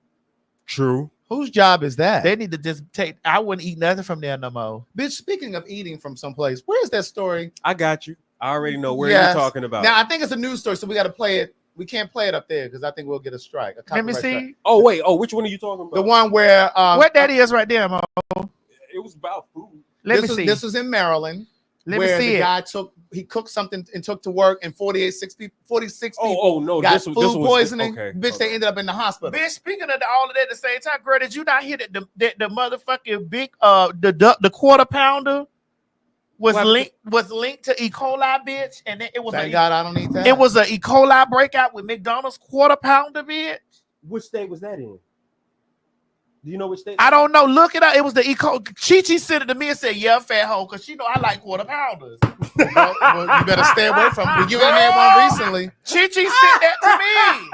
True. Whose job is that? They need to just take. I wouldn't eat nothing from there no more. Bitch, speaking of eating from someplace, where's that story? I got you. I already know where you're talking about. Now I think it's a news story, so we got to play it. We can't play it up there because I think we'll get a strike. Let me see. Oh wait. Oh, which one are you talking about? The one where what that is right there, Mo. It was about food. Let me see. This was in Maryland. Let me where see the it. guy cooked something and took to work, and 46 people no, got this food was poisoning. okay. Bitch, they ended up in the hospital. Bitch, speaking of all of that at the same time, girl, did you not hear that the motherfucking big the quarter pounder was linked to E. coli, bitch, and it was Thank God I don't need that. It was a E. coli breakout with McDonald's quarter pounder, bitch. Which state was that in? Do you know which state? I don't know. Look it up. It was the E. coli. Chi sent it to me and said, "Yeah, fat hoe," because she know I like quarter pounders. Well, you better stay away from it. You ain't had one recently. Chi sent that to me.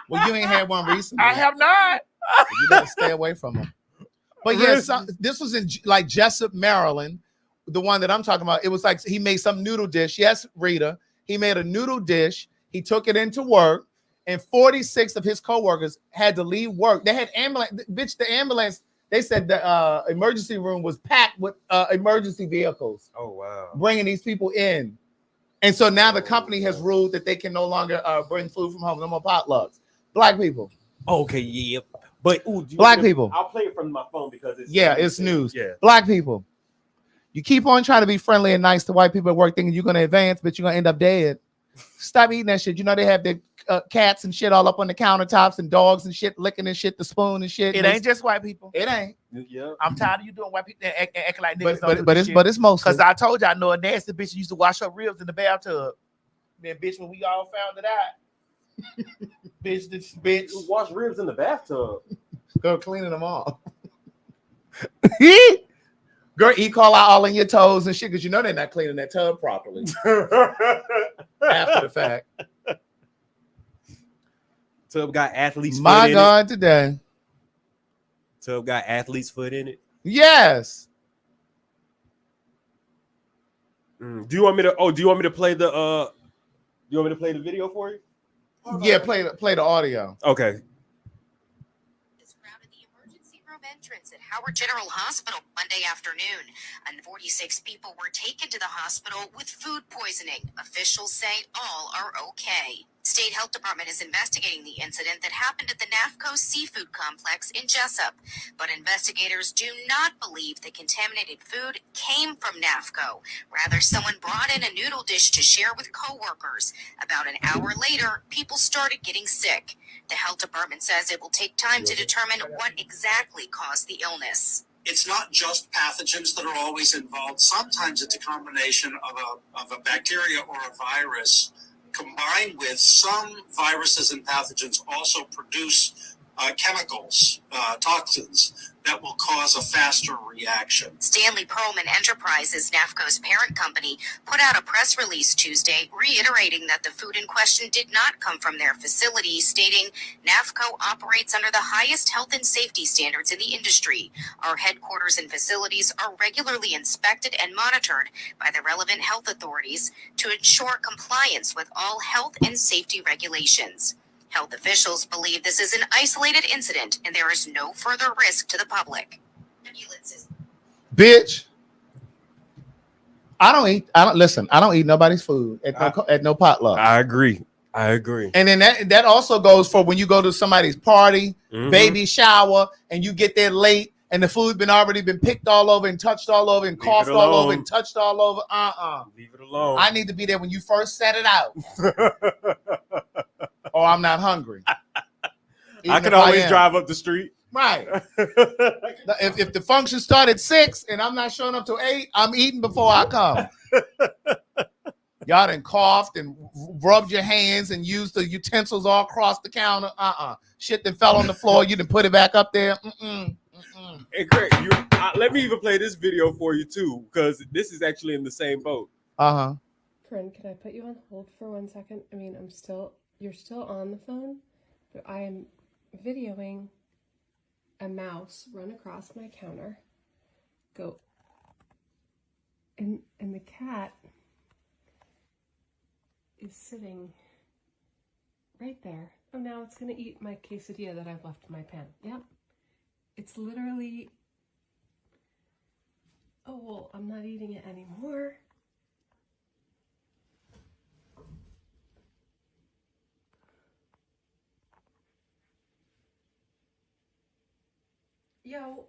Well, you ain't had one recently. I have not. You better stay away from them. But yeah, this was in like Jessup, Maryland. The one that I'm talking about, it was like he made some noodle dish. Yes, Rita. He made a noodle dish. He took it into work, and 46 of his coworkers had to leave work. They had ambulance. Bitch, the ambulance. They said the emergency room was packed with emergency vehicles. Oh wow! Bringing these people in, and so now the company has ruled that they can no longer bring food from home. No more potlucks. Black people. Okay, yeah, but Black people. I'll play it from my phone because it's news. Yeah, Black people. You keep on trying to be friendly and nice to white people at work, thinking you're gonna advance, but you're gonna end up dead. Stop eating that shit. You know they have their cats and shit all up on the countertops and dogs and shit licking and shit, the spoon and shit. It ain't just white people. It ain't. Yeah. I'm tired of you doing white people acting like niggas. But it's mostly because I told you I know a nasty bitch used to wash her ribs in the bathtub. Then bitch, when we all found it out, bitch, wash ribs in the bathtub. Go cleaning them off. Girl, E. coli all in your toes and shit because you know they're not cleaning that tub properly. After the fact. Tub got athlete's foot My in God, it. today. Tub got athlete's foot in it. Yes. Do you want me to? Oh, do you want me to play the? Do you want me to play the video for you? Yeah, play the audio. Okay. Entrance at Howard General Hospital Monday afternoon, and 46 people were taken to the hospital with food poisoning. Officials say all are okay. State Health Department is investigating the incident that happened at the NAFCO Seafood Complex in Jessup, but investigators do not believe the contaminated food came from NAFCO. Rather, someone brought in a noodle dish to share with coworkers. About an hour later, people started getting sick. The health department says it will take time to determine what exactly caused the illness. It's not just pathogens that are always involved. Sometimes it's a combination of a bacteria or a virus combined with some viruses and pathogens also produce chemicals, toxins that will cause a faster reaction. Stanley Pearlman Enterprises, NAFCO's parent company, put out a press release Tuesday reiterating that the food in question did not come from their facility, stating NAFCO operates under the highest health and safety standards in the industry. Our headquarters and facilities are regularly inspected and monitored by the relevant health authorities to ensure compliance with all health and safety regulations. Health officials believe this is an isolated incident and there is no further risk to the public. Bitch. I don't eat nobody's food at no potluck. I agree. And then that also goes for when you go to somebody's party, baby shower, and you get there late and the food already been picked all over and touched all over and coughed all over and touched all over. Leave it alone. I need to be there when you first set it out. Or I'm not hungry. I can always drive up the street. Right. if the function started at 6 and I'm not showing up till 8, I'm eating before I come. Y'all done coughed and rubbed your hands and used the utensils all across the counter. Shit that fell on the floor, you done put it back up there. Hey, Craig, let me even play this video for you too, because this is actually in the same boat. Friend, can I put you on hold for 1 second? I mean, you're still on the phone, but I am videoing a mouse run across my counter, go, and the cat is sitting right there. Oh, now it's gonna eat my quesadilla that I've left in my pan. Yep. It's literally, oh, well, I'm not eating it anymore. Yo,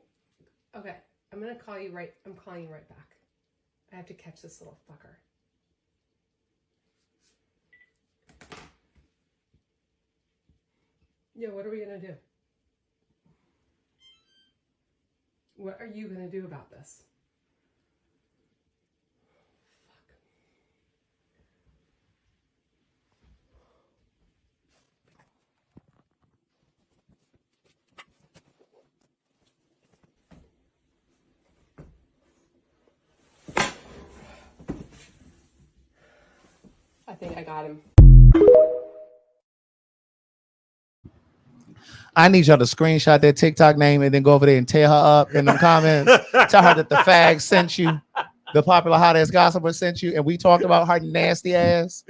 okay. I'm gonna call you right. I'm calling you right back. I have to catch this little fucker. Yo, what are we gonna do? What are you gonna do about this? I think I got him. I need y'all to screenshot that TikTok name and then go over there and tear her up in the comments. Tell her that the Phag sent you, the popular hot ass gossiper sent you, and we talked about her nasty ass.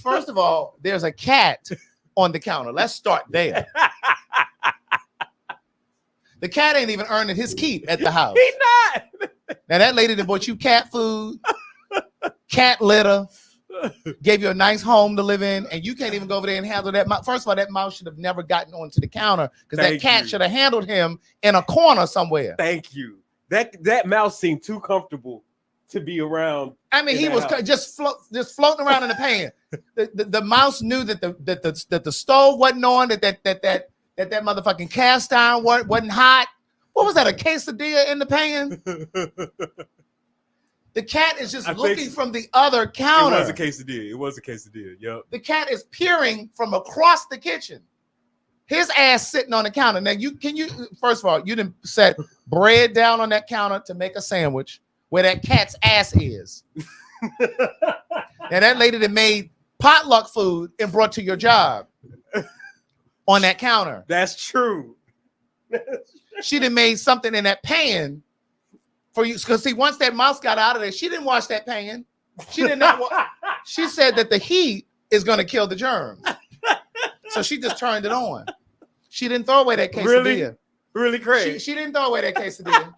First of all, there's a cat on the counter. Let's start there. The cat ain't even earning his keep at the house. He not. Now that lady that bought you cat food, cat litter, gave you a nice home to live in, and you can't even go over there and handle that. First of all, that mouse should have never gotten onto the counter because that cat should have handled him in a corner somewhere. Thank you. That mouse seemed too comfortable to be around. I mean, he was just floating around in the pan. The mouse knew that the stove wasn't on, that motherfucking cast iron wasn't hot. What was that? A quesadilla in the pan? The cat is just looking from the other counter. It was a quesadilla. Yep. The cat is peering from across the kitchen. His ass sitting on the counter. Now, first of all, you didn't set bread down on that counter to make a sandwich where that cat's ass is. Now, that lady that made potluck food and brought to your job on that counter. That's true. She done made something in that pan for you, because see, once that mouse got out of there, she didn't wash that pan. She did not. She said that the heat is going to kill the germs, so she just turned it on. She didn't throw away that quesadilla. Really crazy. She didn't throw away that quesadilla.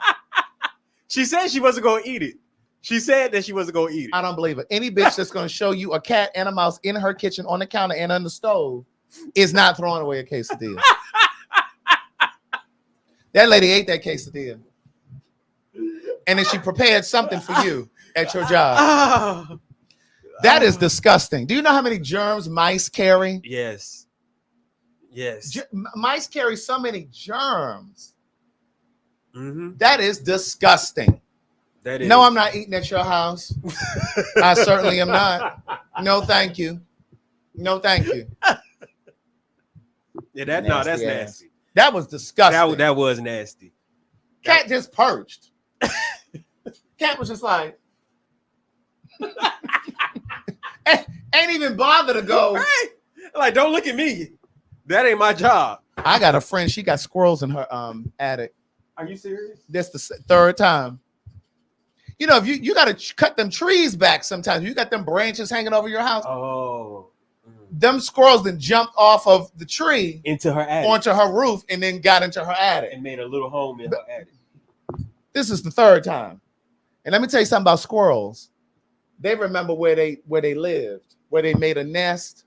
She said she wasn't going to eat it. She said that she wasn't going to eat it. I don't believe it. Any bitch that's going to show you a cat and a mouse in her kitchen on the counter and on the stove is not throwing away a quesadilla. That lady ate that quesadilla. And then she prepared something for you at your job. That is disgusting. Do you know how many germs mice carry? Yes. Mice carry so many germs. Mm-hmm. That is disgusting. That is. No, I'm not eating at your house. I certainly am not. No, thank you. No, thank you. Yeah, that's nasty. That was disgusting. That was nasty. Cat just perched. Cat was just like, ain't even bother to go. Right. Like, don't look at me. That ain't my job. I got a friend. She got squirrels in her attic. Are you serious? That's the third time. You know, if you got to cut them trees back sometimes. You got them branches hanging over your house. Oh. Them squirrels then jumped off of the tree into her attic, onto her roof, and then got into her attic and made a little home in her attic. This is the third time. And let me tell you something about squirrels. They remember where they lived, where they made a nest.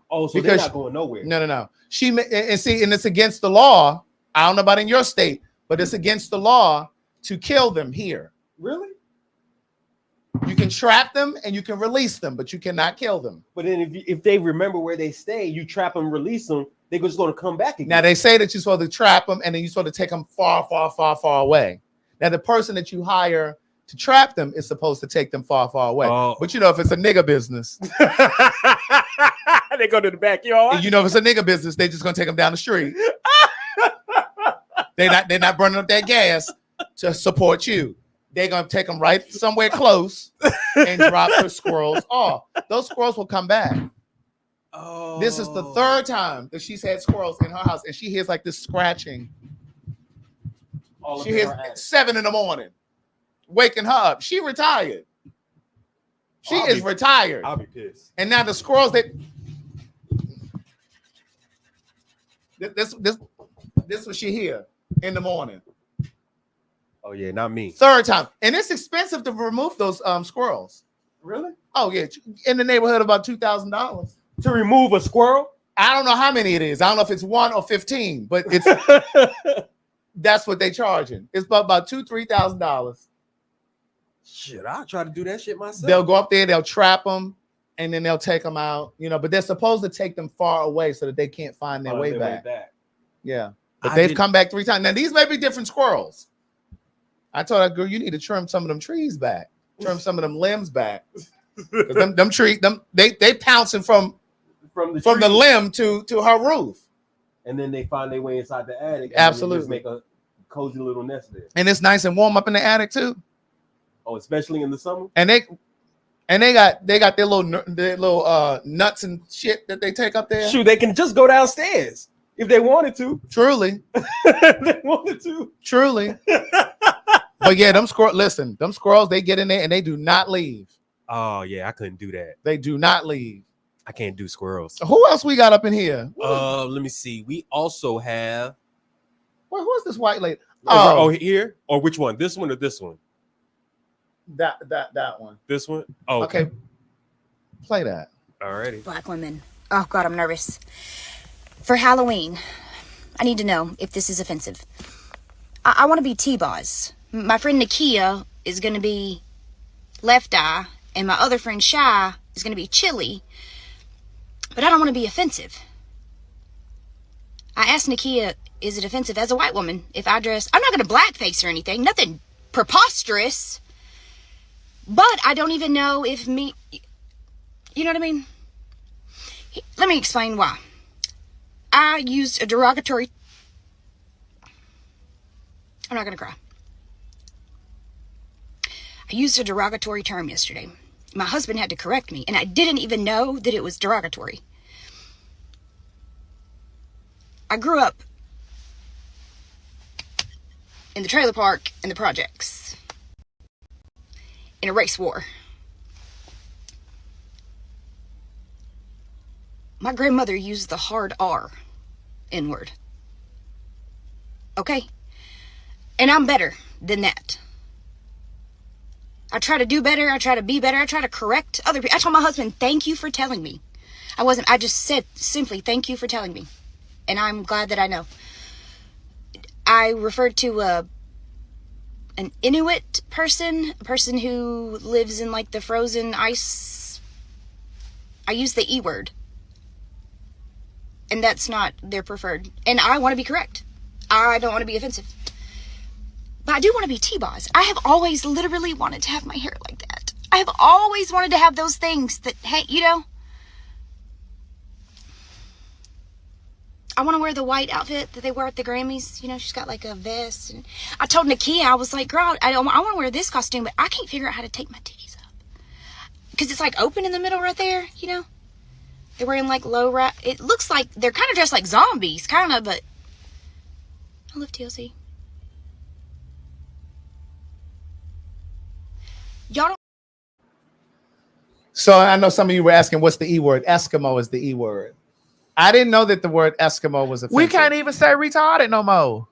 Oh, so they're not going nowhere. No. And it's against the law. I don't know about in your state, but it's against the law to kill them here. Really? You can trap them and you can release them, but you cannot kill them. But then if they remember where they stay, you trap them, release them, they're just going to come back again. Now, they say that you're supposed to trap them and then you're supposed to take them far, far, far, far away. Now, the person that you hire to trap them is supposed to take them far, far away. Oh. But you know, if it's a nigga business, they go to the backyard. You know, if it's a nigga business, they just gonna take them down the street. They're not burning up that gas to support you. They're gonna take them right somewhere close and drop the squirrels off. Those squirrels will come back. Oh. This is the third time that she's had squirrels in her house, and she hears like this scratching. She hears 7 a.m, waking her up. She retired. She is retired. I'll be pissed. And now the squirrels this what she hear in the morning. Oh yeah, not me. Third time. And it's expensive to remove those squirrels. Really? Oh yeah, in the neighborhood of about $2,000 to remove a squirrel. I don't know how many it is. I don't know if it's 1 or 15, but it's That's what they charging. It's about $2,000-$3,000. Shit, I'll try to do that shit myself. They'll go up there, they'll trap them, and then they'll take them out. But they're supposed to take them far away so that they can't find their way back. Yeah, but they've come back 3 times. Now these may be different squirrels. I told that girl, you need to trim some of them trees back, trim some of them limbs back. them trees, they pouncing from the limb to her roof. And then they find their way inside the attic. And Absolutely, just make a cozy little nest there. And it's nice and warm up in the attic too. Oh, especially in the summer. And they got their little nuts and shit that they take up there. Shoot, they can just go downstairs if they wanted to. Truly, if they wanted to. Truly. But yeah, them squirrels, they get in there and they do not leave. Oh yeah, I couldn't do that. They do not leave. I can't do squirrels. Who else we got up in here? Let me see. We also have. Well, who's this white lady? Oh, here or which one? This one or this one? That one. This one. Oh, okay. Play that. Alrighty. Black women. Oh God, I'm nervous. For Halloween, I need to know if this is offensive. I want to be T-Boz. My friend Nakia is going to be Left Eye, and my other friend Shy is going to be Chili. But I don't want to be offensive. I asked Nakia, is it offensive as a white woman if I dress... I'm not going to blackface or anything. Nothing preposterous. But I don't even know if me... You know what I mean? Let me explain why. I used a derogatory... I'm not going to cry. I used a derogatory term yesterday. My husband had to correct me, and I didn't even know that it was derogatory. I grew up in the trailer park and the projects in a race war. My grandmother used the hard R N-word. Okay? And I'm better than that. I try to do better. I try to be better. I try to correct other people. I told my husband, thank you for telling me. I just said simply, thank you for telling me. And I'm glad that I know. I referred to an Inuit person, a person who lives in like the frozen ice. I use the E word. And that's not their preferred. And I want to be correct. I don't want to be offensive. But I do want to be T-Boz. I have always literally wanted to have my hair like that. I have always wanted to have those things that, hey, you know. I want to wear the white outfit that they wear at the Grammys. You know, she's got like a vest. And I told Nakia, I was like, girl, I want to wear this costume, but I can't figure out how to take my titties up. Because it's like open in the middle right there, you know. They're wearing like it looks like they're kind of dressed like zombies, kind of, but I love TLC. Y'all don't. So I know some of you were asking, what's the E word? Eskimo is the E word. I didn't know that the word Eskimo was offensive. We can't even say retarded no more.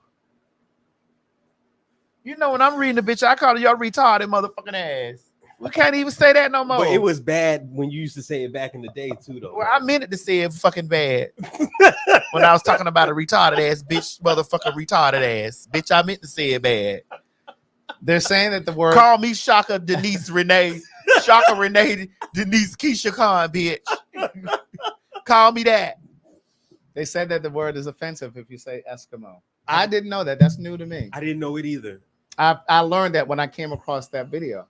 You know, when I'm reading the bitch, I call y'all retarded motherfucking ass. We can't even say that no more. But it was bad when you used to say it back in the day too, though. Well, I meant it to say it fucking bad. When I was talking about a retarded ass bitch, motherfucking retarded ass. Bitch, I meant to say it bad. They're saying that the word... Call me Shaka Denise Renee. Shaka Renee Denise Keisha Khan, bitch. Call me that. They said that the word is offensive if you say Eskimo. I didn't know that. That's new to me. I didn't know it either. I learned that when I came across that video.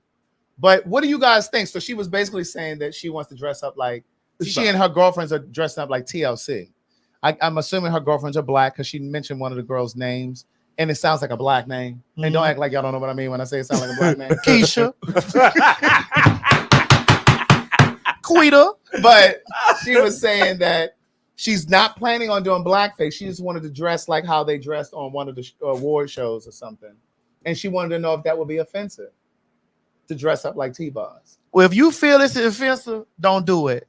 But what do you guys think? So she was basically saying that she wants to dress up like... She and her girlfriends are dressing up like TLC. I'm assuming her girlfriends are black because she mentioned one of the girls' names. And it sounds like a black name. And don't act like y'all don't know what I mean when I say it sounds like a black name. Keisha. Quita. But she was saying that she's not planning on doing blackface. She just wanted to dress like how they dressed on one of the award shows or something. And she wanted to know if that would be offensive to dress up like T-Boz. Well, if you feel it's offensive, don't do it.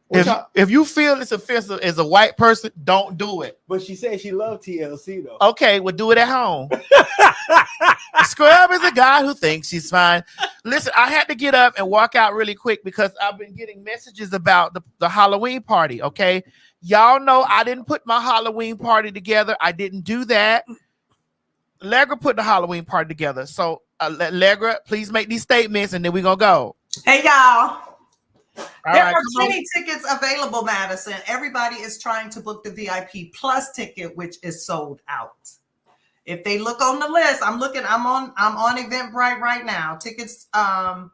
If you feel it's offensive as a white person, don't do it. But she said she loved TLC though. Okay, well, do it at home. Scrub is a guy who thinks she's fine. Listen, I had to get up and walk out really quick because I've been getting messages about the Halloween party. Okay, Y'all know I didn't put my Halloween party together. I didn't do that. Allegra put the Halloween party together. So, Allegra, please make these statements, and then we're going to go. Hey, y'all. There right, are come plenty tickets available, Madison. Everybody is trying to book the VIP Plus ticket, which is sold out. If they look on the list, I'm on Eventbrite right now. Tickets, the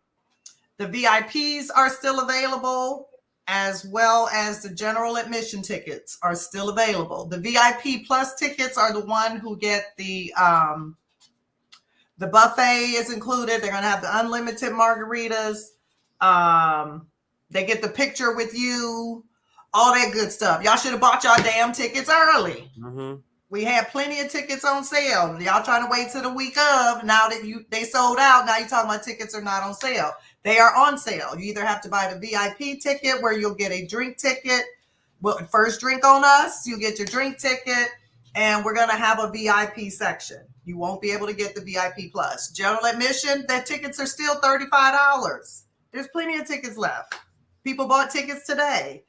VIPs are still available, as well as the general admission tickets are still available. The VIP Plus tickets are the one who get the buffet is included. They're going to have the unlimited margaritas. They get the picture with you, all that good stuff. Y'all should have bought y'all damn tickets early. Mm-hmm. We had plenty of tickets on sale. Y'all trying to wait till the week of. Now that they sold out, now you're talking about tickets are not on sale. They are on sale. You either have to buy the VIP ticket where you'll get a drink ticket. Well, first drink on us, you get your drink ticket, and we're going to have a VIP section. You won't be able to get the VIP Plus. General admission, the tickets are still $35. There's plenty of tickets left. People bought tickets today.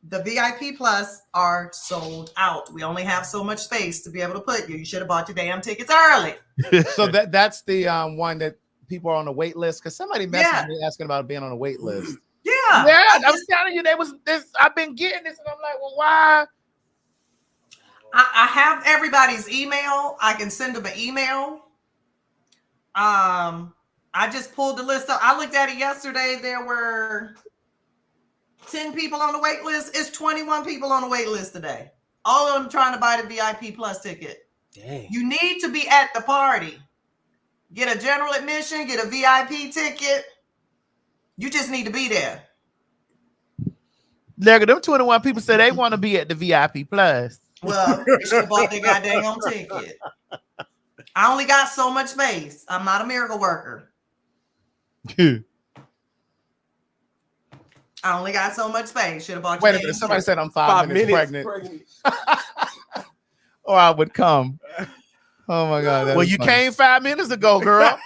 The VIP Plus are sold out. We only have so much space to be able to put you. You should have bought your damn tickets early. So that's the one that people are on the wait list. Because somebody messaged me asking about being on a wait list. Yeah. I was telling you there was this. I've been getting this, and I'm like, well, why? I have everybody's email. I can send them an email. I just pulled the list up. I looked at it yesterday. There were 10 people on the wait list. It's 21 people on the wait list today. All of them trying to buy the VIP Plus ticket. Dang. You need to be at the party. Get a general admission, get a VIP ticket. You just need to be there. Look at them 21 people said they want to be at the VIP Plus. Well, they should have bought their goddamn ticket. I only got so much space. I'm not a miracle worker. I only got so much space. Should have bought. Wait a minute. Somebody said I'm 5 minutes pregnant. Or I would come. Oh my God. Well, you came 5 minutes ago, girl.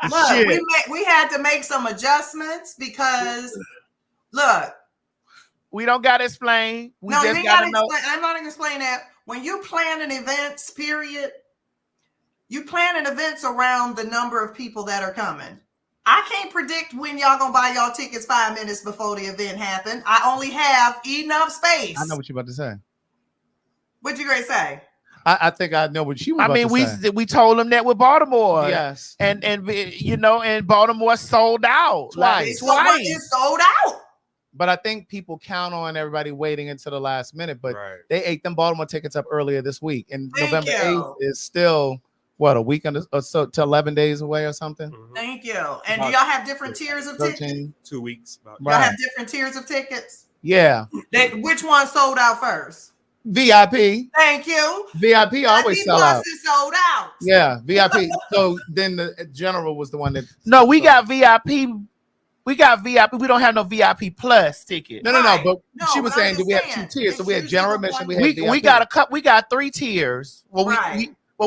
Look, we had to make some adjustments because look. We don't got to explain. We No, just got to know. I'm not going to explain that. When you plan an events, period, you plan an events around the number of people that are coming. I can't predict when y'all going to buy y'all tickets 5 minutes before the event happen. I only have enough space. I know what you're about to say. What you going to say? I think I know what you were about to say. we told them that with Baltimore. Yes. And you know, and Baltimore sold out. Twice. It's sold out. But I think people count on everybody waiting until the last minute. But they ate them Baltimore tickets up earlier this week. And November 8th is still, what, a week or so to 11 days away or something? Thank you. And do y'all have different tiers of 13, tickets? 2 weeks. Y'all have different tiers of tickets? Yeah. Which one sold out first? VIP. Thank you. VIP always sell out. Is sold out. Yeah, VIP. So then the general was the one that. No, we got VIP. We got VIP. We don't have no VIP Plus ticket. No. But she was saying that we have 2 tiers. So we had general admission. We got a cup. We got 3 tiers. Well,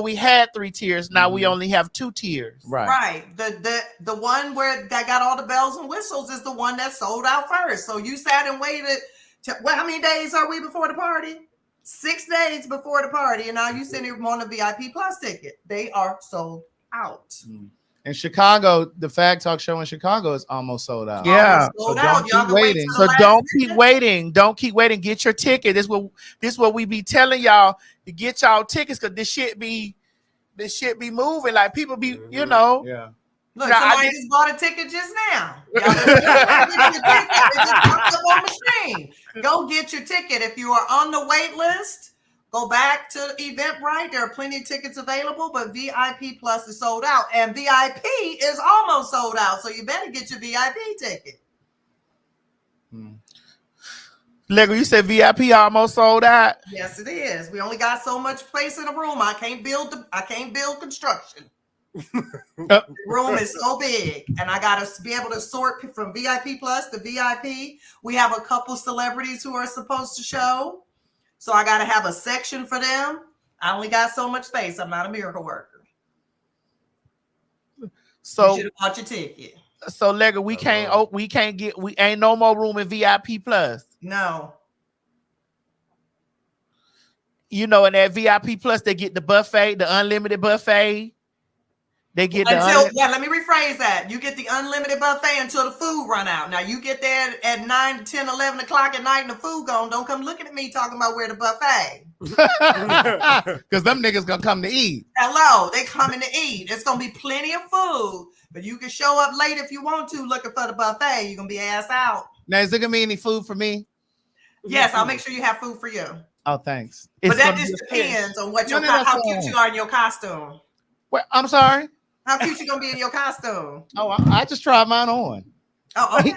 we had 3 tiers. Now we only have 2 tiers. Right. The one where that got all the bells and whistles is the one that sold out first. So you sat and waited. How many days are we before the party? 6 days before the party, and now you send him on a VIP Plus ticket. They are sold out. In Chicago, the Phag Talk show in Chicago is almost sold out. Yeah, so don't keep waiting. So don't keep waiting. Don't keep waiting. Get your ticket. This what we be telling y'all to get y'all tickets, because this shit be moving. Like people be, you know. Yeah. Look, somebody just bought a ticket just now. Y'all just popped up on the screen. Go get your ticket. If you are on the wait list, go back to Eventbrite. There are plenty of tickets available, but VIP Plus is sold out. And VIP is almost sold out. So you better get your VIP ticket. Lego, you said VIP almost sold out? Yes, it is. We only got so much space in the room. I can't build construction. The room is so big, and I gotta be able to sort from VIP Plus to VIP. We have a couple celebrities who are supposed to show, so I gotta have a section for them. I only got so much space. I'm not a miracle worker. So you should have bought your ticket. So Lego, we ain't no more room in VIP Plus. No. You know, in that VIP Plus, they get the buffet, the unlimited buffet. They get let me rephrase that. You get the unlimited buffet until the food run out. Now you get there at 9, 10, 11 o'clock at night and the food gone. Don't come looking at me talking about where the buffet. Because them niggas gonna come to eat. Hello, they coming to eat. It's gonna be plenty of food, but you can show up late if you want to looking for the buffet. You're gonna be ass out. Now, is there gonna be any food for me? Yes, I'll make sure you have food for you. Oh, thanks. But that just depends on what how cute you are in your costume. Well, I'm sorry. How cute you gonna be in your costume? Oh, I just tried mine on. Oh, okay.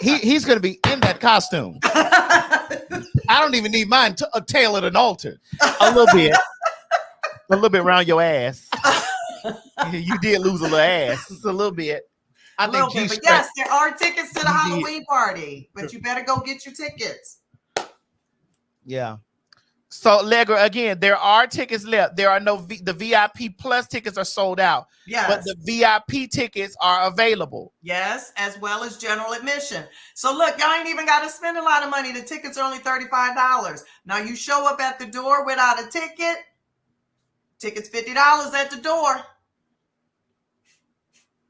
He's gonna be in that costume. I don't even need mine tailored and altered. A little bit around your ass. You did lose a little ass, just a little bit. I think. But yes, there are tickets to the Halloween party, but you better go get your tickets. Yeah. So, Legger, again, there are tickets left. There are the VIP Plus tickets are sold out. Yes. But the VIP tickets are available. Yes, as well as general admission. So look, y'all ain't even got to spend a lot of money. The tickets are only $35. Now you show up at the door without a ticket. Tickets $50 at the door.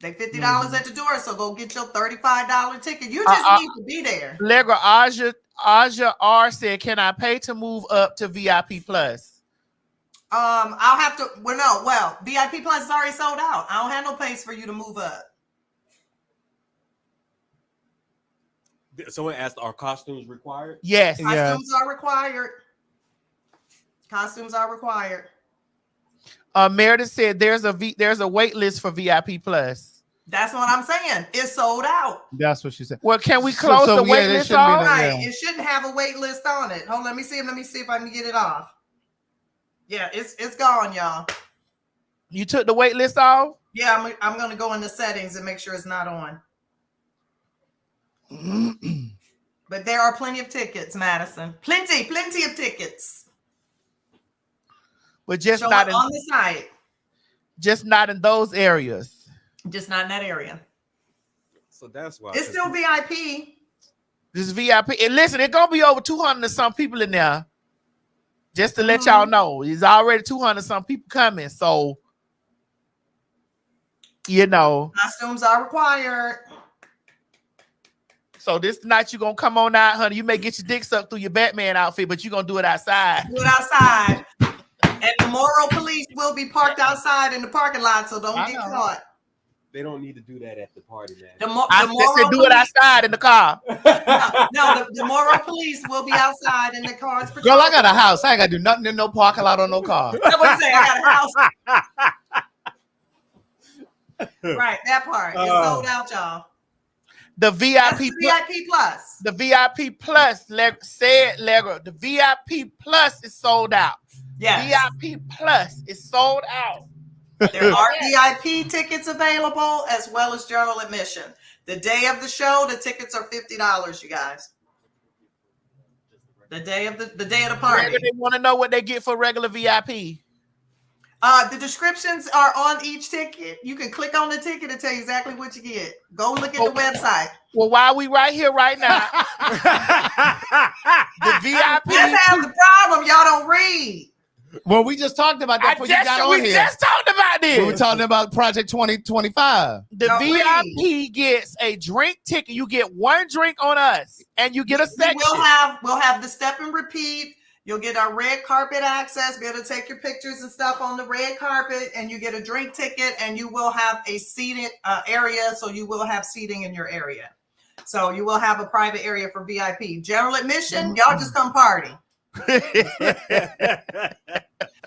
They $50 at the door, so go get your $35 ticket. You just need to be there. Legger, Aja R said, "Can I pay to move up to VIP Plus?" I'll have to. Well, VIP Plus is already sold out. I don't have no place for you to move up. Someone asked, "Are costumes required?" Yes, costumes are required. Costumes are required. Meredith said, "There's a wait list for VIP Plus." That's what I'm saying. It's sold out. That's what she said. Well, can we close the wait list off? Right. It shouldn't have a wait list on it. Hold on, let me see if I can get it off. Yeah, it's gone, y'all. You took the wait list off? Yeah, I'm gonna go in the settings and make sure it's not on. But there are plenty of tickets, Madison. Plenty of tickets. But just show not on the site. Just not in those areas. Just not in that area. So that's why it's still VIP. This is VIP. And listen, it's gonna be over 200 and some people in there. Just to let y'all know, it's already 200 and some people coming. So, you know, costumes are required. So this night you're gonna come on out, honey. You may get your dick sucked through your Batman outfit, but you're gonna do it outside. Do it outside. And the moral police will be parked outside in the parking lot, so don't get caught. They don't need to do that at the party, man. The moral said do it outside in the car. The moral police will be outside in the cars. Girl, I got a house. I ain't got to do nothing in no parking lot or no car. That's what I'm saying. I got a house. Right, that part. It's sold out, y'all. The VIP Plus. The VIP Plus said Legger. The VIP Plus is sold out. Yes. VIP Plus is sold out. There are VIP tickets available as well as general admission. The day of the show, the tickets are $50, you guys. The day of the party. They want to know what they get for regular VIP. The descriptions are on each ticket. You can click on the ticket and tell you exactly what you get. Go look at the website. Well, while we right here right now, the VIP. That's half the problem. Y'all don't read. Well, we just talked about that before you got on here. We just talked about this. We were talking about Project 2025. The VIP gets a drink ticket. You get one drink on us, and you get a section. We'll have the step and repeat. You'll get our red carpet access, be able to take your pictures and stuff on the red carpet, and you get a drink ticket, and you will have a seated area, so you will have seating in your area. So you will have a private area for VIP. General admission, y'all just come party.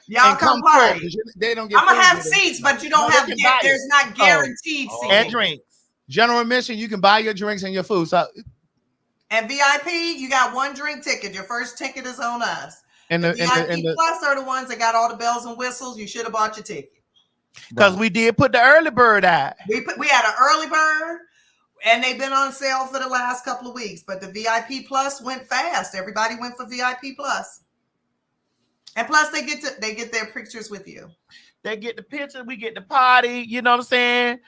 Y'all come party. They don't get. I'm gonna have seats, but you don't have. There's not guaranteed seating. And drinks. General admission, you can buy your drinks and your food. So. And VIP, you got one drink ticket. Your first ticket is on us. And the VIP Plus are the ones that got all the bells and whistles. You should have bought your ticket. Because we did put the early bird out. We had an early bird, and they've been on sale for the last couple of weeks. But the VIP Plus went fast. Everybody went for VIP Plus. And plus, they get their pictures with you. They get the picture. We get the party. You know what I'm saying?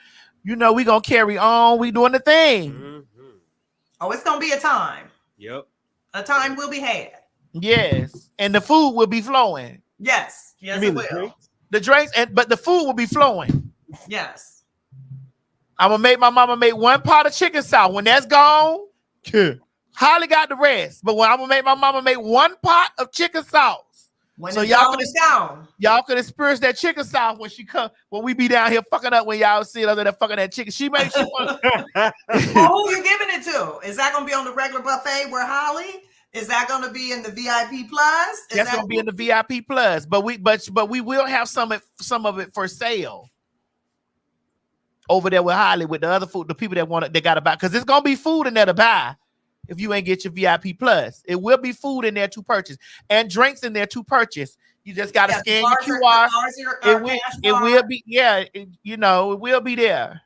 You know we gonna carry on. We doing the thing. Oh, it's gonna be a time. Yep. A time will be had. Yes, and the food will be flowing. Yes, yes, You mean it the will. drinks? The drinks, but the food will be flowing. Yes. I'm gonna make my mama make one pot of chicken salad. When that's gone, Holly got the rest. But when I'm gonna make my mama make one pot of chicken sauce, When so it's y'all gone, can it's gone. y'all can experience that chicken sauce when she come. When we be down here fucking up, when y'all see us there fucking that chicken, she makes she want. Well, who you giving it to? Is that gonna be on the regular buffet where Holly? Is that gonna be in the VIP plus? That's gonna be in the VIP plus. But we will have some of it for sale over there with Holly with the other food, the people that want it, they gotta buy, because it's gonna be food in there to buy. If you ain't get your VIP plus, it will be food in there to purchase and drinks in there to purchase. You just gotta scan your QR. It will be, yeah, it will be there.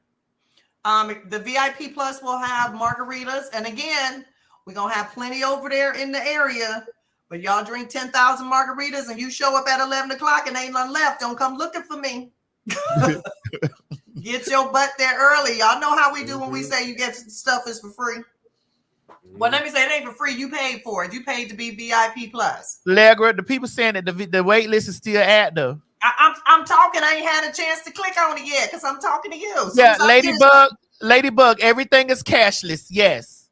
The VIP plus will have margaritas, and again, we're gonna have plenty over there in the area. But y'all drink 10,000 margaritas and you show up at 11 o'clock and ain't nothing left, don't come looking for me. Get your butt there early. Y'all know how we do when we say you get stuff is for free. Well, let me say it ain't for free. You paid for it. You paid to be VIP plus. Legra, the people saying that the wait list is still active. I'm talking. I ain't had a chance to click on it yet because I'm talking to you. Yeah, Ladybug, everything is cashless. Yes.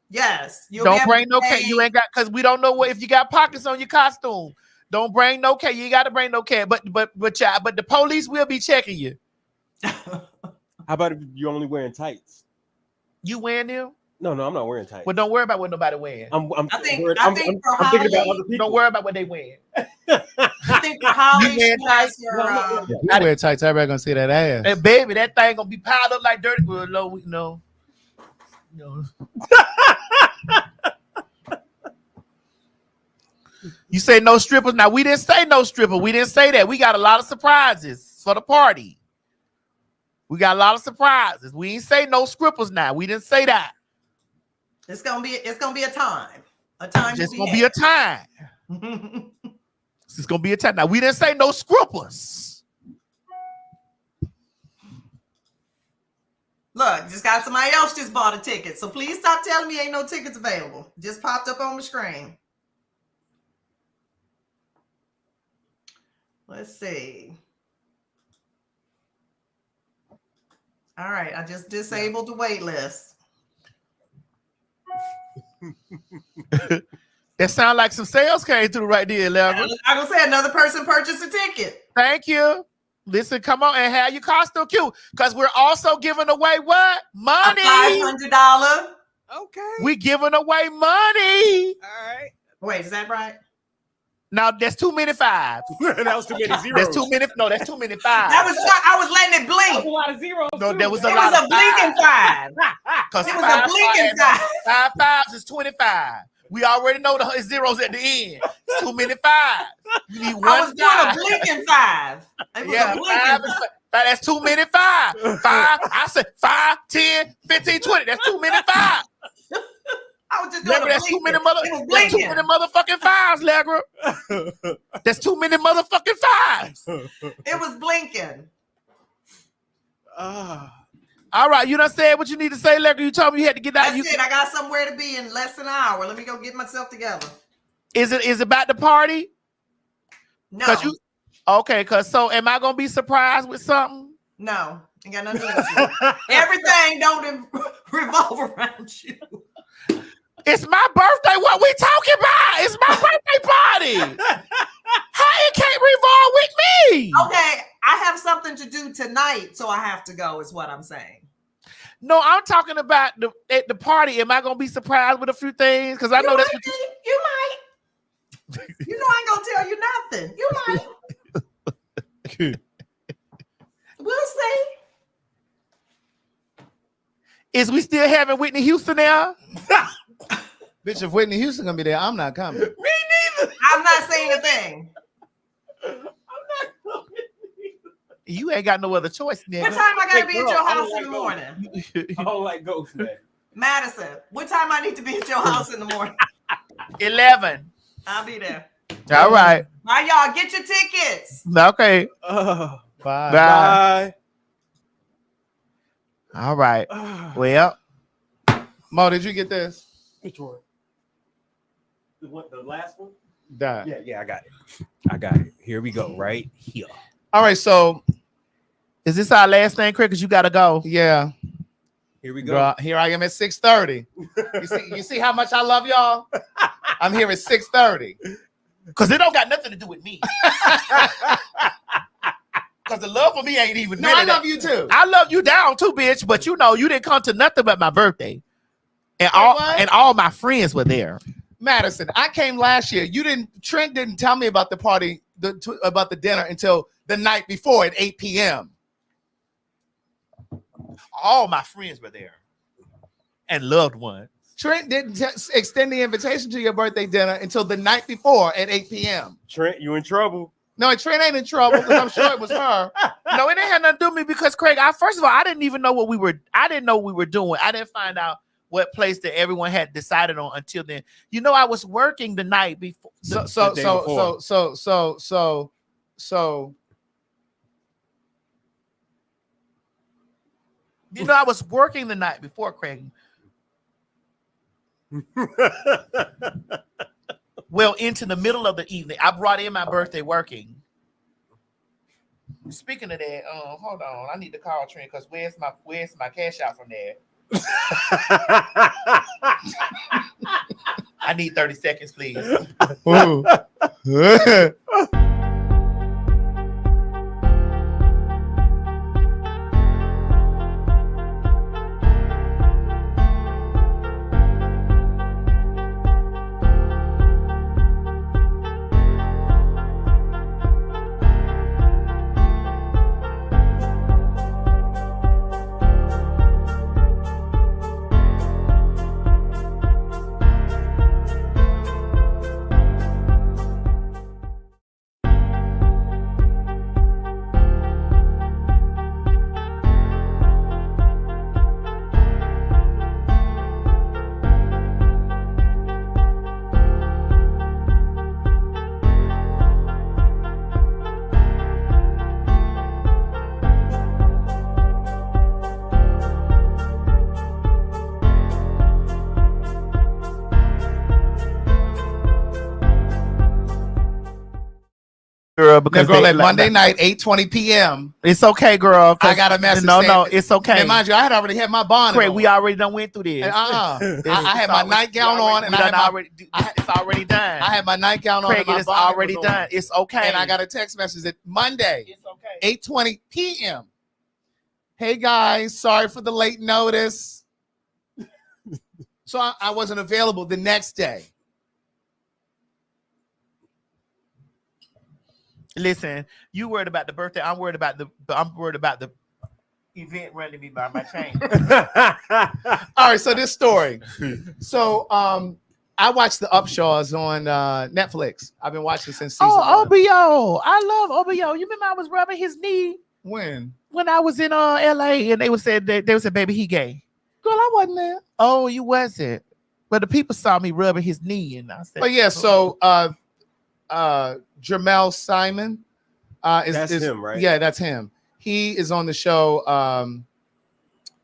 Yes. Don't bring no cash. You ain't got, because we don't know what if you got pockets on your costume. Don't bring no cash. You got to bring no cash. But the police will be checking you. How about if you're only wearing tights? You wearing them? No, I'm not wearing tights. Well, don't worry about what nobody wearing. I'm thinking for thinking Holly, about other people. Don't worry about what they wearing. I think for Holly, You wearing tights? You wear tights, everybody gonna see that ass. Hey, baby, that thing gonna be piled up like dirty. Well, no. You say no strippers. Now, we didn't say no stripper. We didn't say that. We got a lot of surprises for the party. We got a lot of surprises. We didn't say no strippers now. We didn't say that. It's gonna be a time. A time. It's gonna be a time. It's gonna be a time. Now, we didn't say no strippers. Look, just got somebody else just bought a ticket. So please stop telling me ain't no tickets available. Just popped up on the screen. Let's see. All right, I just disabled the wait list. That sound like some sales came through right there, Level. I'm gonna say another person purchased a ticket. Thank you. Listen, come on and have your costume cute, because we're also giving away what? Money. $500. Okay. We giving away money. All right. Wait, is that right? Now that's too many fives. That was too many zeros. That's too many. No, that's too many fives. I was letting it blink. That was a lot of zeros. No, there was a It lot was of a blinking five. It was a blinking five. 5 fives is 25. We already know the zeros at the end. It's too many fives. You need one. I was doing a blinking five. It was a blinking five. That's too many five. I said 5, 10, 15, 20. That's too many five. I was just doing that's too many motherfucking fives, Legra. That's too many motherfucking fives. It was blinking. All right, you done said what you need to say, Legra. You told me you had to get out. That's it. I got somewhere to be in less than an hour. Let me go get myself together. Is it about the party? No. So am I gonna be surprised with something? No, ain't got nothing to do with you. Everything don't revolve around you. It's my birthday. What we talking about? It's my birthday party. How it can't revolve with me? Okay, I have something to do tonight, so I have to go, is what I'm saying. No, I'm talking about at the party. Am I gonna be surprised with a few things? Because I know that's what you might. You know I ain't gonna tell you nothing. You might. We'll see. Is we still having Whitney Houston now? Bitch, if Whitney Houston gonna be there, I'm not coming. Me neither. I'm not saying a thing. You ain't got no other choice, nigga. What time I gotta be at your house in the morning? I don't like ghosts, man. Madison, what time I need to be at your house in the morning? 11. I'll be there. All right. All right, y'all, get your tickets. Okay. Bye. All right. Well, Mo, did you get this? Which one? The last one? That. Yeah, I got it. Here we go, right here. All right, so is this our last thing, Craig? Because you gotta go. Yeah. Here we go. Girl, here I am at 6:30. You see how much I love y'all? I'm here at 6:30. Because it don't got nothing to do with me. Because the love for me ain't even. No, I love you too. I love you down too, bitch. But you know, you didn't come to nothing but my birthday, and all my friends were there. Madison, I came last year. Trent didn't tell me about the party, about the dinner until the night before at 8 p.m. All my friends were there, and loved ones. Trent didn't extend the invitation to your birthday dinner until the night before at 8 p.m. Trent, you in trouble? No, Trent ain't in trouble because I'm sure it was her. No, it ain't had nothing to do with me because Craig. First of all, I didn't even know what we were. I didn't know what we were doing. I didn't find out what place that everyone had decided on until then. You know, I was working the night before. So. You know, I was working the night before, Craig. Well, into the middle of the evening, I brought in my birthday working. Speaking of that, hold on, I need to call Trent because where's my cash out from there? I need 30 seconds, please. Girl, because at Monday night, 8:20 p.m. It's okay, girl. I got a message. No, it's okay. And mind you, I had already had my bond. Craig, we already done went through this. I had my nightgown on, and it's already done. I had my nightgown on. Craig, and it's already done. It's okay. And I got a text message that Monday, it's okay. 8:20 p.m. Hey guys, sorry for the late notice. So I wasn't available the next day. Listen, you worried about the birthday. I'm worried about the event running me by my chain. All right, so this story. So I watched the Upshaws on Netflix. I've been watching since season one. OBO. I love OBO. You remember I was rubbing his knee when I was in LA and they would say baby, he gay. Girl, I wasn't there. Oh, you wasn't. But the people saw me rubbing his knee and I said, but yeah, so Jamel Simon is him, right? Yeah, that's him. He is on the show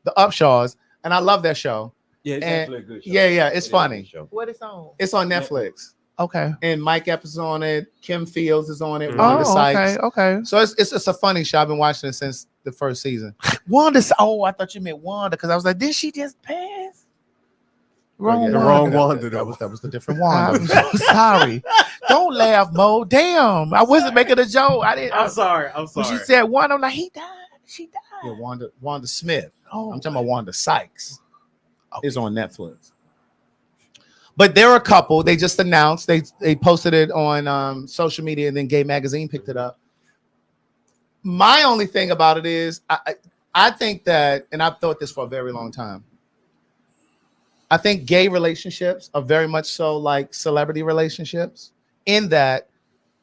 The Upshaws, and I love that show. Yeah, it's actually a good show. Yeah, it's funny. What is on? It's on Netflix. Okay. And Mike Epps is on it. Kim Fields is on it. Wanda Sykes. Okay. So it's a funny show. I've been watching it since the first season. Wanda. Oh, I thought you meant Wanda because I was like, did she just pass? Wrong Wanda. That was the different Wanda. I'm so sorry. Don't laugh, Mo. Damn, I wasn't making a joke. I'm sorry. When she said Wanda, I'm like, he died. She died. Yeah, Wanda Smith. Oh, I'm talking about Wanda Sykes. Is on Netflix. But they're a couple. They just announced. They posted it on social media, and then Gay Magazine picked it up. My only thing about it is, I think that, and I've thought this for a very long time. I think gay relationships are very much so like celebrity relationships, in that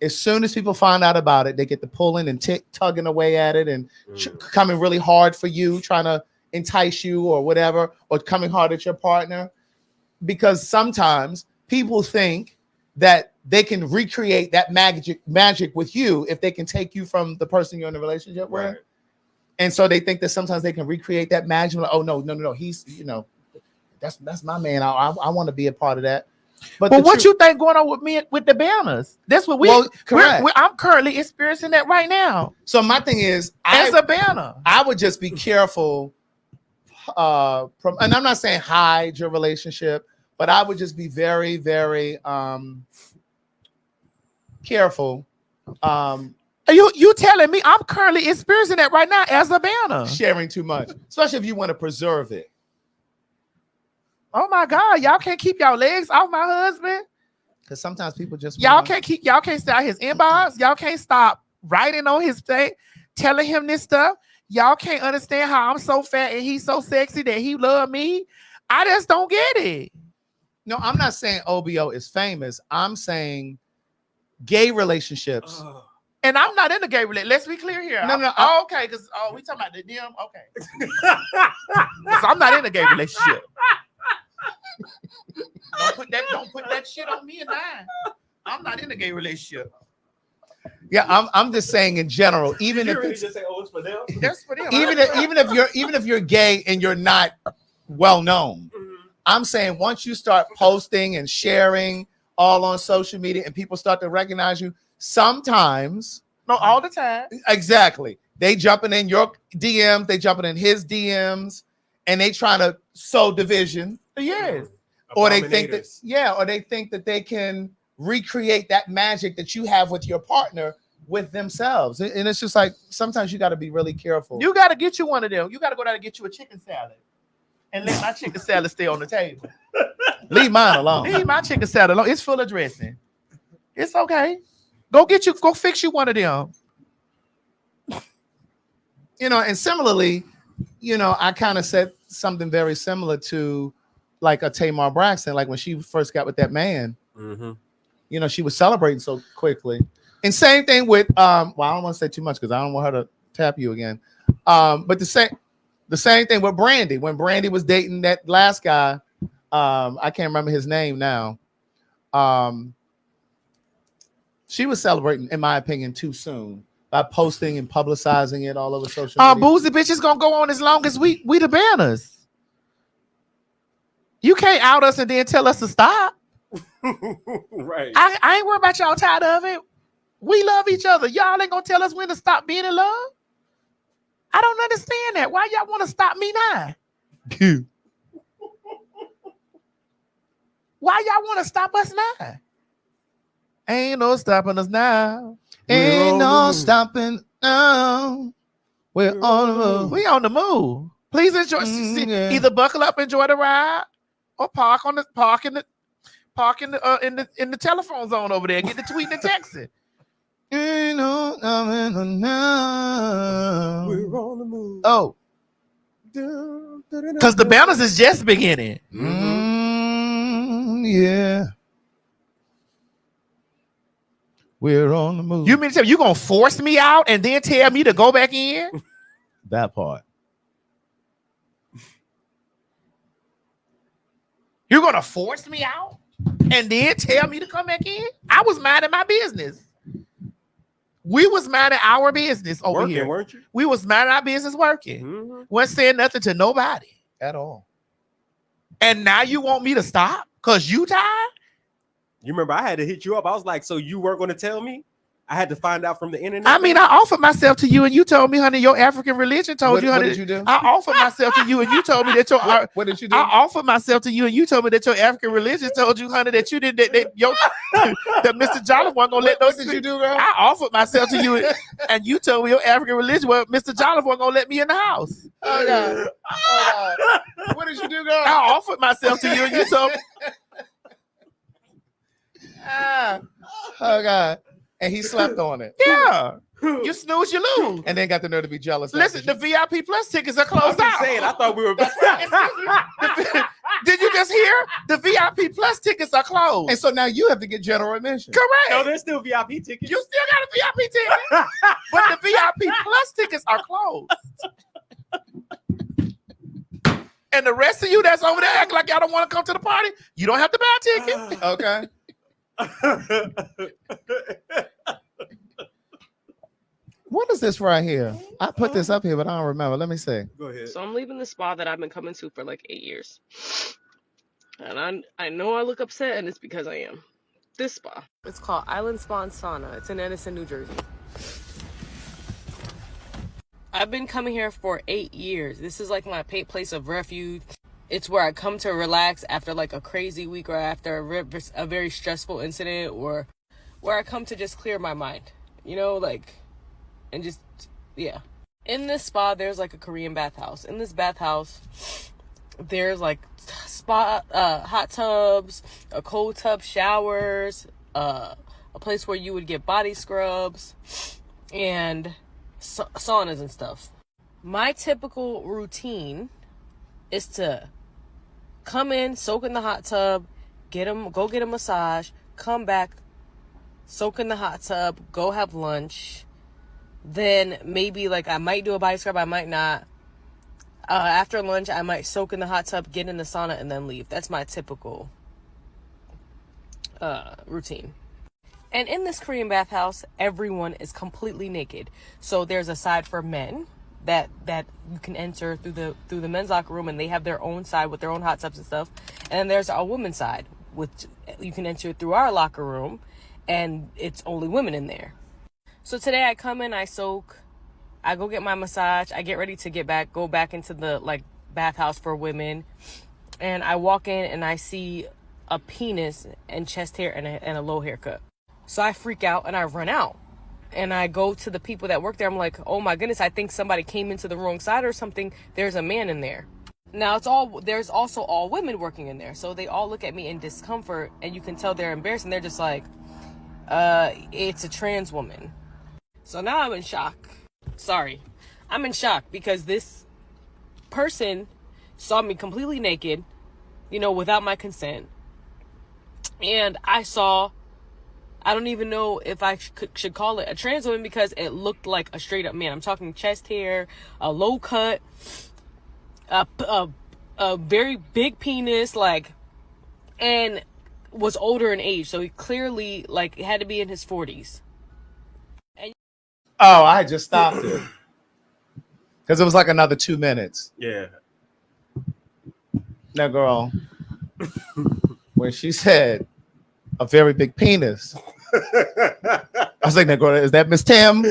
as soon as people find out about it, they get to pulling and tugging away at it and coming really hard for you, trying to entice you or whatever, or coming hard at your partner. Because sometimes people think that they can recreate that magic with you if they can take you from the person you're in a relationship with. Right. And so they think that sometimes they can recreate that magic. Like, oh, no. He's, that's my man. I want to be a part of that. But what you think going on with me with the banners? That's what we. Well, correct. I'm currently experiencing that right now. So my thing is, as a banner, I would just be careful. And I'm not saying hide your relationship, but I would just be very, very careful. You telling me I'm currently experiencing that right now as a banner? Sharing too much, especially if you want to preserve it. Oh my God, y'all can't keep y'all legs off my husband. Because sometimes people just y'all can't stay out his inbox. Y'all can't stop writing on his thing, telling him this stuff. Y'all can't understand how I'm so fat and he's so sexy that he love me. I just don't get it. No, I'm not saying OBO is famous. I'm saying gay relationships. And I'm not in a gay relationship. Let's be clear here. No. Okay, because we talking about the DM. Okay. So I'm not in a gay relationship. Don't put that shit on me and mine. I'm not in a gay relationship. Yeah, I'm just saying in general, even if it's just say, it's for them. That's for them. even if you're gay and you're not well known, I'm saying once you start posting and sharing all on social media and people start to recognize you, sometimes, no, all the time, exactly, they jumping in your DMs, they jumping in his DMs, and they trying to sow division. Yes. Or they think that they can recreate that magic that you have with your partner with themselves. And it's just like sometimes you got to be really careful. You got to get you one of them. You got to go down and get you a chicken salad and let my chicken salad stay on the table. Leave mine alone. Leave my chicken salad alone. It's full of dressing. It's okay. Go fix you one of them. And similarly, I kind of said something very similar to like a Tamar Braxton, like when she first got with that man, she was celebrating so quickly. And same thing with, well, I don't want to say too much because I don't want her to tap you again. But the same thing with Brandy. When Brandy was dating that last guy, I can't remember his name now. She was celebrating, in my opinion, too soon by posting and publicizing it all over social media. Boozy bitch is gonna go on as long as we the banners. You can't out us and then tell us to stop. Right. I ain't worried about y'all tired of it. We love each other. Y'all ain't gonna tell us when to stop being in love. I don't understand that. Why y'all want to stop me now? Why y'all want to stop us now? Ain't no stopping us now. Ain't no stopping now. We're on the move. We on the move. Please enjoy. Either buckle up, enjoy the ride, or park in the telephone zone over there. Get the tweeting and texting. Ain't no stopping now. We're on the move. Oh, because the banners is just beginning. Yeah. We're on the move. You mean to tell me you gonna force me out and then tell me to go back in? That part. You're gonna force me out and then tell me to come back in? I was minding my business. We was minding our business over working, here. Weren't you? We was minding our business working. Wasn't saying nothing to nobody at all. And now you want me to stop because you tired? You remember I had to hit you up. I was like, so you weren't going to tell me? I had to find out from the internet. I mean, I offered myself to you and you told me, honey, your African religion told you, honey. What did you do? I offered myself to you and you told me that your what did you do? I offered myself to you and you told me that your African religion told you, honey, that you did that Mr. Jolliffe wasn't gonna let those. What did you do, girl? I offered myself to you and you told me your African religion, well, Mr. Jolliffe wasn't gonna let me in the house. Oh God. Oh God. What did you do, girl? I offered myself to you and you told me. Oh God. And he slept on it. Yeah. You snooze, you lose. And then got the nerve to be jealous. Listen, the VIP Plus tickets are closed out. Saying, I thought we were. Did you just hear? The VIP Plus tickets are closed. And so now you have to get general admission. Correct. No, there's still VIP tickets. You still got a VIP ticket. But the VIP Plus tickets are closed. And the rest of you that's over there acting like y'all don't want to come to the party, you don't have to buy a ticket. Okay. What is this right here? I put this up here, but I don't remember. Let me see. Go ahead. So I'm leaving the spa that I've been coming to for like 8 years. And I know I look upset, and it's because I am. This spa. It's called Island Spa and Sauna. It's in Edison, New Jersey. I've been coming here for 8 years. This is like my place of refuge. It's where I come to relax after like a crazy week or after a very stressful incident, or where I come to just clear my mind, you know, like, and just, yeah. In this spa, there's like a Korean bathhouse. In this bathhouse, there's like hot tubs, a cold tub, showers, a place where you would get body scrubs, and saunas and stuff. My typical routine is to come in, soak in the hot tub, go get a massage, come back, soak in the hot tub, go have lunch. Then maybe like I might do a body scrub, I might not. After lunch, I might soak in the hot tub, get in the sauna, and then leave. That's my typical routine. And in this Korean bathhouse, everyone is completely naked. So there's a side for men that you can enter through the men's locker room, and they have their own side with their own hot tubs and stuff. And then there's a women's side, which you can enter through our locker room, and it's only women in there. So today I come in, I soak, I go get my massage, I get ready to go back into the like bathhouse for women, and I walk in and I see a penis and chest hair and a low haircut. So I freak out and I run out. And I go to the people that work there. I'm like, oh my goodness, I think somebody came into the wrong side or something. There's a man in there. Now there's also all women working in there. So they all look at me in discomfort, and you can tell they're embarrassed, and they're just like, it's a trans woman. So now I'm in shock. Sorry. I'm in shock because this person saw me completely naked, you know, without my consent. And I don't even know if I should call it a trans woman, because it looked like a straight up man. I'm talking chest hair, a low cut, a very big penis, like, and was older in age. So he clearly like had to be in his 40s. Oh, I just stopped it because it was like another 2 minutes. Yeah. Now, girl, when she said a very big penis, I was like, now, girl, is that Miss Tim?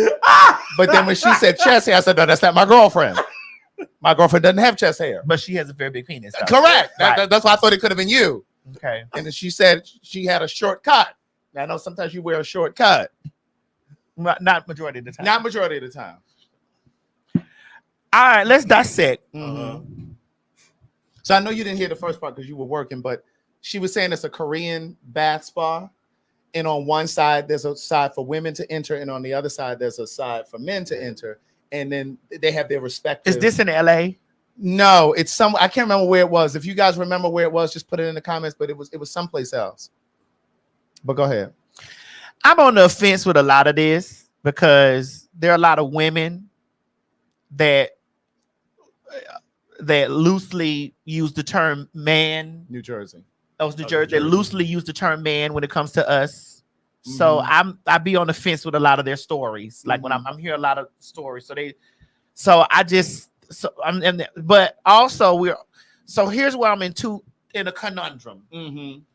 But then when she said chest hair, I said, no, that's not my girlfriend. My girlfriend doesn't have chest hair. But she has a very big penis. Though. Correct. Right. That's why I thought it could have been you. Okay. And then she said she had a short cut. Now, I know sometimes you wear a short cut. Not majority of the time. Not majority of the time. All right, let's dissect. So I know you didn't hear the first part because you were working, but she was saying it's a Korean bath spa. And on one side, there's a side for women to enter. And on the other side, there's a side for men to enter. And then they have their respective. Is this in LA? No, it's I can't remember where it was. If you guys remember where it was, just put it in the comments. But it was someplace else. But go ahead. I'm on the fence with a lot of this because there are a lot of women that loosely use the term man. New Jersey. That was New Jersey. They loosely use the term man when it comes to us. So I be on the fence with a lot of their stories. Like when I'm hearing a lot of stories. But also so here's where I'm in a conundrum.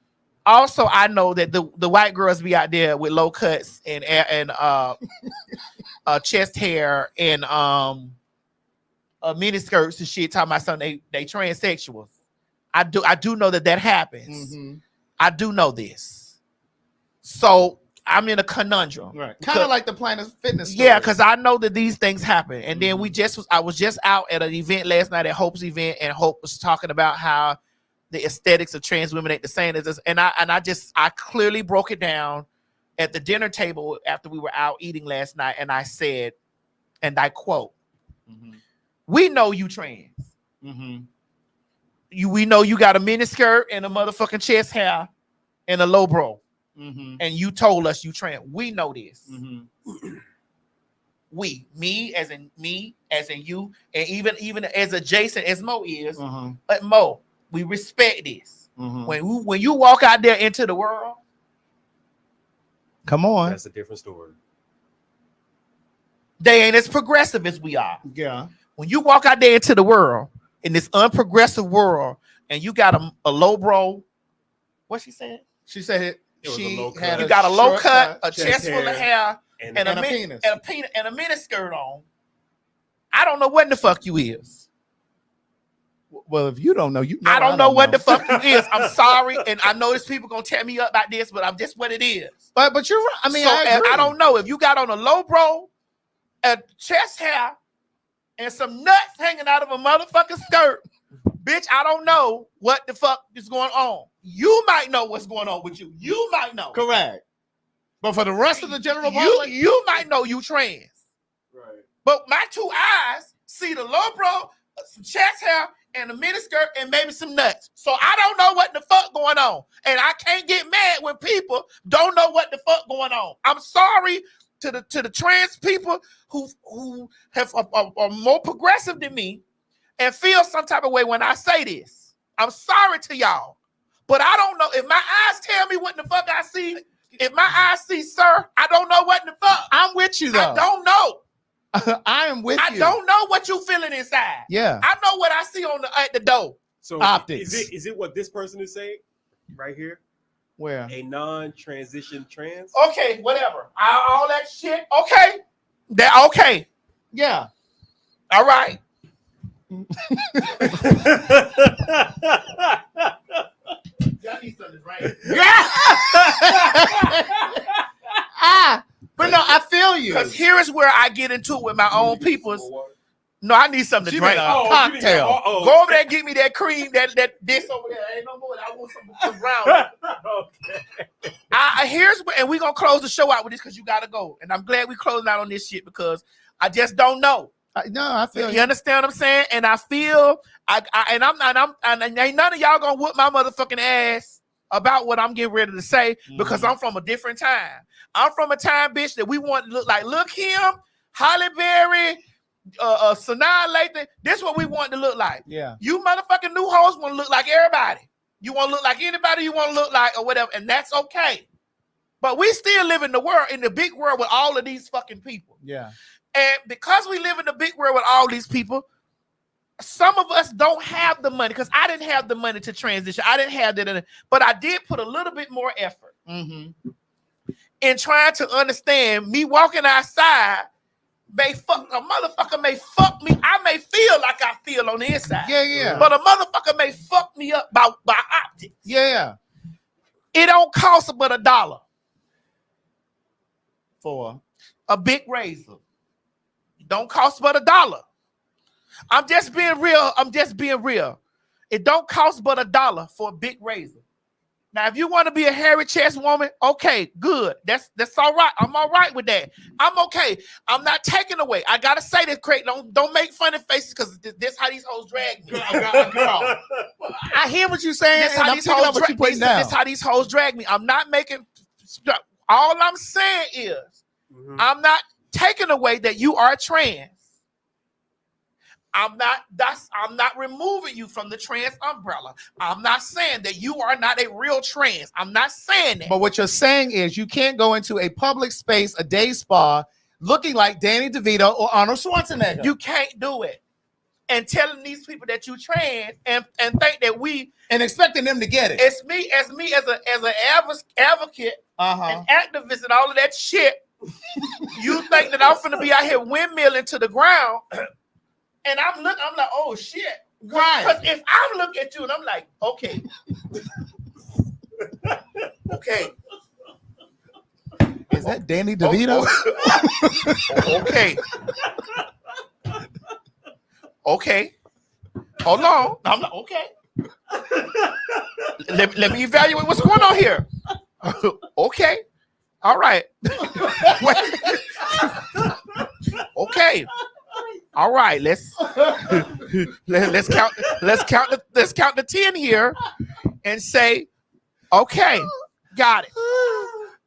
Also, I know that the white girls be out there with low cuts and chest hair and mini skirts and shit, talking about something they transsexuals. I do know that happens. I do know this. So I'm in a conundrum. Right. Kind of like the Planet Fitness story. Yeah, because I know that these things happen. And then I was just out at an event last night at Hope's event, and Hope was talking about how the aesthetics of trans women ain't the same as us. And I clearly broke it down at the dinner table after we were out eating last night. And I said, and I quote, we know you trans. We know you got a mini skirt and a motherfucking chest hair and a low bro. And you told us you trans. We know this. Me as in you, and even as adjacent as Mo is, but Mo, we respect this. When you walk out there into the world, come on, that's a different story. They ain't as progressive as we are. Yeah. When you walk out there into the world, in this unprogressive world, and you got a low bro. What she said? She said You got a low cut, a chest full of hair, and a penis. And a mini skirt on. I don't know what the fuck you is. Well, if you don't know, I don't know what the fuck you is. I'm sorry, and I know there's people gonna tear me up about this, but I'm just what it is. But you're right. I mean, so, I agree. I don't know if you got on a low bro, a chest hair, and some nuts hanging out of a motherfucking skirt. Bitch, I don't know what the fuck is going on. You might know what's going on with you. You might know. Correct. But for the rest of the general public, you might know you trans. Right. But my two eyes see the low bro, some chest hair, and a miniskirt, and maybe some nuts. So I don't know what the fuck going on. And I can't get mad when people don't know what the fuck going on. I'm sorry to the trans people who have are more progressive than me and feel some type of way when I say this. I'm sorry to y'all. But I don't know. If my eyes tell me what the fuck I see, if my eyes see sir, I don't know what the fuck. I'm with you, though. I don't know. I am with you. I don't know what you feeling inside. Yeah. I know what I see at the door. So Optics. Is it what this person is saying right here? Where? A non-transition trans? Okay, whatever. All that shit. Okay. That okay. Yeah. All right. Y'all need something, right? But no, I feel you. Because here is where I get into it with my own peoples. No, I need something to She drink. need a cocktail. Go over there and get me that cream, that this over there. Ain't no more. I want some brown. Here's where, and we're gonna close the show out with this because you gotta go. And I'm glad we closing out on this shit because I just don't know. I feel you understand what I'm saying? And I feel and ain't none of y'all gonna whoop my motherfucking ass about what I'm getting ready to say because I'm from a different time. I'm from a time, bitch, that we want to look like Lil' Kim, Halle Berry, Sanaa Lathan. This is what we want to look like. Yeah. You motherfucking new hoes want to look like everybody. You want to look like anybody you want to look like or whatever, and that's okay. But we still live in the big world with all of these fucking people. Yeah. And because we live in the big world with all these people, some of us don't have the money because I didn't have the money to transition. I didn't have that, but I did put a little bit more effort in trying to understand me walking outside. A motherfucker may fuck me. I may feel like I feel on the inside. Yeah. But a motherfucker may fuck me up by optics. Yeah. It don't cost but $1 for a big razor. It don't cost but $1. I'm just being real. It don't cost but $1 for a big razor. Now, if you want to be a hairy chest woman, okay, good. That's all right. I'm all right with that. I'm okay. I'm not taking away. I gotta say this, Craig. Don't make funny faces because this how these hoes drag me. Girl. I hear what you're saying. This how these hoes drag me. I'm not making. All I'm saying is, I'm not taking away that you are trans. I'm not removing you from the trans umbrella. I'm not saying that you are not a real trans. I'm not saying that. But what you're saying is you can't go into a public space, a day spa, looking like Danny DeVito or Arnold Schwarzenegger. You can't do it. And telling these people that you trans and think that we and expecting them to get it. It's me as an advocate, an activist, and all of that shit. You think that I'm finna be out here windmilling to the ground? And I'm like, oh shit. Right. Because if I look at you and I'm like, okay. Okay. Is that Danny DeVito? Okay. Okay. Hold on. I'm like, okay. Let me evaluate what's going on here. Okay. All right. Okay. All right, let's count the 10 here and say, okay, got it,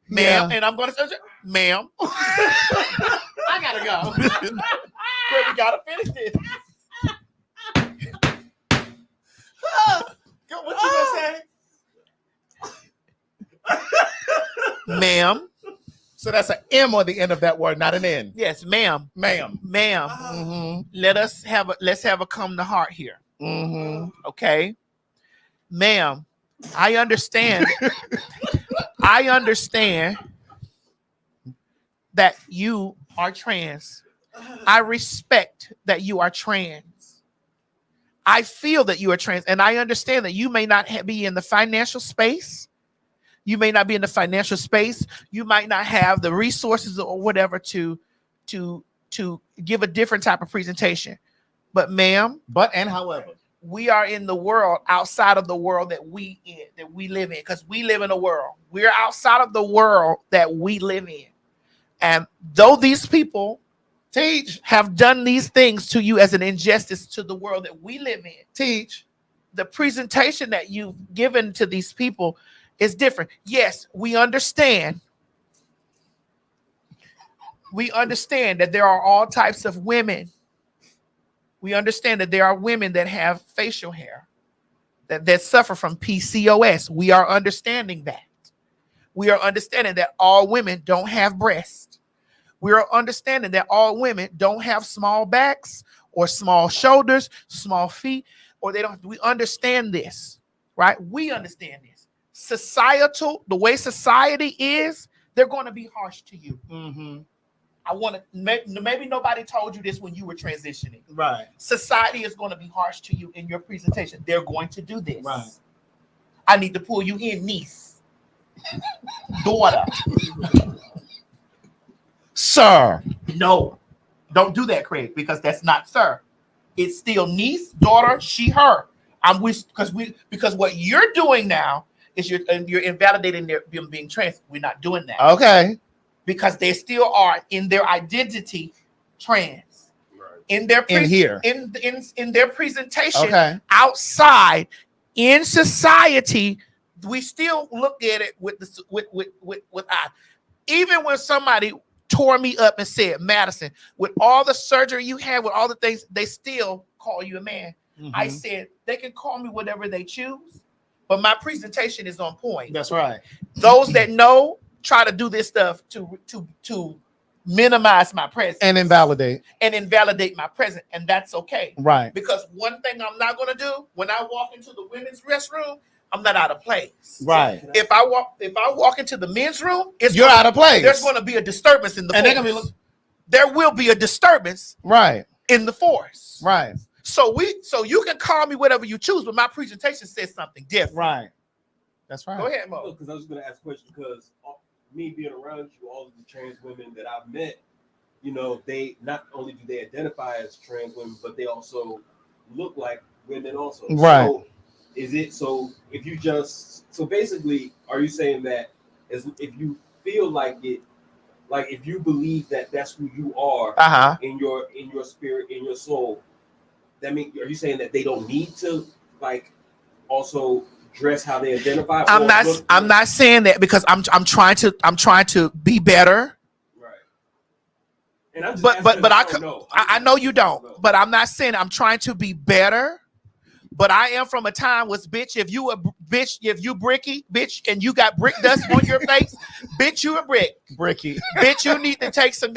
ma'am. And I'm gonna say, ma'am. I gotta go. We gotta finish this. What you gonna say, ma'am? So that's an M on the end of that word, not an N. Yes, ma'am. Ma'am. Let's have a come to heart here. Okay, ma'am, I understand. I understand that you are trans. I respect that you are trans. I feel that you are trans, and I understand that you may not be in the financial space. You may not be in the financial space. You might not have the resources or whatever to give a different type of presentation. But ma'am, however, we are in the world outside of the world that we live in, because we live in a world. We're outside of the world that we live in. And though these people have done these things to you as an injustice to the world that we live in, the presentation that you've given to these people is different. Yes, we understand. We understand that there are all types of women. We understand that there are women that have facial hair that suffer from PCOS. We are understanding that. We are understanding that all women don't have breasts. We are understanding that all women don't have small backs or small shoulders, small feet, or they don't. We understand this, right? We understand this. The way society is, they're going to be harsh to you. I want to, maybe nobody told you this when you were transitioning. Right. Society is going to be harsh to you in your presentation. They're going to do this. Right. I need to pull you in, niece, daughter. Sir. No, don't do that, Craig, because that's not sir. It's still niece, daughter, she, her. Because what you're doing now is you're invalidating them being trans. We're not doing that. Okay. Because they still are in their identity trans. Right. In their in their presentation outside in society, we still look at it with eye. Even when somebody tore me up and said, Madison, with all the surgery you had, with all the things, they still call you a man. I said they can call me whatever they choose, but my presentation is on point. That's right. Those that know try to do this stuff to minimize my presence and invalidate my presence, and that's okay. Right. Because one thing I'm not going to do when I walk into the women's restroom, I'm not out of place. Right. If I walk into the men's room, you're out of place. There's going to be a disturbance in the force. There will be a disturbance. Right. In the force. Right. So you can call me whatever you choose, but my presentation says something different. Right. That's right. Go ahead, Mo. Because I was going to ask a question, because me being around you, all of the trans women that I've met, they not only do they identify as trans women, but they also look like women also. Right. So basically, are you saying that if you feel like it, like if you believe that that's who you are in your spirit, in your soul, that mean, are you saying that they don't need to also dress how they identify? I'm not saying that, because I'm trying to be better. Right. And I'm just I know you don't. But I'm not saying I'm trying to be better. But I am from a time was, bitch, if you bricky, bitch, and you got brick dust on your face, bitch, you a brick. Bricky. Bitch, you need to take something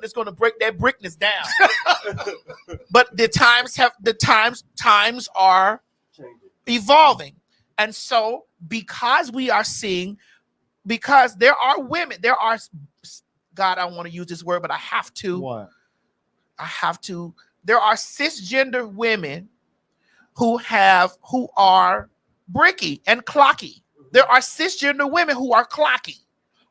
that's going to break that brickness down. But times are evolving. And so because there are women, God, I don't want to use this word, but I have to. What? There are cisgender women who are bricky and clocky. There are cisgender women who are clocky.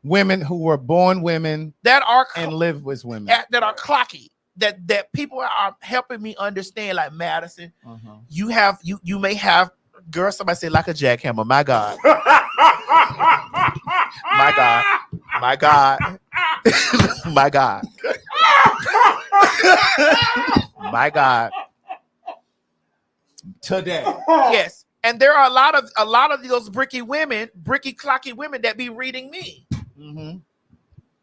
Women who were born women and live with women that are clocky. That people are helping me understand. Like, Madison, you may have, girl. Somebody say like a jackhammer. My God, my God, my God, my God, my God. Today, yes, and there are a lot of those bricky clocky women that be reading me.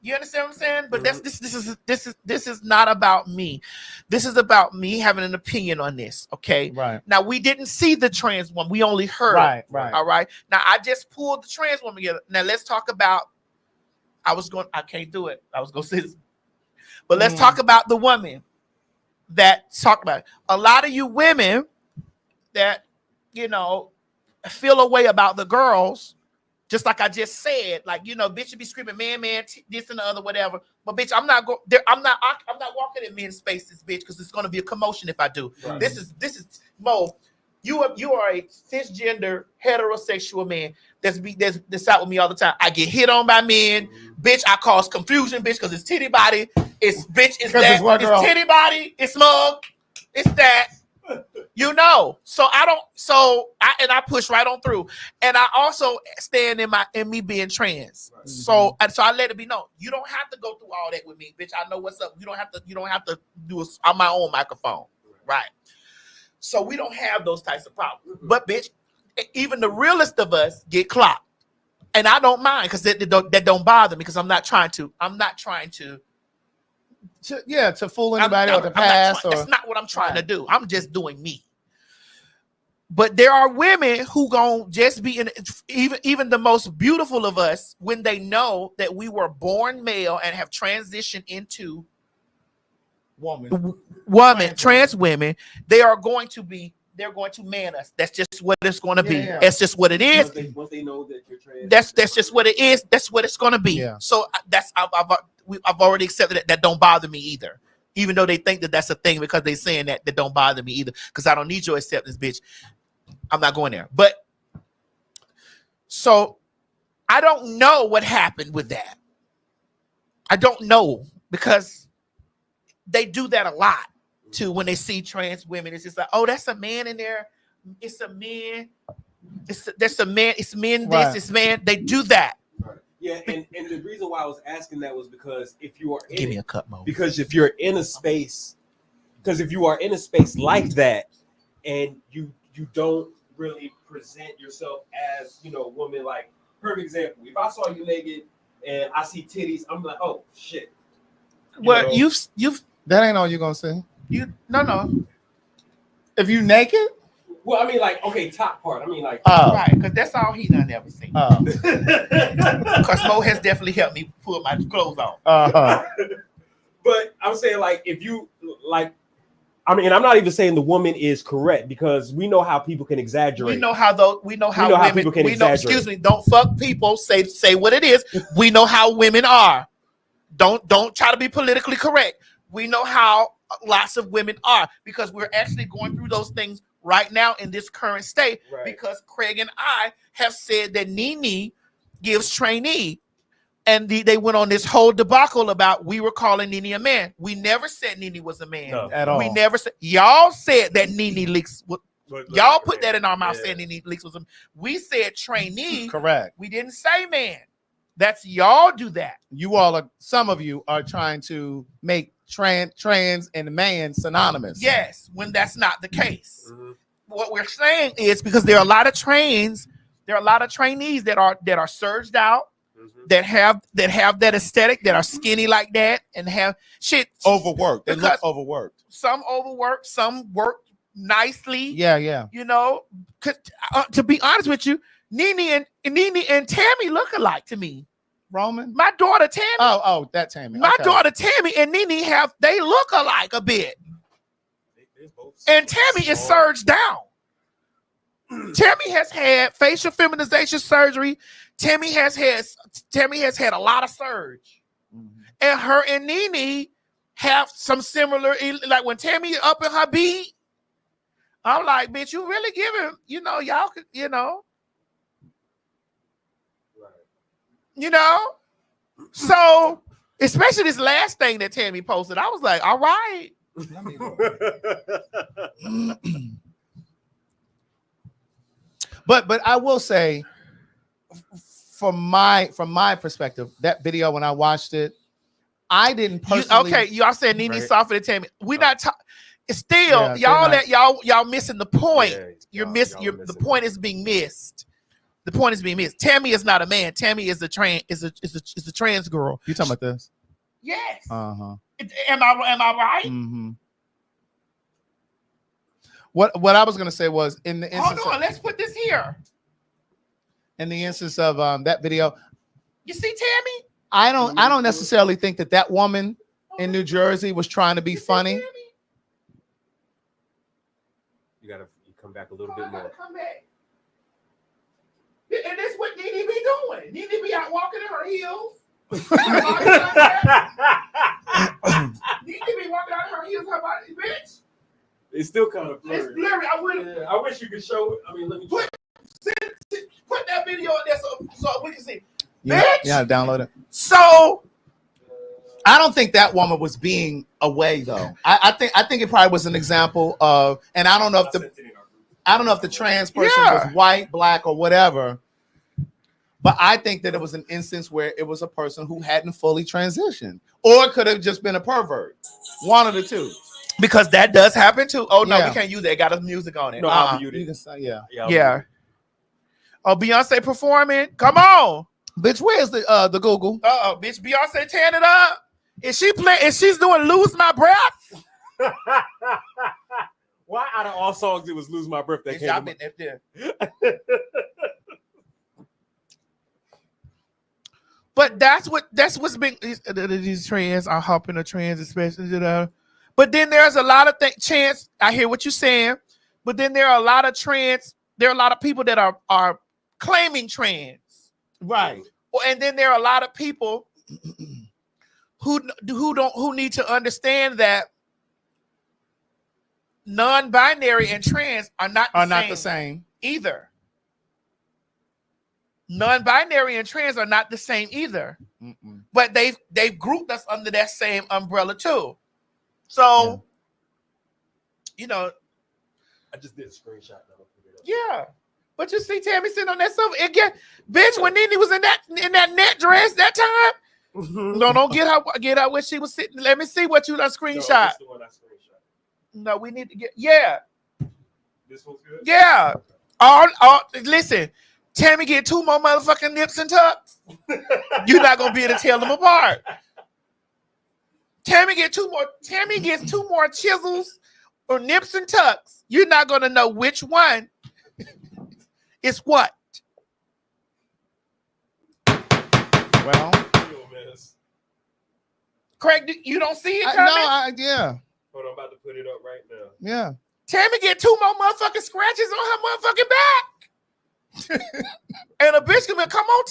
You understand what I'm saying? But this is not about me. This is about me having an opinion on this. Okay. Right. Now, we didn't see the trans woman. We only heard. Right. All right. Now I just pulled the trans woman together. Now let's talk about. I can't do it. I was going to say this, but let's talk about the woman that talked about it. A lot of you women that, feel a way about the girls, just like I just said, like, bitch, you be screaming, man, this and the other, whatever. But bitch, I'm not walking in men's spaces, bitch, because it's gonna be a commotion if I do. Right. This is Mo. You are a cisgender heterosexual man that's out with me all the time. I get hit on by men, bitch. I cause confusion, bitch, because it's titty body. It's bitch. It's that. It's titty body. It's mug. It's that. So I push right on through, and I also stand in me being trans. Right. So I let it be known. You don't have to go through all that with me, bitch. I know what's up. You don't have to do it on my own microphone, right? So we don't have those types of problems. But bitch, even the realest of us get clocked, and I don't mind because that don't bother me because I'm not trying to fool anybody or to pass. That's not what I'm trying to do. I'm just doing me. But there are women who gon' just be in, even the most beautiful of us, when they know that we were born male and have transitioned into trans women, they're going to man us. That's just what it's going to be. Yeah. That's just what it is. Once they know that you're trans, that's just what it is. That's what it's going to be. Yeah. So I've already accepted that don't bother me either. Even though they think that that's a thing because they saying that don't bother me either. Because I don't need your acceptance, bitch. I'm not going there. But so I don't know what happened with that. I don't know because they do that a lot too when they see trans women. It's just like, oh, that's a man in there. It's a man. That's a man. It's men. This is man. They do that. Right. Yeah, and the reason why I was asking that was because if you are give me a cup, Mo. Because if you're in a space, like that, and you don't really present yourself as a woman, like perfect example. If I saw you naked and I see titties, I'm like, oh shit. Well, you've that ain't all you're gonna say. No. If you naked. Well, I mean, like, okay, top part. I mean, like, right, because that's all he done ever seen. Because Mo has definitely helped me put my clothes on. But I'm saying, like, if you like, I mean, I'm not even saying the woman is correct because we know how people can exaggerate. We know how people can exaggerate. Excuse me, don't fuck people. Say what it is. We know how women are. Don't try to be politically correct. We know how lots of women are because we're actually going through those things right now in this current state, right. Because Craig and I have said that Nene gives trainee, and they went on this whole debacle about we were calling Nene a man. We never said Nene was a man. No, at all. We never said. Y'all said that Nene Leaks. Y'all put that in our mouth, saying Nene Leaks was a man. We said trainee. Correct. We didn't say man. That's y'all do that. Some of you are trying to make trans and man synonymous. Yes, when that's not the case. Mm-hmm. What we're saying is because there are a lot of trainees that are surged out, mm-hmm. that have that aesthetic, that are skinny like that, and have shit overworked. They look overworked. Some overworked, some work nicely. Yeah. To be honest with you, Nene and Tammy look alike to me. Roman? My daughter Tammy. Oh, that Tammy. My daughter Tammy and Nene they look alike a bit. And Tammy is surged down. Tammy has had facial feminization surgery. Tammy has had a lot of surge. Mm-hmm. And her and Nene have some similar, like when Tammy up in her beat, I'm like, bitch, you really giving, y'all could, so especially this last thing that Tammy posted, I was like, all right. But I will say, from my perspective, that video when I watched it, I didn't personally. Y'all said Nene softer than Tammy. We're not talking. Still, y'all missing the point. Yeah, the point is being missed. The point is being missed. Tammy is not a man. Tammy is a trans girl. You talking about this? Yes. Uh-huh. Am I right? Mm-hmm. What I was gonna say was in the instance. Hold on, let's put this here. In the instance of that video, you see Tammy? I don't necessarily think that woman in New Jersey was trying to be funny. You come back a little bit more. Come back. And that's what Nene be doing. Nene be out walking in her heels. Nene be walking out in her heels. How about it, bitch? It's still kind of blurry. It's blurry. I wish you could show it. I mean, let me put that video in there so we can see. Yeah, Bitch. yeah, download it. So I don't think that woman was being away though. I think it probably was an example of, and I don't know if the trans person was white, black, or whatever. But I think that it was an instance where it was a person who hadn't fully transitioned, or it could have just been a pervert. One of the two. Because that does happen too. Oh no, Yeah. we can't use that. It got us music on it. No, I'll mute it. You can say, yeah. Yeah. Oh, Beyonce performing. Come on. Bitch, where's the Google? Bitch, Beyonce tearing it up. Is she playing? Is she's doing Lose My Breath? Why out of all songs it was Lose My Breath that came Y'all to been up there. But that's what's been these trends are hopping the trends, especially But then there's a lot of chance. I hear what you're saying, but then there are a lot of trends. There are a lot of people that are claiming trans, right? And then there are a lot of people who need to understand that non-binary and trans are not the same either. Non-binary and trans are not the same either. Mm-mm. But they've grouped us under that same umbrella too. So, you know, I just did a screenshot. yeah. But you see Tammy sitting on that sofa again, bitch. When Nene was in that net dress that time, no, don't get out where she was sitting. Let me see what you done screenshot. No, the one I screenshot. No, we need to get This one's good. Yeah. Listen, Tammy get 2 more motherfucking nips and tucks. You're not gonna be able to tell them apart. Tammy gets 2 more chisels or nips and tucks. You're not gonna know which one is what. Well, Craig, you don't see it coming? Yeah. Hold on, I'm about to put it up right now. Yeah. Tammy get 2 more motherfucking scratches on her motherfucking back. And a bitch can be, come on,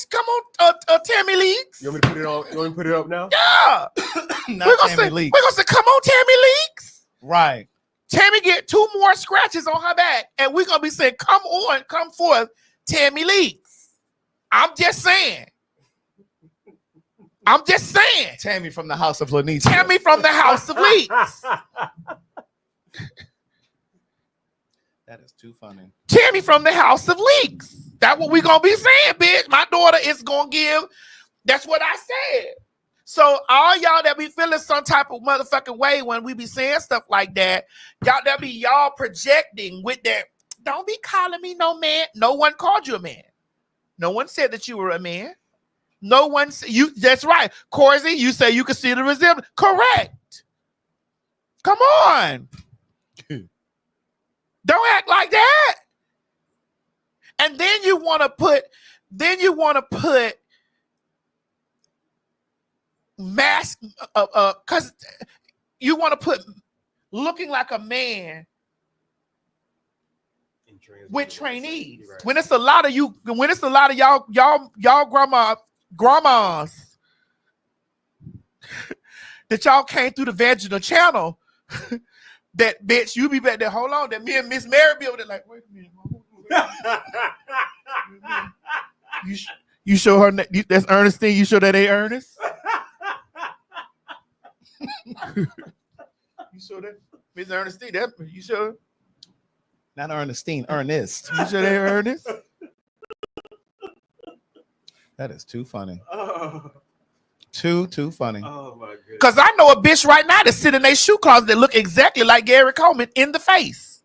Tammy Leaks. You want me to put it on? You want me to put it up now? Yeah. Not Tammy Leaks. We're gonna say, come on, Tammy Leaks. Right. Tammy get 2 more scratches on her back, and we're gonna be saying, come forth, Tammy Leaks. I'm just saying. Tammy from the house of Lanita. Tammy from the house of Leaks. That is too funny. Tammy from the house of Leaks. That's what we gonna be saying, bitch. My daughter is gonna give. That's what I said. So all y'all that be feeling some type of motherfucking way when we be saying stuff like that, y'all projecting with that. Don't be calling me no man. No one called you a man. No one said that you were a man. No one you. That's right, Corzy. You say you can see the resemblance. Correct. Come on. Don't act like that. And then you want to put mask because you want to put looking like a man with trainees. Right. When it's a lot of y'all grandmas that y'all came through the vaginal channel. That bitch, you be back there. Hold on, that me and Miss Mary be over there like, wait a minute. You show her that's Ernestine. You show that ain't Ernest. You show that Miss Ernestine. That you show. Not Ernestine, Ernest. You show that Ernest. That is too funny. Too funny. Oh my goodness. Because I know a bitch right now that sit in their shoe closet that look exactly like Gary Coleman in the face.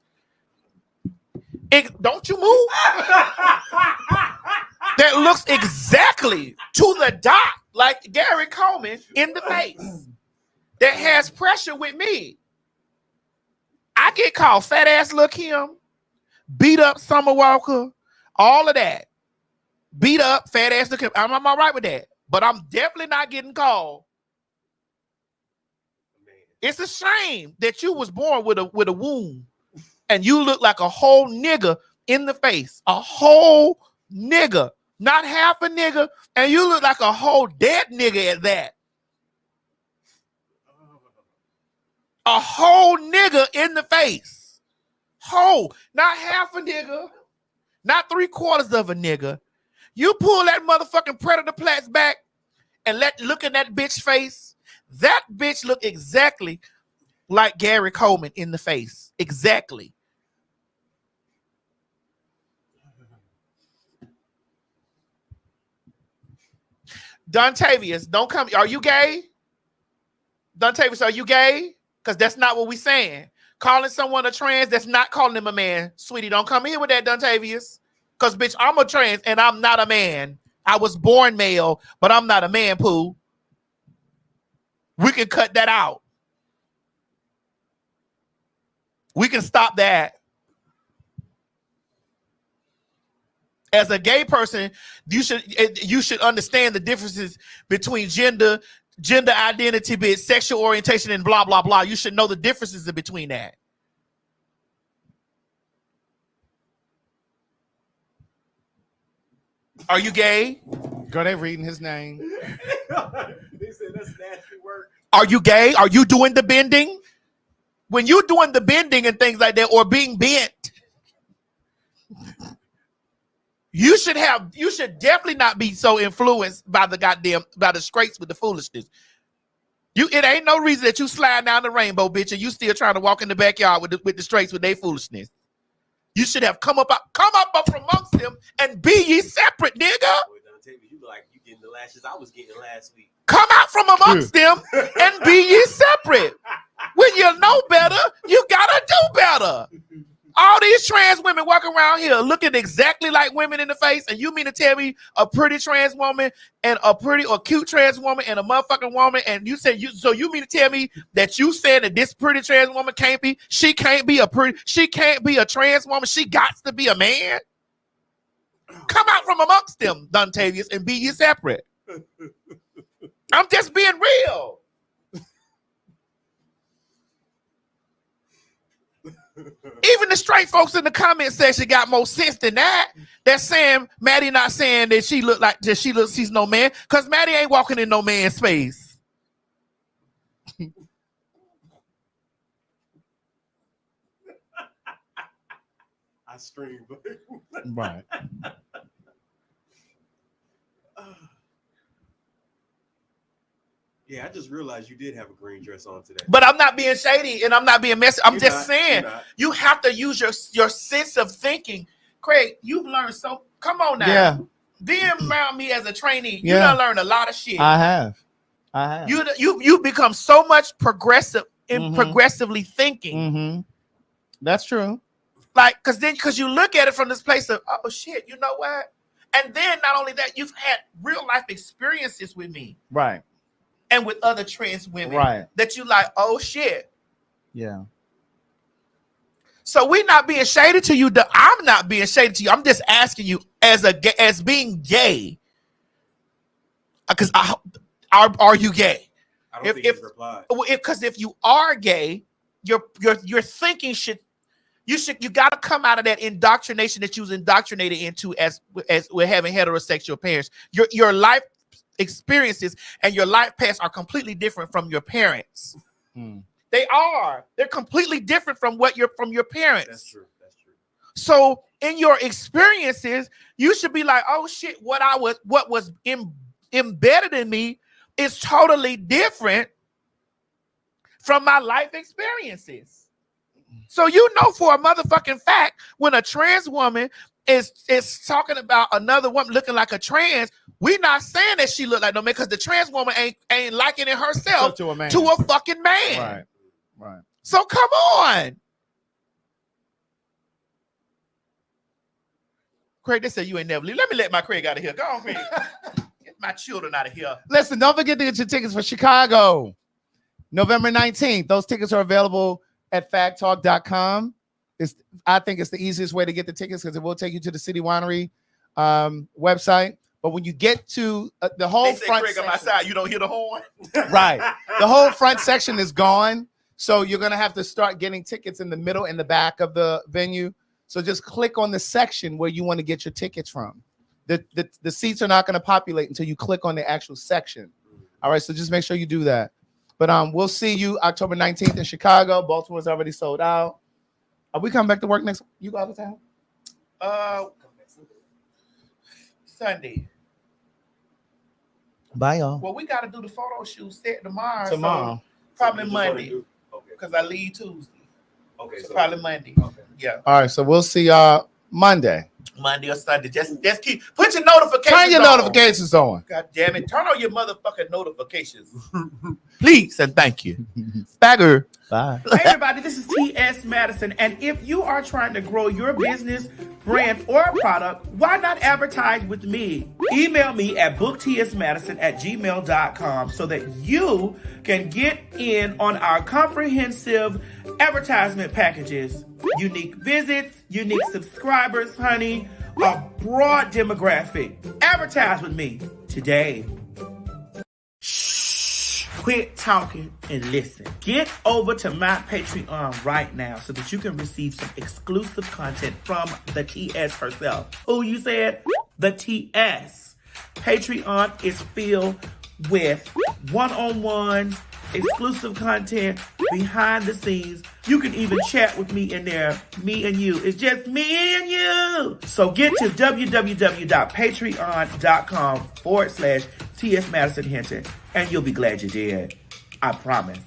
Don't you move? That looks exactly to the dot like Gary Coleman in the face. That has pressure with me. I get called fat ass Lil' Kim, beat up Summer Walker, all of that. Beat up fat ass Lil' Kim. I'm all right with that. But I'm definitely not getting called. It's a shame that you was born with a womb and you look like a whole nigga in the face, a whole nigga, not half a nigga, and you look like a whole dead nigga at that. A whole nigga in the face. Whole, not half a nigga, not 3/4 of a nigga. You pull that motherfucking Predator Platts back and look in that bitch face. That bitch look exactly like Gary Coleman in the face. Exactly. Dontavius, don't come. Are you gay? Dontavius, are you gay? Because that's not what we saying. Calling someone a trans, that's not calling him a man. Sweetie, don't come here with that, Dontavius. Because, bitch, I'm a trans and I'm not a man. I was born male, but I'm not a man, Pooh. We can cut that out. We can stop that. As a gay person, you should understand the differences between gender identity, be it sexual orientation, and blah, blah, blah. You should know the differences in between that. Are you gay? Girl, they reading his name. They said that's nasty work. Are you gay? Are you doing the bending? When you're doing the bending and things like that, or being bent, you should definitely not be so influenced by the scrapes with the foolishness. It ain't no reason that you slide down the rainbow, bitch, and you still trying to walk in the backyard with the straights with their foolishness. You should have come up from amongst them and be ye separate, nigga. You look like you getting the lashes I was getting last week. Come out from amongst them and be ye separate. When you know better, you gotta do better. All these trans women walking around here looking exactly like women in the face, and you mean to tell me a pretty trans woman and a pretty or cute trans woman and a motherfucking woman, and you mean to tell me that you said that this pretty trans woman can't be a trans woman, she got to be a man? Come out from amongst them, Dontavius, and be you separate. I'm just being real. Even the straight folks in the comment section got more sense than that. They're saying Maddie not saying that she's no man, because Maddie ain't walking in no man's space. I screamed. Right. Yeah, I just realized you did have a green dress on today. But I'm not being shady and I'm not being messy. I'm just saying you have to use your sense of thinking. Craig, you've learned so. Come on now. Yeah. Being around me as a trainee, you done learned a lot of shit. I have. You become so much progressive in progressively thinking. Mm-hmm. That's true. Like, because you look at it from this place of, oh shit, you know what? And then not only that, you've had real life experiences with me. Right. And with other trans women. Right. That you like, oh shit. Yeah. So we're not being shady to you. I'm not being shady to you. I'm just asking you as being gay. Because are you gay? I don't think you replied. Because if you are gay, your thinking you got to come out of that indoctrination that you was indoctrinated into as we're having heterosexual parents. Your life experiences and your life paths are completely different from your parents. They're completely different from your parents. That's true. So in your experiences, you should be like, oh shit, what was embedded in me is totally different from my life experiences. So you know for a motherfucking fact, when a trans woman is talking about another woman looking like a trans, we're not saying that she look like no man, because the trans woman ain't likening herself to a fucking man. Right. So come on. Craig, they said you ain't never leave. Let me let my Craig out of here. Go on, Craig. Get my children out of here. Listen, don't forget to get your tickets for Chicago, November 19th. Those tickets are available at phagtalk.com. I think it's the easiest way to get the tickets because it will take you to the City Winery website. But when you get to the whole they say, front Craig, section, on my side, you don't hear the horn. right. The whole front section is gone. So you're gonna have to start getting tickets in the middle and the back of the venue. So just click on the section where you want to get your tickets from. The seats are not going to populate until you click on the actual section. All right, so just make sure you do that. But we'll see you October 19th in Chicago. Baltimore's already sold out. Are we coming back to work next? You go out of town? Sunday. Bye, y'all. Well, we got to do the photo shoot set tomorrow. Tomorrow. So probably Monday. Because I leave Tuesday. Okay, so probably Monday. Yeah. All right, so we'll see y'all Monday. Monday or Sunday. Just keep put your notifications. Turn your notifications on. God damn it. Turn on your motherfucking notifications. Please and thank you. Bagger. Bye. Hey everybody, this is T.S. Madison. And if you are trying to grow your business, brand, or product, why not advertise with me? Email me at booktsmadison@gmail.com so that you can get in on our comprehensive advertisement packages. Unique visits, unique subscribers, honey, a broad demographic. Advertise with me today. Shh, quit talking and listen. Get over to my Patreon right now so that you can receive some exclusive content from the TS herself. Who you said? The TS. Patreon is filled with one-on-one exclusive content, behind the scenes. You can even chat with me in there. Me and you. It's just me and you. So get to www.patreon.com/TS Madison Hinton and you'll be glad you did. I promise.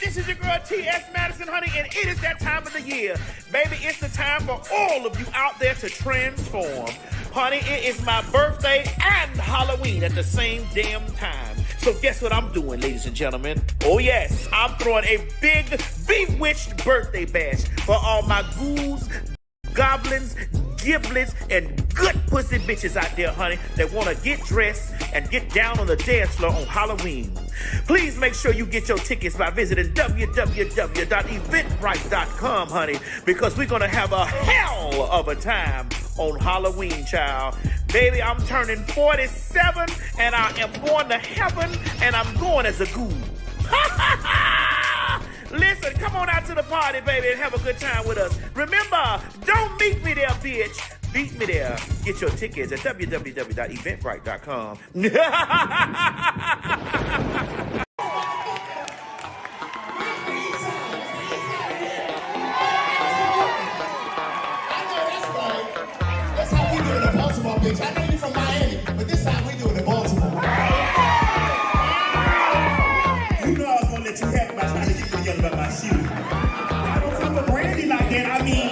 This is your girl T.S. Madison, honey, and it is that time of the year. Baby, it's the time for all of you out there to transform. Honey, it is my birthday and Halloween at the same damn time. So guess what I'm doing, ladies and gentlemen? Oh yes, I'm throwing a big bewitched birthday bash for all my ghouls, goblins, giblets, and good pussy bitches out there, honey, that want to get dressed and get down on the dance floor on Halloween. Please make sure you get your tickets by visiting www.eventbrite.com, honey, because we're going to have a hell of a time on Halloween, child. Baby, I'm turning 47, and I am going to heaven, and I'm going as a ghoul. Listen, come on out to the party, baby, and have a good time with us. Remember, don't meet me there, bitch. Beat me there. Get your tickets at www.eventbrite.com. That's how we do it in Baltimore, bitch. I know you from Miami, but this is how we do it in Baltimore. You know I was gonna let you have by trying to get me yelling about my shoe. I don't come to Brandy like that. I mean,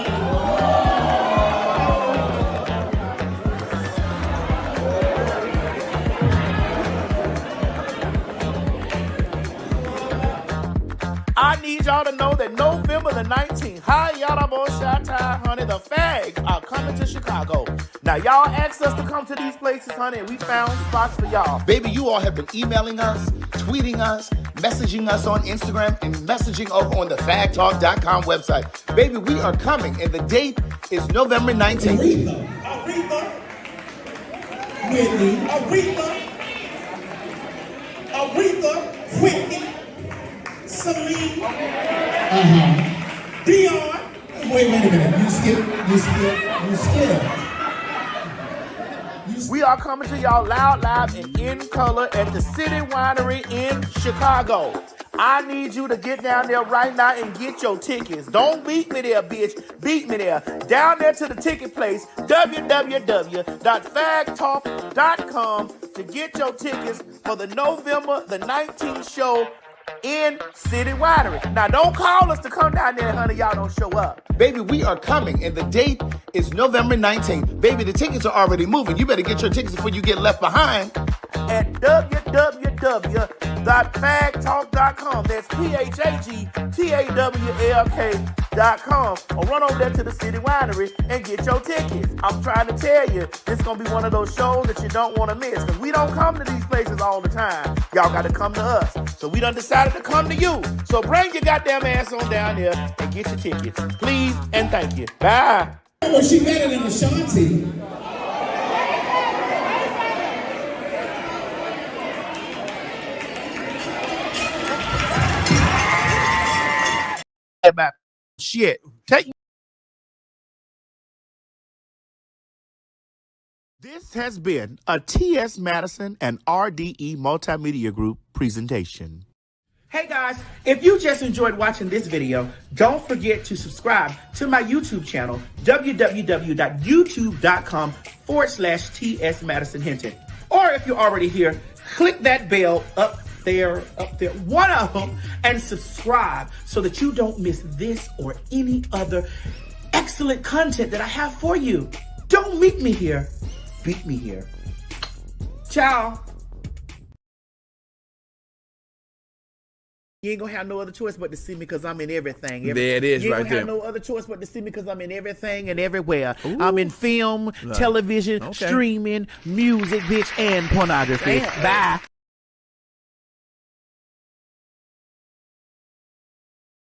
I need y'all to know that November the 19th, hi y'all, boy, Shot-Tie, honey, the Phag are coming to Chicago. Now, y'all asked us to come to these places, honey, and we found spots for y'all. Baby, you all have been emailing us, tweeting us, messaging us on Instagram, and messaging over on the fagtalk.com website. Baby, we are coming, and the date is November 19th. Aretha, Whitney, Celine, Dion. Wait a minute. You skip. We are coming to y'all loud, live, and in color at the City Winery in Chicago. I need you to get down there right now and get your tickets. Don't beat me there, bitch. Beat me there. Down there to the ticket place, www.fagtalk.com to get your tickets for the November the 19th show in City Winery. Now, don't call us to come down there, honey. Y'all don't show up. Baby, we are coming, and the date is November 19th. Baby, the tickets are already moving. You better get your tickets before you get left behind. at www.phagtalk.com. That's PHAGTAWLK.com. Or run over there to the City Winery and get your tickets. I'm trying to tell you, this is going to be one of those shows that you don't want to miss. Because we don't come to these places all the time. Y'all got to come to us. So we done decided to come to you. So bring your goddamn ass on down here and get your tickets. Please and thank you. Bye. Well, she better than Ashanti. About shit. This has been a T.S. Madison and RDE Multimedia Group presentation. Hey guys, if you just enjoyed watching this video, don't forget to subscribe to my YouTube channel, www.youtube.com/TS Madison Hinton. Or if you're already here, click that bell up there, one of them, and subscribe so that you don't miss this or any other excellent content that I have for you. Don't meet me here, beat me here. Ciao. You ain't gonna have no other choice but to see me because I'm in everything. There it is, you ain't right gonna there. have no other choice but to see me because I'm in everything and everywhere. I'm in film, television, streaming, music, bitch, and pornography. Bye.